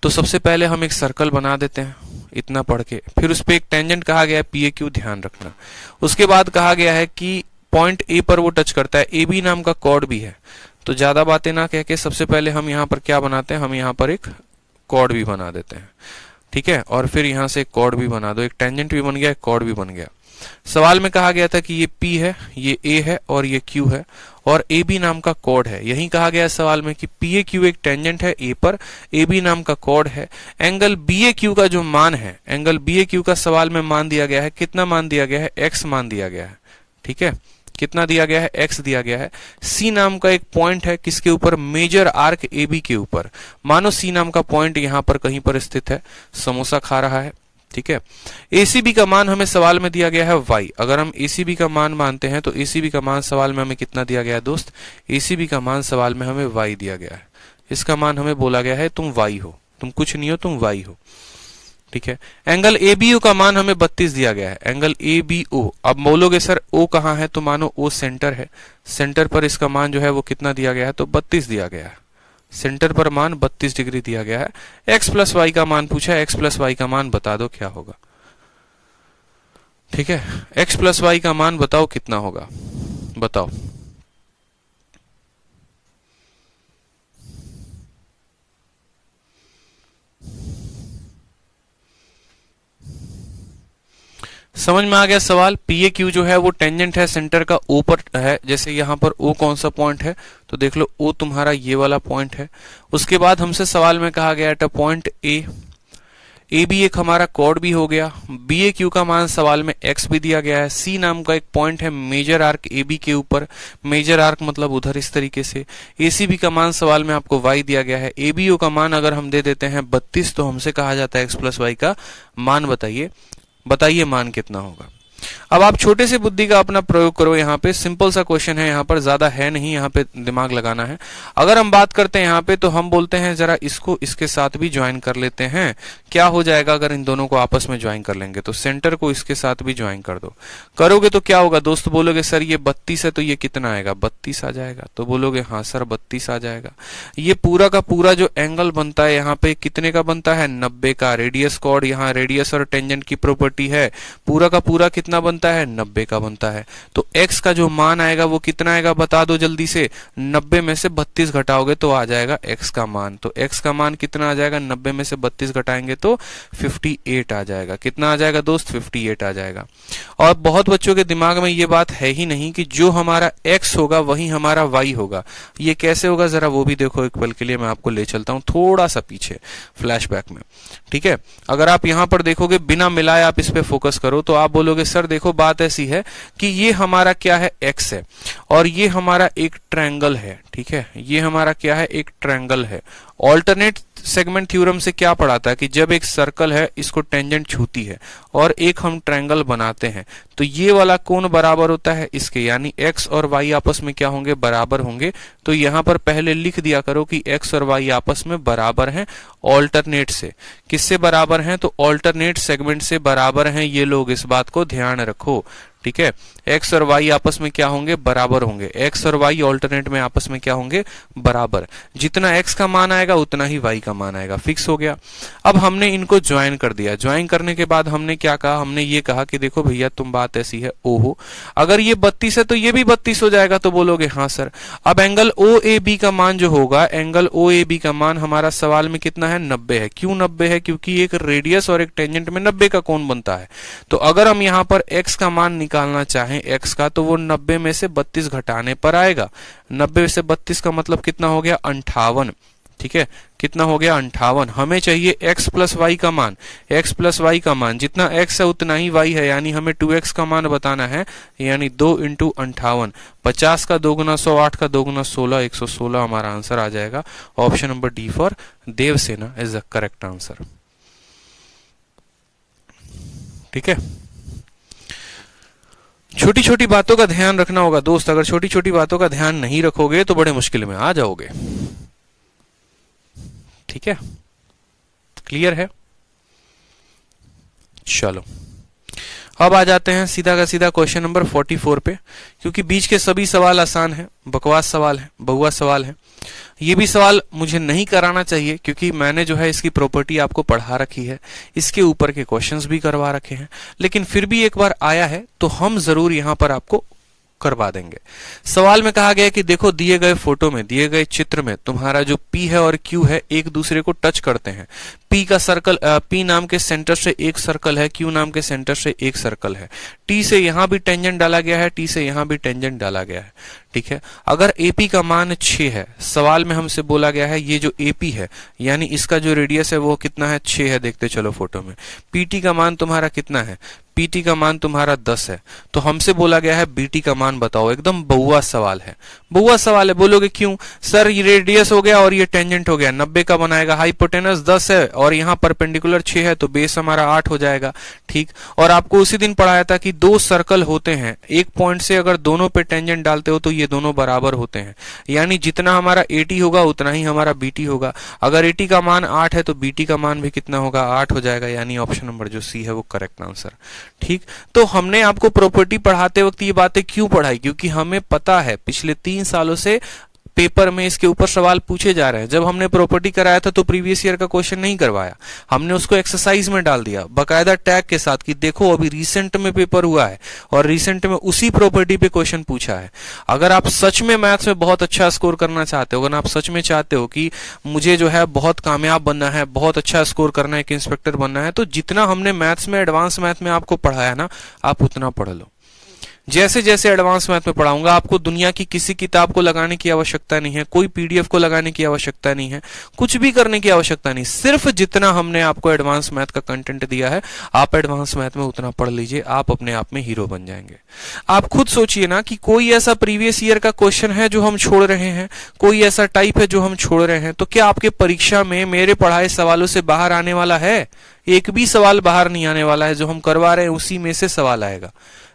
तो सबसे पहले हम एक सर्कल बना देते हैं, इतना पढ़ के, फिर उस पर एक टेंजेंट कहा गया है पीए क्यू, ध्यान रखना। उसके बाद कहा गया है कि पॉइंट ए पर वो टच करता है, ए बी नाम का कॉर्ड भी है। तो ज्यादा बातें ना कह के सबसे पहले हम यहाँ पर क्या बनाते हैं, हम यहाँ पर एक कॉर्ड भी बना देते हैं। ठीक है, और फिर यहाँ से एक कॉर्ड भी बना दो, एक टेंजेंट भी बन गया, एक कॉर्ड भी बन गया। सवाल में कहा गया था कि ये P है, ये A है और ये Q है और AB नाम का कॉर्ड है। यही कहा गया सवाल में कि PAQ एक टेंजेंट है A पर, AB नाम का कॉर्ड है। एंगल BAQ का जो मान है, एंगल BAQ का सवाल में मान दिया गया है, कितना मान दिया गया है, X मान दिया गया है। ठीक है, कितना दिया गया है, X दिया गया है। C नाम का एक पॉइंट है, किसके ऊपर, मेजर आर्क AB के ऊपर। मानो C नाम का पॉइंट यहां पर कहीं पर स्थित है, समोसा खा रहा है। ठीक है, एसीबी का मान हमें सवाल में दिया गया है y। अगर हम एसीबी का मान मानते हैं तो एसीबी का मान सवाल में हमें कितना दिया गया है दोस्त, एसीबी का मान सवाल में हमें y दिया गया है। इसका मान हमें बोला गया है तुम y हो, तुम कुछ नहीं हो, तुम y हो। ठीक है, एंगल एबीओ का मान हमें 32 दिया गया है, एंगल एबीओ। अब बोलोगे सर O कहाँ है, तो मानो O सेंटर है, सेंटर पर इसका मान जो है वो कितना दिया गया है, तो 32 दिया गया है। सेंटर पर मान 32 डिग्री दिया गया है। x प्लस वाई का मान पूछा है, x प्लस वाई का मान बता दो क्या होगा। ठीक है, x प्लस वाई का मान बताओ कितना होगा, बताओ। समझ में आ गया सवाल। पीए क्यू जो है वो टेंजेंट है, सेंटर का O पर है। जैसे यहां पर O कौन सा पॉइंट है, तो देख लो O तुम्हारा ये वाला पॉइंट है। उसके बाद हमसे सवाल में कहा गया था पॉइंट A, ए बी एक हमारा कोड भी हो गया, बी ए क्यू का मान सवाल में एक्स भी दिया गया है, सी नाम का एक पॉइंट है मेजर आर्क ए बी के ऊपर, मेजर आर्क मतलब उधर इस तरीके से, ए सी बी का मान सवाल में आपको वाई दिया गया है, ए बी ओ का मान अगर हम दे देते हैं 32 तो हमसे कहा जाता है एक्स प्लस वाई का मान बताइए मान कितना होगा। अब आप छोटे से बुद्धि का अपना प्रयोग करो, यहाँ पे सिंपल सा क्वेश्चन है, यहाँ पर ज्यादा है नहीं, यहाँ पे दिमाग लगाना है। अगर हम बात करते हैं यहाँ पे तो हम बोलते हैं जरा इसको इसके साथ भी ज्वाइन कर लेते हैं, क्या हो जाएगा अगर इन दोनों को आपस में ज्वाइन कर लेंगे, तो सेंटर को इसके साथ भी ज्वाइन कर दो, करोगे तो क्या होगा दोस्त, बोलोगे सर ये 32 है तो ये कितना आएगा, 32 आ जाएगा, तो बोलोगे हाँ सर 32 आ जाएगा। ये पूरा का पूरा जो एंगल बनता है यहाँ पे कितने का बनता है, 90 का। रेडियस कॉर्ड, यहाँ रेडियस और टेंजेंट की प्रॉपर्टी है, पूरा का पूरा कितना बनता है, 90 का बनता है। तो x का जो मान आएगा वो कितना आएगा बता दो जल्दी से, 90 में से 32 घटाओगे तो आ जाएगा x का मान। तो x का मान कितना आ जाएगा, 90 में से 32 घटाएंगे तो 58 आ जाएगा। कितना आ जाएगा दोस्त, 58 आ जाएगा। और बहुत बच्चों के दिमाग में ये बात है ही नहीं कि जो हमारा x होगा वही हमारा y होगा। ये कैसे होगा जरा वो भी देखो, एक पल के लिए मैं आपको ले चलता हूं थोड़ा सा पीछे फ्लैशबैक में, ठीक है। अगर आप यहां पर देखोगे बिना मिलाए आप इस पे फोकस करो तो आप बोलोगे सर देखो बात ऐसी है कि ये हमारा क्या है, x है, और ये हमारा एक ट्रायंगल है, ठीक है। ये हमारा क्या है, एक ट्रायंगल है। ऑल्टरनेट सेगमेंट थ्योरम से क्या पढ़ाता है कि जब एक सर्कल है इसको टेंजेंट छूती है और एक हम ट्रायंगल बनाते हैं तो ये वाला कोण बराबर होता है इसके, यानी x और y आपस में क्या होंगे, बराबर होंगे। तो यहां पर पहले लिख दिया करो कि x और y आपस में बराबर हैं ऑल्टरनेट से। किससे बराबर हैं, तो ऑल्टरनेट सेगमेंट से बराबर हैं ये लोग, इस बात को ध्यान रखो, ठीक है। x और y आपस में क्या होंगे, बराबर होंगे। x और y ऑल्टरनेट में आपस में क्या होंगे, बराबर। जितना x का मान आएगा उतना ही y का मान आएगा, फिक्स हो गया। अब हमने इनको ज्वाइन कर दिया, ज्वाइन करने के बाद हमने क्या कहा, हमने ये कहा कि देखो भैया तुम बात ऐसी है, ओहो अगर ये 32 है तो ये भी 32 हो जाएगा, तो बोलोगे हाँ सर। अब एंगल OAB का मान जो होगा, एंगल OAB का मान हमारा सवाल में कितना है, 90 है। क्यों 90 है, क्योंकि एक रेडियस और एक टेंजेंट में 90 का कोण बनता है। तो अगर हम यहाँ पर x का मान निकालना चाहें x का, तो वो 90 में से 32 घटाने पर आएगा। 90 से 32 का मतलब कितना हो गया, 58, ठीक है। कितना हो गया, 58। हमें चाहिए x प्लस वाई का मान, x प्लस वाई का मान, जितना x है उतना ही y है, यानी हमें 2x का मान बताना है, यानी 2 इंटू 58, 50 का 2 गुना 100, 8 का 2 गुना 16, 116 हमारा आंसर आ जाएगा। Option number D for Devasena is the correct answer, ठीक है। छोटी छोटी बातों का ध्यान रखना होगा दोस्त, अगर छोटी छोटी बातों का ध्यान नहीं रखोगे तो बड़े मुश्किल में आ जाओगे, ठीक है। क्लियर है, चलो अब आ जाते हैं सीधा का सीधा क्वेश्चन नंबर 44 पे, क्योंकि बीच के सभी सवाल आसान हैं, बकवास सवाल है, बहुआ सवाल है। ये भी सवाल मुझे नहीं कराना चाहिए क्योंकि मैंने जो है इसकी प्रॉपर्टी आपको पढ़ा रखी है, इसके ऊपर के क्वेश्चंस भी करवा रखे हैं, लेकिन फिर भी एक बार आया है तो हम जरूर यहां पर आपको करवा देंगे। सवाल में कहा गया है कि देखो दिए गए फोटो में, दिए गए चित्र में तुम्हारा जो P है और Q है एक दूसरे को टच करते हैं। P का सर्कल, P नाम के सेंटर से एक सर्कल है, Q नाम के सेंटर से एक सर्कल है। T से यहां भी टेंजेंट डाला गया है, T से यहां भी टेंजेंट डाला गया है, ठीक है। अगर AP का मान 6 है, सवाल में हमसे बोला गया है ये जो AP है यानी इसका जो रेडियस है वो कितना है, 6 है। देखते चलो फोटो में, PT का मान तुम्हारा कितना है, PT का मान तुम्हारा 10 है। तो हमसे बोला गया है BT का मान बताओ, एकदम बहुआ सवाल है, बहुआ सवाल है। बोलोगे क्यों सर, ये रेडियस हो गया और ये टेंजेंट हो गया, 90 का बनाएगा, हाइपोटेनस 10 है और यहाँ परपेंडिकुलर 6 है तो बेस हमारा 8 हो जाएगा, ठीक। और आपको उसी दिन पढ़ाया था कि दो सर्कल होते हैं, एक पॉइंट से अगर दोनों पे टेंजेंट डालते हो तो ये दोनों बराबर होते हैं, यानी जितना हमारा AT होगा उतना ही हमारा BT होगा। अगर AT का मान 8 है तो BT का मान भी कितना होगा, 8 हो जाएगा, यानी ऑप्शन नंबर जो C है वो करेक्ट आंसर, ठीक। तो हमने आपको प्रॉपर्टी पढ़ाते वक्त ये बातें क्यों पढ़ाई, क्योंकि हमें पता है पिछले 3 सालों से पेपर में इसके ऊपर सवाल पूछे जा रहे हैं। जब हमने प्रॉपर्टी कराया था तो प्रीवियस ईयर का क्वेश्चन नहीं करवाया, हमने उसको एक्सरसाइज में डाल दिया बकायदा टैग के साथ कि देखो अभी रिसेंट में पेपर हुआ है और रिसेंट में उसी प्रॉपर्टी पे क्वेश्चन पूछा है। अगर आप सच में मैथ्स में बहुत अच्छा स्कोर करना चाहते हो, अगर आप सच में चाहते हो कि मुझे जो है बहुत कामयाब बनना है, बहुत अच्छा स्कोर करना है, एक इंस्पेक्टर बनना है, तो जितना हमने मैथ्स में, एडवांस मैथ में आपको पढ़ाया ना, आप उतना पढ़ लो। जैसे जैसे एडवांस मैथ में पढ़ाऊंगा, आपको दुनिया की किसी किताब को लगाने की आवश्यकता नहीं है, कोई पीडीएफ को लगाने की आवश्यकता नहीं है, कुछ भी करने की आवश्यकता नहीं। सिर्फ जितना हमने आपको एडवांस मैथ का कंटेंट दिया है, आप एडवांस मैथ में उतना पढ़ लीजिए, आप अपने आप में हीरो बन जाएंगे। आप खुद सोचिए ना कि कोई ऐसा प्रीवियस ईयर का क्वेश्चन है जो हम छोड़ रहे हैं, कोई ऐसा टाइप है जो हम छोड़ रहे हैं, तो क्या आपके परीक्षा में मेरे पढ़ाए सवालों से बाहर आने वाला है? एक भी सवाल बाहर नहीं आने वाला है। जो हम करवा रहे हैं उसी में से सवाल आएगा।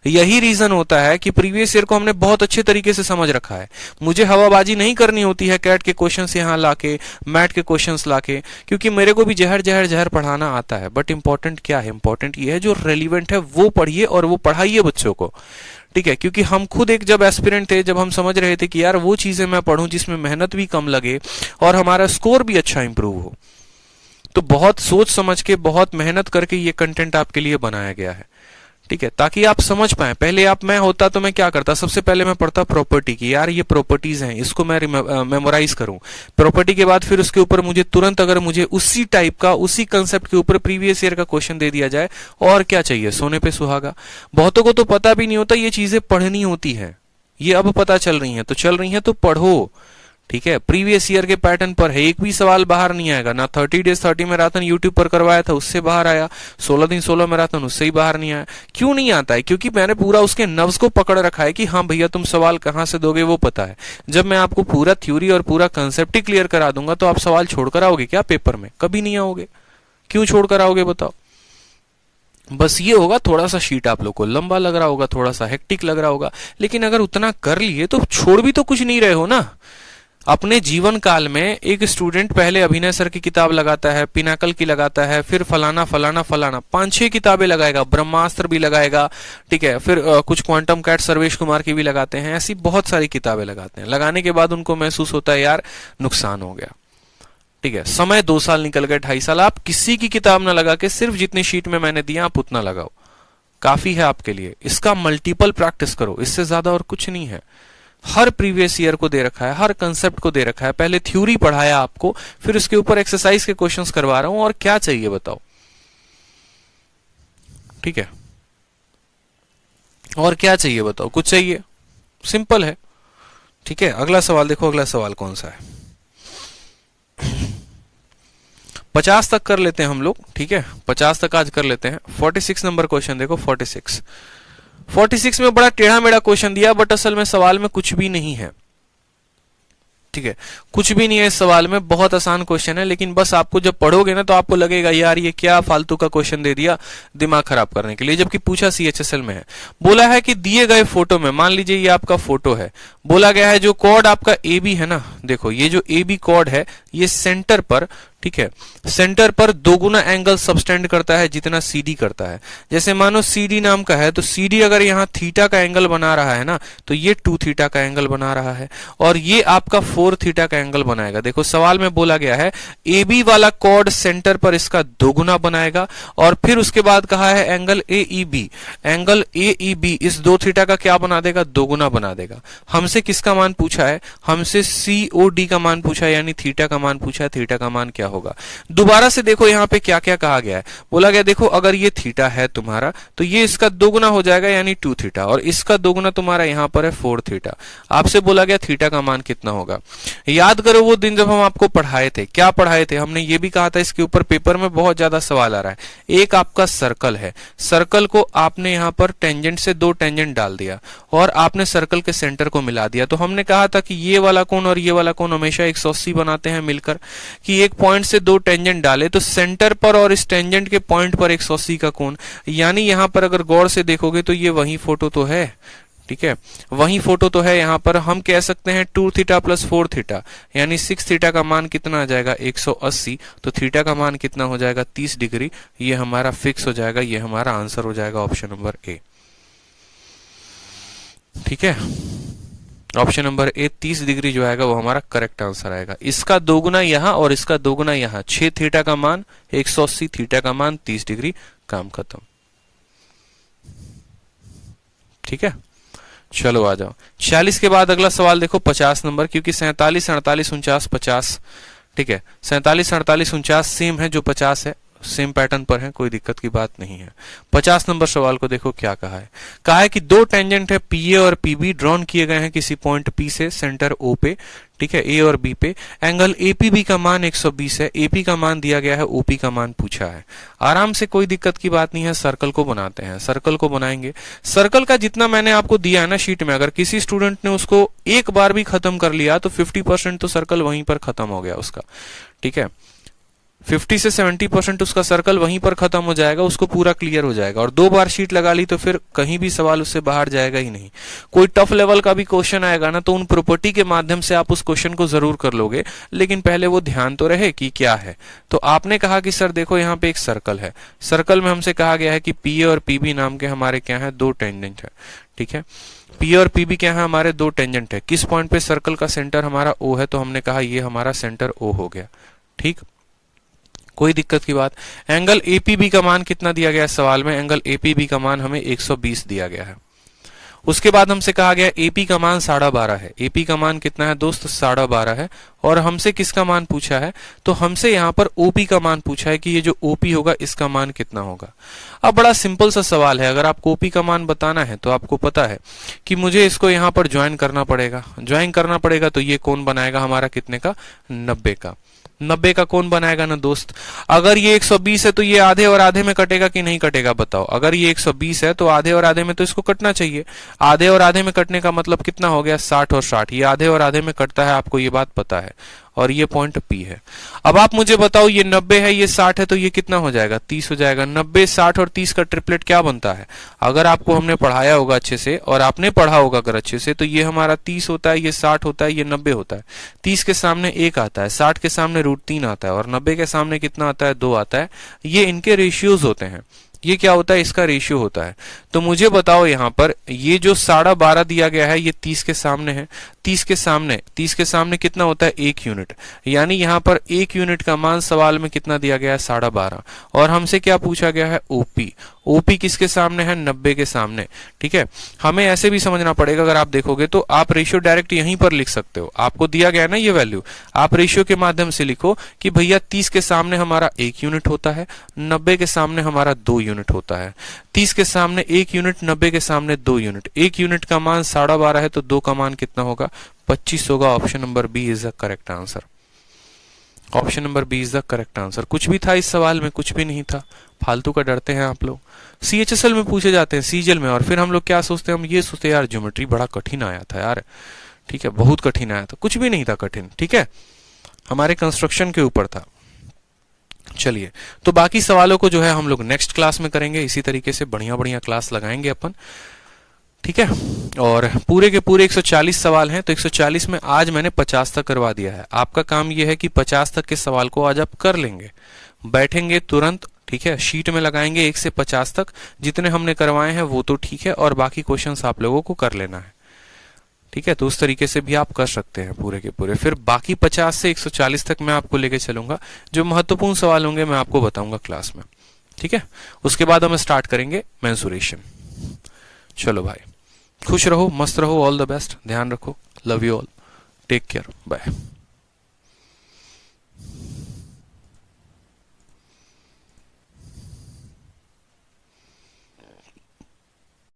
यही रीजन होता है कि प्रीवियस ईयर को हमने बहुत अच्छे तरीके से समझ रखा है। मुझे हवाबाजी नहीं करनी होती है कैट के क्वेश्चंस यहाँ लाके, मैट के क्वेश्चंस लाके, क्योंकि मेरे को भी जहर जहर जहर पढ़ाना आता है। बट इंपॉर्टेंट क्या है? इंपॉर्टेंट ये है जो रेलिवेंट है वो पढ़िए और वो पढ़ाइए बच्चों को, ठीक है? क्योंकि हम खुद एक जब एस्पिरेंट थे, जब हम समझ रहे थे कि यार वो चीजें मैं पढ़ूं जिसमें मेहनत भी कम लगे और हमारा स्कोर भी अच्छा इंप्रूव हो, तो बहुत सोच समझ के, बहुत मेहनत करके ये कंटेंट आपके लिए बनाया गया है, ठीक है? ताकि आप समझ पाए। पहले आप मैं होता तो मैं क्या करता, सबसे पहले मैं पढ़ता प्रॉपर्टी की, यार ये प्रॉपर्टीज हैं, इसको मैं मेमोराइज करूं। प्रॉपर्टी के बाद फिर उसके ऊपर मुझे तुरंत, अगर मुझे उसी टाइप का, उसी कंसेप्ट के ऊपर प्रीवियस ईयर का क्वेश्चन दे दिया जाए, और क्या चाहिए? सोने पे सुहागा। बहुतों को तो पता भी नहीं होता ये चीजें पढ़नी होती है, ये अब पता चल रही है, तो चल रही है तो पढ़ो, ठीक है? प्रीवियस ईयर के पैटर्न पर है, एक भी सवाल बाहर नहीं आएगा ना। 30 डेज 30 मैराथन यूट्यूब पर करवाया था, उससे बाहर आया। 16 दिन 16 मैराथन, उससे ही बाहर नहीं आया। क्यों नहीं आता है? क्योंकि मैंने पूरा उसके नर्व्स को पकड़ रखा है कि हाँ भैया तुम सवाल कहां से दोगे वो पता है। जब मैं आपको पूरा थ्योरी और पूरा कंसेप्ट ही क्लियर करा दूंगा तो आप सवाल छोड़कर आओगे क्या पेपर में? कभी नहीं आओगे। क्यों छोड़कर आओगे बताओ? बस ये होगा, थोड़ा सा शीट आप लोग को लंबा लग रहा होगा, थोड़ा सा हेक्टिक लग रहा होगा, लेकिन अगर उतना कर लिए तो छोड़ भी तो कुछ नहीं रहे हो ना। अपने जीवन काल में एक स्टूडेंट पहले अभिनय सर की किताब लगाता है, पिनाकल की लगाता है, फिर फलाना फलाना फलाना 5-6 किताबें लगाएगा, ब्रह्मास्त्र भी लगाएगा, ठीक है? फिर कुछ क्वांटम कैट सर्वेश कुमार की भी लगाते हैं, ऐसी बहुत सारी किताबें लगाते हैं। लगाने के बाद उनको महसूस होता है यार नुकसान हो गया, ठीक है? समय 2 साल निकल गए, 2.5 साल। आप किसी की किताब ना लगा के सिर्फ जितनी शीट में मैंने दिया आप उतना लगाओ, काफी है आपके लिए। इसका मल्टीपल प्रैक्टिस करो, इससे ज्यादा और कुछ नहीं है। हर प्रीवियस ईयर को दे रखा है, हर कंसेप्ट को दे रखा है। पहले थ्योरी पढ़ाया आपको, फिर उसके ऊपर एक्सरसाइज के क्वेश्चंस करवा रहा हूं, और क्या चाहिए बताओ, ठीक है? और क्या चाहिए बताओ? कुछ चाहिए? सिंपल है, ठीक है? अगला सवाल देखो, अगला सवाल कौन सा है? 50 तक कर लेते हैं हम लोग, ठीक है? 50 तक आज कर लेते हैं। 46 नंबर क्वेश्चन देखो, 46 में बड़ा टेढ़ा मेढ़ा क्वेश्चन दिया, बट असल में सवाल में कुछ भी नहीं है, ठीक है? कुछ भी नहीं है इस सवाल में, बहुत आसान क्वेश्चन है। लेकिन बस आपको जब पढ़ोगे ना तो आपको लगेगा यार ये क्या फालतू का क्वेश्चन दे दिया दिमाग खराब करने के लिए, जबकि पूछा CHSL में है। बोला है कि दिए गए फोटो में, मान लीजिए ये आपका फोटो है, बोला गया है जो कॉर्ड आपका AB है ना, देखो ये जो AB कॉर्ड है ये सेंटर पर, ठीक है, सेंटर पर 2 गुना एंगल सबटेंड करता है जितना CD करता है। जैसे मानो CD नाम का है, तो CD अगर यहाँ थीटा का एंगल बना रहा है ना, तो ये 2 थीटा का एंगल बना रहा है, और ये आपका 4 थीटा का एंगल बनाएगा। देखो सवाल में बोला गया है AB वाला कॉर्ड सेंटर पर इसका 2 गुना बनाएगा, और फिर उसके बाद कहा है एंगल AEB, एंगल AEB इस 2 थीटा का क्या बना देगा? 2 गुना बना देगा। हमसे किसका मान पूछा है? हमसे COD का मान पूछा है, यानी थीटा का मान पूछा है। थीटा का मान क्या होगा? दोबारा से देखो यहाँ पे क्या क्या कहा गया है। बोला गया देखो अगर ये थीटा है तुम्हारा, तो ये इसका 2 गुना हो जाएगा यानी 2 थीटा, और इसका 2 गुना तुम्हारा यहाँ पर है 4 थीटा। आपसे बोला गया थीटा का मान कितना होगा। याद करो वो दिन जब हम आपको पढ़ाए थे, क्या पढ़ाए थे? हमने ये भी कहा था इसके ऊपर पेपर में बहुत ज्यादा सवाल आ रहा है। एक आपका सर्कल है, सर्कल को आपने यहाँ पर टेंजेंट से 2 टेंजेंट डाल दिया और आपने सर्कल के सेंटर को मिला दिया। तो हमने कहा था कि ये वाला कोण और ये वाला कोण हमेशा 180 बनाते हैं मिलकर, कि एक पॉइंट से 2 टेंजेंट डाले तो सेंटर पर और इस टेंजेंट के पॉइंट पर 180 का कोण। यानी यहां पर अगर गौर से देखोगे तो ये वही फोटो तो है, ठीक है? वही फोटो तो है। यहां पर हम कह सकते हैं 2 थीटा प्लस 4 थीटा, यानी 6 थीटा का मान कितना आ जाएगा? 180। तो थीटा का मान कितना हो जाएगा? 30 डिग्री। ये हमारा फिक्स हो जाएगा, ये हमारा आंसर हो जाएगा ऑप्शन नंबर ए, ठीक है? ऑप्शन नंबर ए 30 डिग्री जो आएगा वो हमारा करेक्ट आंसर आएगा। इसका 2 गुना यहां और इसका 2 गुना यहां, 6 थीटा का मान 180, थीटा का मान 30 डिग्री, काम खत्म, ठीक है? चलो आ जाओ 46 के बाद अगला सवाल देखो 50 नंबर, क्योंकि 47, 48, 49, 50, ठीक है? 47, 48, 49 सेम है जो 50 है। सेम पैटर्न पर हैं, कोई दिक्कत की बात नहीं है। 50 नंबर सवाल को देखो क्या कहा है कि दो टेंजेंट है पीए और पीबी ड्रॉन किए गए हैं किसी पॉइंट पी से सेंटर ओ पे, ठीक है, ए और बी पे। एंगल एपीबी का मान 120 है, एपी का मान दिया गया है, ओपी का मान पूछा है। आराम से, कोई दिक्कत की बात नहीं है। सर्कल को बनाते हैं, सर्कल को बनाएंगे। सर्कल का जितना मैंने आपको दिया है ना शीट में, अगर किसी स्टूडेंट ने उसको एक बार भी खत्म कर लिया तो 50% तो सर्कल वहीं पर खत्म हो गया उसका, ठीक है। 50 से 70% उसका सर्कल वहीं पर खत्म हो जाएगा, उसको पूरा क्लियर हो जाएगा। और 2 बार शीट लगा ली तो फिर कहीं भी सवाल उससे बाहर जाएगा ही नहीं। कोई टफ लेवल का भी क्वेश्चन आएगा ना तो उन प्रॉपर्टी के माध्यम से आप उस क्वेश्चन को जरूर कर लोगे, लेकिन पहले वो ध्यान तो रहे कि क्या है। तो आपने कहा कि सर देखो यहाँ पे एक सर्कल है, सर्कल में हमसे कहा गया है कि पीए और पीबी नाम के हमारे क्या है, 2 टेंजेंट है, ठीक है। पी और पीबी क्या है, हमारे 2 टेंजेंट है। किस पॉइंट पे सर्कल का सेंटर हमारा ओ है, तो हमने कहा ये हमारा सेंटर ओ हो गया, ठीक, कोई दिक्कत की बात। एंगल एपीबी का मान कितना दिया गया है सवाल में, एंगल एपीबी का मान हमें 120 दिया गया है। उसके बाद हमसे कहा गया एपी का मान 12.5 है। एपी का मान कितना है दोस्त, 12.5 है। और हमसे किसका मान पूछा है, तो हमसे यहाँ पर ओपी का मान पूछा है कि ये जो ओपी होगा इसका मान कितना होगा। अब बड़ा सिंपल सा सवाल है, अगर आपको ओपी का मान बताना है तो आपको पता है कि मुझे इसको यहाँ पर ज्वाइन करना पड़ेगा। ज्वाइन करना पड़ेगा तो ये कोण बनाएगा हमारा कितने का, 90 का। 90 का कौन बनाएगा ना दोस्त। अगर ये 120 है तो ये आधे और आधे में कटेगा कि नहीं कटेगा बताओ। अगर ये 120 है तो आधे और आधे में तो इसको कटना चाहिए। आधे और आधे में कटने का मतलब कितना हो गया, 60 और 60। ये आधे और आधे में कटता है, आपको ये बात पता है। और ये पॉइंट पी है। अब आप मुझे बताओ ये 90 है, ये 60 है, तो ये कितना हो जाएगा, 30 हो जाएगा। 90, 60 और 30 का ट्रिपलेट क्या बनता है, अगर आपको हमने पढ़ाया होगा अच्छे से और आपने पढ़ा होगा अगर अच्छे से, तो ये हमारा 30 होता है, ये 60 होता है, ये 90 होता है। 30 के सामने 1 आता है, 60 के सामने √3 आता है और 90 के सामने कितना आता है, 2 आता है। ये इनके रेशियोज होते हैं। ये क्या होता है, इसका रेशियो होता है। तो मुझे बताओ यहाँ पर ये जो 12.5 दिया गया है ये 30 के सामने है। 30 के सामने कितना होता है, 1 यूनिट। यानी यहाँ पर 1 यूनिट का मान सवाल में कितना दिया गया है, 12.5। और हमसे क्या पूछा गया है, ओपी। ओपी किसके सामने है, 90 के सामने, ठीक है। हमें ऐसे भी समझना पड़ेगा, अगर आप देखोगे तो आप रेशियो डायरेक्ट यहीं पर लिख सकते हो। आपको दिया गया है ना ये वैल्यू, आप रेशियो के माध्यम से लिखो कि भैया 30 के सामने हमारा 1 यूनिट होता है, 90 के सामने हमारा 2 यूनिट होता है। 30 के सामने 1 यूनिट, 90 के सामने 2 यूनिट। 1 यूनिट का मान 12.5 है तो 2 का मान कितना होगा, 25 होगा। Option number B is the correct answer. Option number B is the correct answer. कुछ भी था इस सवाल में, कुछ भी नहीं था, फालतू का डरते हैं आप लोग। सीएचएसएल में पूछे जाते हैं, सीजीएल में, और फिर हम लोग क्या सोचते हैं, हम ये सोचते हैं यार ज्योमेट्री बड़ा कठिन आया था यार, ठीक है, बहुत कठिन आया था। कुछ भी नहीं था कठिन, ठीक है, हमारे कंस्ट्रक्शन के ऊपर था। चलिए, तो बाकी सवालों को जो है हम लोग नेक्स्ट क्लास में करेंगे। इसी तरीके से बढ़िया बढ़िया क्लास लगाएंगे अपन, ठीक है। और पूरे के पूरे 140 सवाल हैं, तो 140 में आज मैंने 50 तक करवा दिया है। आपका काम यह है कि 50 तक के सवाल को आज आप कर लेंगे, बैठेंगे तुरंत, ठीक है, शीट में लगाएंगे 1 से 50 तक। जितने हमने करवाए हैं वो तो ठीक है, और बाकी क्वेश्चंस आप लोगों को कर लेना है, ठीक है। तो उस तरीके से भी आप कर सकते हैं पूरे के पूरे। फिर बाकी 50 से 140 तक मैं आपको लेके चलूंगा। जो महत्वपूर्ण सवाल होंगे मैं आपको बताऊंगा क्लास में, ठीक है। उसके बाद हम स्टार्ट करेंगे मेंसुरेशन। चलो भाई, खुश रहो, मस्त रहो, ऑल द बेस्ट, ध्यान रखो, love you all, take care, bye.